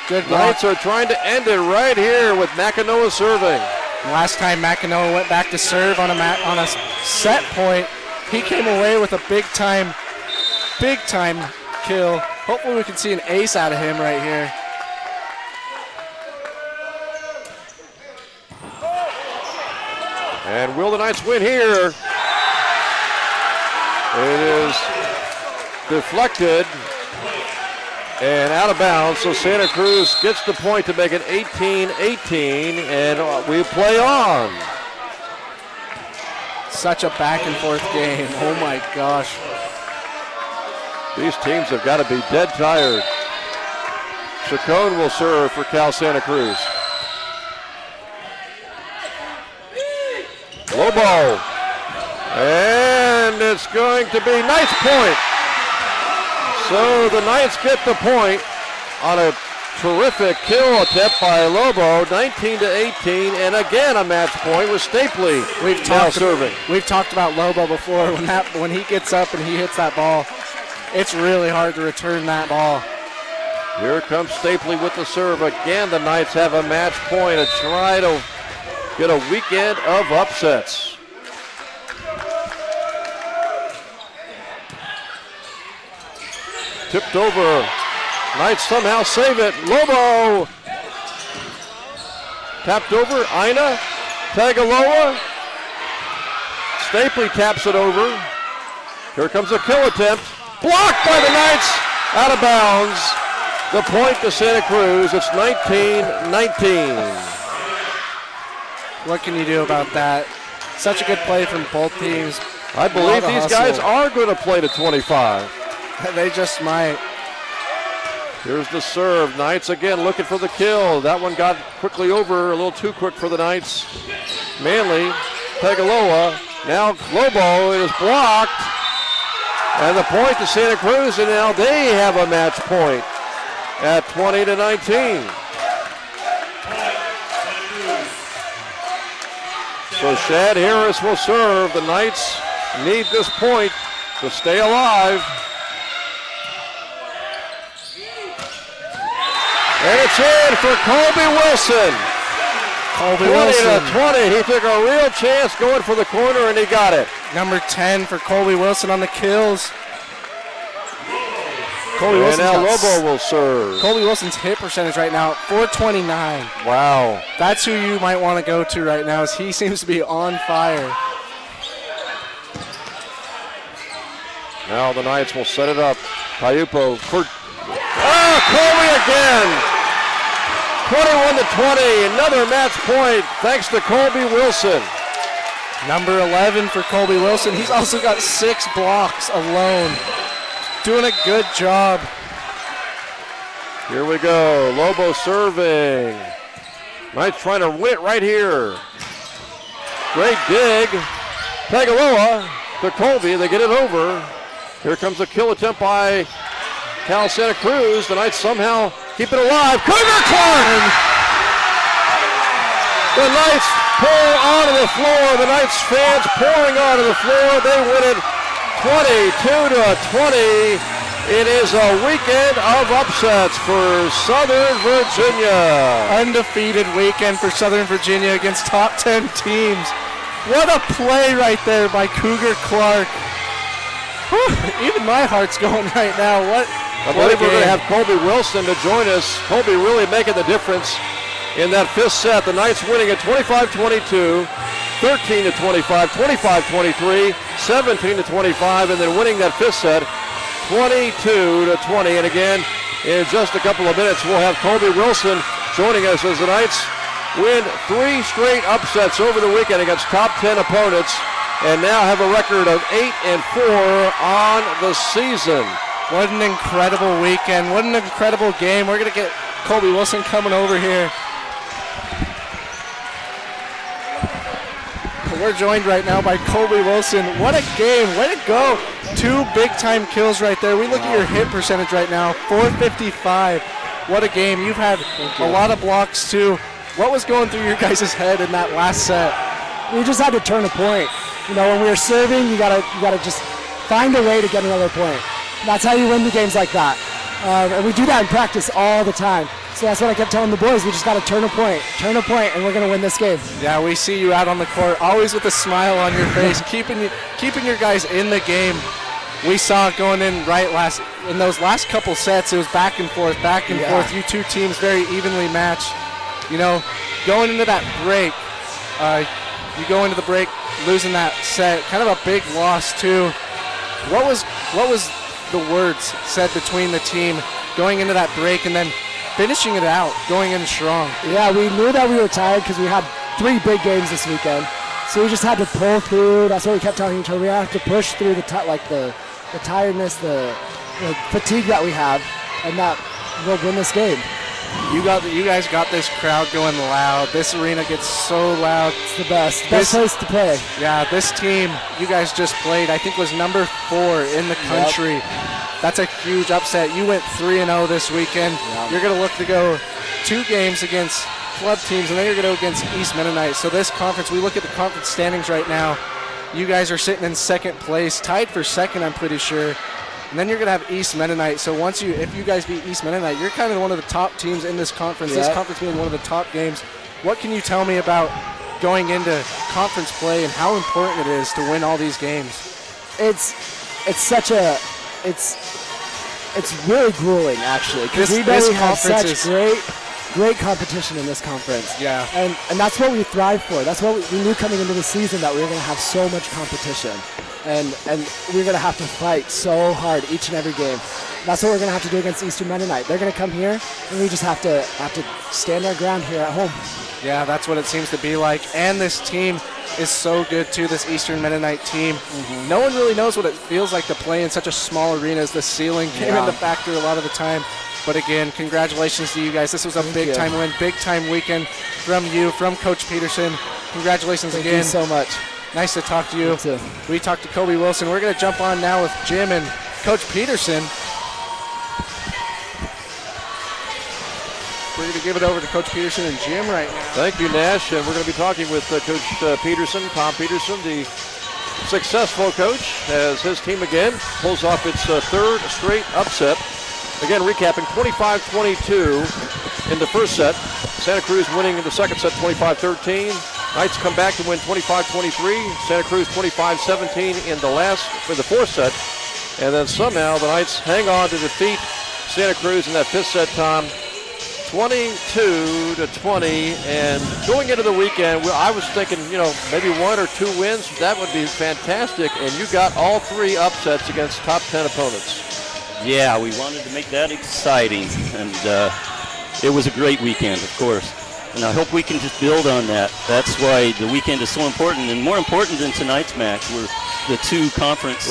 Good block.
Knights are trying to end it right here with McEnroe serving.
Last time McEnroe went back to serve on a set point, he came away with a big time kill. Hopefully we can see an ace out of him right here.
And will the Knights win here? It is deflected and out of bounds, so Santa Cruz gets the point to make it 18-18, and we play on.
Such a back and forth game. Oh my gosh.
These teams have got to be dead tired. Chacon will serve for Cal Santa Cruz. Lobo. And it's going to be Knights point. So the Knights get the point on a terrific kill attempt by Lobo, 19-18, and again a match point with Stapley.
We've talked about Lobo before. When he gets up and he hits that ball, it's really hard to return that ball.
Here comes Stapley with the serve. Again, the Knights have a match point to try to get a weekend of upsets. Tipped over. Knights somehow save it. Lobo. Tapped over. Ina. Tagaloa. Stapley taps it over. Here comes a kill attempt. Blocked by the Knights. Out of bounds. The point to Santa Cruz. It's 19-19.
What can you do about that? Such a good play from both teams.
I believe these guys are going to play to 25.
They just might.
Here's the serve. Knights again looking for the kill. That one got quickly over, a little too quick for the Knights. Manley, Tagaloa. Now Lobo is blocked. And the point to Santa Cruz, and now they have a match point at 20-19. So Shad Harris will serve. The Knights need this point to stay alive. And it's in for Colby Wilson.
Colby Wilson.
20-20. He took a real chance going for the corner, and he got it.
Number 10 for Colby Wilson on the kills. Colby
And now Lobo will serve.
Colby Wilson's hit percentage right now, 429.
Wow.
That's who you might want to go to right now, as he seems to be on fire.
Now the Knights will set it up. Paiupo. Colby again. 21-20. Another match point thanks to Colby Wilson.
Number 11 for Colby Wilson. He's also got 6 blocks alone. Doing a good job.
Here we go. Lobo serving. Knights trying to win it right here. Great dig. Tagaloa to Colby. They get it over. Here comes a kill attempt by Cal Santa Cruz. The Knights somehow keep it alive. Cougar Clark! The Knights pull onto the floor. The Knights fans pouring onto the floor. They win it 22-20. It is a weekend of upsets for Southern Virginia.
Undefeated weekend for Southern Virginia against top 10 teams. What a play right there by Cougar Clark. Whew, even my heart's going right now.
I believe we're going to have Colby Wilson to join us. Colby really making the difference in that 5th set. The Knights winning at 25-22, 13-25, 25-23, 17-25, and then winning that 5th set 22-20. And again, in just a couple of minutes, we'll have Colby Wilson joining us as the Knights win 3 straight upsets over the weekend against top 10 opponents, and now have a record of 8-4 on the season.
What an incredible weekend. What an incredible game. We're going to get Colby Wilson coming over here. We're joined right now by Colby Wilson. What a game. Way to go. 2 big-time kills right there. We look at your hit percentage right now, 455. What a game. You've had a lot of blocks, too. What was going through your guys' head in that last set?
We just had to turn a point. You know, when we were serving, you gotta just find a way to get another point. That's how you win the games like that. And we do that in practice all the time. So that's what I kept telling the boys. We just got to turn a point, and we're going to win this game.
Yeah, we see you out on the court, always with a smile on your face, keeping your guys in the game. We saw it going in in those last couple sets. It was back and forth. You two teams very evenly matched. You know, going into that break, you go into the break losing that set, kind of a big loss too. What was the words said between the team going into that break and then finishing it out, going in strong?
Yeah, we knew that we were tired because we had 3 big games this weekend. So we just had to pull through. That's what we kept telling each other. We have to push through the tiredness, the fatigue that we have, and that we'll win this game.
You guys got this crowd going loud. This arena gets so loud.
It's the best place to play.
Yeah, this team you guys just played, I think, was number 4 in the country. Yep. That's a huge upset. You went 3-0 this weekend. Yep. You're going to look to go 2 games against club teams, and then you're going to go against East Mennonite. So this conference, we look at the conference standings right now. You guys are sitting in 2nd place, tied for 2nd, I'm pretty sure. And then you're going to have East Mennonite. So if you guys beat East Mennonite, you're kind of one of the top teams in this conference. This conference being one of the top games. What can you tell me about going into conference play and how important it is to win all these games?
It's really grueling, actually, because we have such great competition in this conference.
Yeah.
And that's what we thrive for. That's what we knew coming into the season, that we were going to have so much competition. And we're going to have to fight so hard each and every game. That's what we're going to have to do against Eastern Mennonite. They're going to come here, and we just have to stand our ground here at home.
Yeah, that's what it seems to be like. And this team is so good, too, this Eastern Mennonite team. Mm-hmm. No one really knows what it feels like to play in such a small arena, as the ceiling came into factor a lot of the time. But again, congratulations to you guys. This was a big-time win, big-time weekend from you, from Coach Peterson. Congratulations again.
Thank you so much.
Nice to talk to you.
too.
We talked to Kobe Wilson. We're going to jump on now with Jim and Coach Peterson. We're going to give it over to Coach Peterson and Jim right now.
Thank you, Nash. And we're going to be talking with Coach Peterson, Tom Peterson, the successful coach, as his team again pulls off its third straight upset. Again, recapping 25-22 in the first set. Santa Cruz winning in the second set 25-13. Knights come back to win 25-23. Santa Cruz 25-17 for the fourth set. And then somehow the Knights hang on to defeat Santa Cruz in that fifth set, Tom. 22-20, and going into the weekend, I was thinking, maybe 1 or 2 wins. That would be fantastic, and you got all 3 upsets against top 10 opponents.
Yeah, we wanted to make that exciting, and it was a great weekend, of course. And I hope we can just build on that. That's why the weekend is so important, and more important than tonight's match were the 2 conference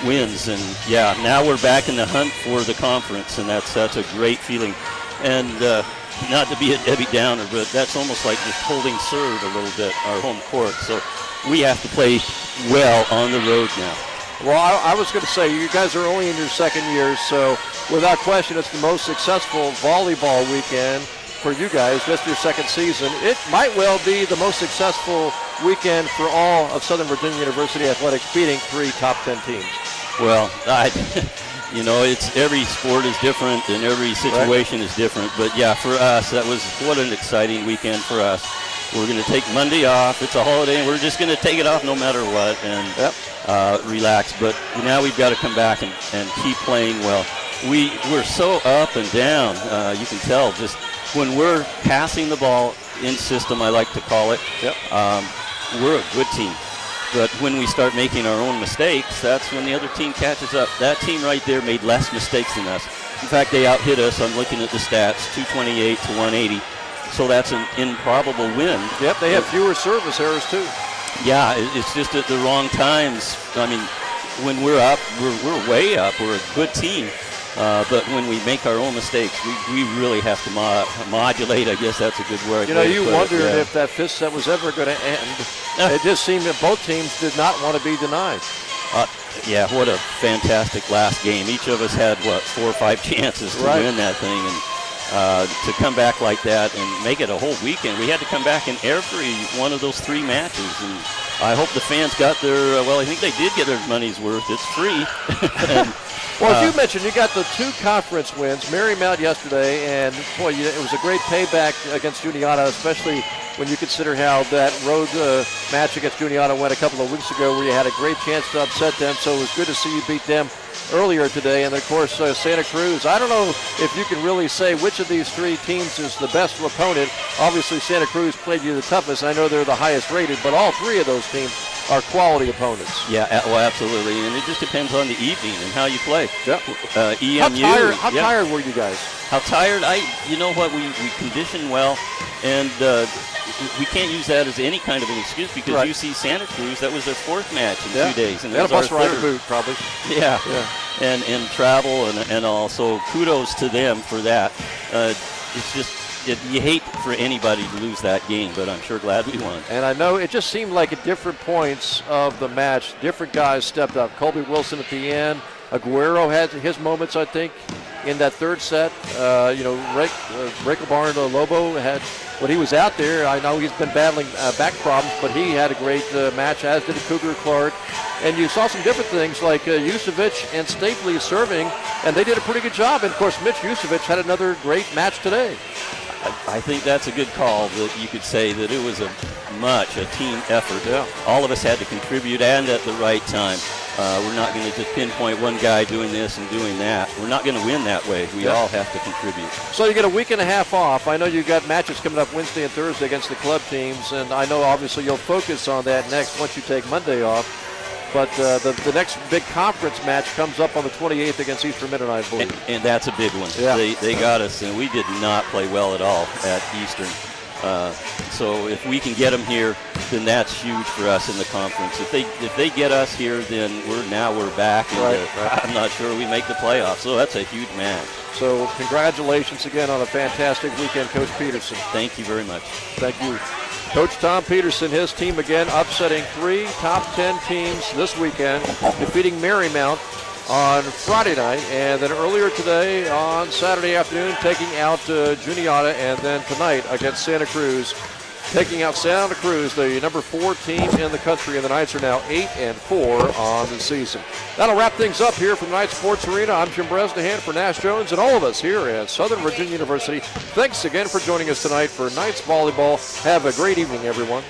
wins. And yeah, now we're back in the hunt for the conference, and that's a great feeling. And not to be a Debbie Downer, but that's almost like just holding serve a little bit, our home court. So we have to play well on the road now.
Well, I was going to say, you guys are only in your second year, so without question, it's the most successful volleyball weekend for you guys, just your second season. It might well be the most successful weekend for all of Southern Virginia University athletics, beating 3 top 10 teams.
Well, it's every sport is different and every situation is different. But yeah, for us, what an exciting weekend for us. We're going to take Monday off. It's a holiday, and we're just going to take it off no matter what and relax. But now we've got to come back and keep playing well. We're so up and down. You can tell just when we're passing the ball in system, I like to call it. We're a good team. But when we start making our own mistakes, that's when the other team catches up. That team right there made less mistakes than us. In fact, they out-hit us. I'm looking at the stats, 228 to 180. So that's an improbable win.
Yep, they have fewer service errors, too.
Yeah, it's just at the wrong times. I mean, when we're up, we're way up. We're a good team. But when we make our own mistakes, we really have to modulate. I guess that's a good word.
You wondered if that fifth set was ever going to end. It just seemed that both teams did not want to be denied.
Yeah, what a fantastic last game. Each of us had, 4 or 5 chances to win that thing. And to come back like that and make it a whole weekend, we had to come back in every one of those 3 matches. And I hope the fans got their, I think they did get their money's worth. It's free.
Well, as you mentioned, you got the 2 conference wins, Marymount yesterday, and boy, it was a great payback against Juniata, especially when you consider how that road match against Juniata went a couple of weeks ago, where you had a great chance to upset them. So it was good to see you beat them earlier today. And, of course, Santa Cruz. I don't know if you can really say which of these 3 teams is the best opponent. Obviously, Santa Cruz played you the toughest. I know they're the highest rated, but all 3 of those teams are quality opponents.
Yeah, well, absolutely, and it just depends on the evening and how you play.
Yep.
EMU.
How tired were you guys?
How tired? You know what? We conditioned well, and we can't use that as any kind of an excuse because UC Santa Cruz, that was their 4th match in 2 days, and
they had a bus ride to
third.
boot, probably.
Yeah. And travel and all. So kudos to them for that. It's just. You hate for anybody to lose that game, but I'm sure glad we won.
And I know it just seemed like at different points of the match, different guys stepped up. Colby Wilson at the end. Aguero had his moments, I think, in that third set. Reichelbarn Lobo had, when he was out there, I know he's been battling back problems, but he had a great match, as did Cougar Clark. And you saw some different things like Yusevich and Stapley serving, and they did a pretty good job. And, of course, Mitch Yusevich had another great match today.
I think that's a good call, that you could say that it was a team effort.
Yeah.
All of us had to contribute and at the right time. We're not going to just pinpoint one guy doing this and doing that. We're not going to win that way. We all have to contribute.
So you get a week and a half off. I know you got matches coming up Wednesday and Thursday against the club teams, and I know obviously you'll focus on that next once you take Monday off. But the next big conference match comes up on the 28th against Eastern Mennonite, I believe.
And that's a big one.
Yeah.
They got us, and we did not play well at all at Eastern. So if we can get them here, then that's huge for us in the conference. If they get us here, then we're back, and I'm not sure we make the playoffs. So that's a huge match.
So congratulations again on a fantastic weekend, Coach Peterson.
Thank you very much.
Thank you. Coach Tom Peterson, his team again upsetting 3 top 10 teams this weekend, defeating Marymount on Friday night, and then earlier today on Saturday afternoon taking out Juniata, and then tonight against Santa Cruz, taking out Santa Cruz, the number 4 team in the country, and the Knights are now 8-4 on the season. That'll wrap things up here from the Knights Sports Arena. I'm Jim Bresnahan for Nash Jones and all of us here at Southern Virginia University. Thanks again for joining us tonight for Knights Volleyball. Have a great evening, everyone.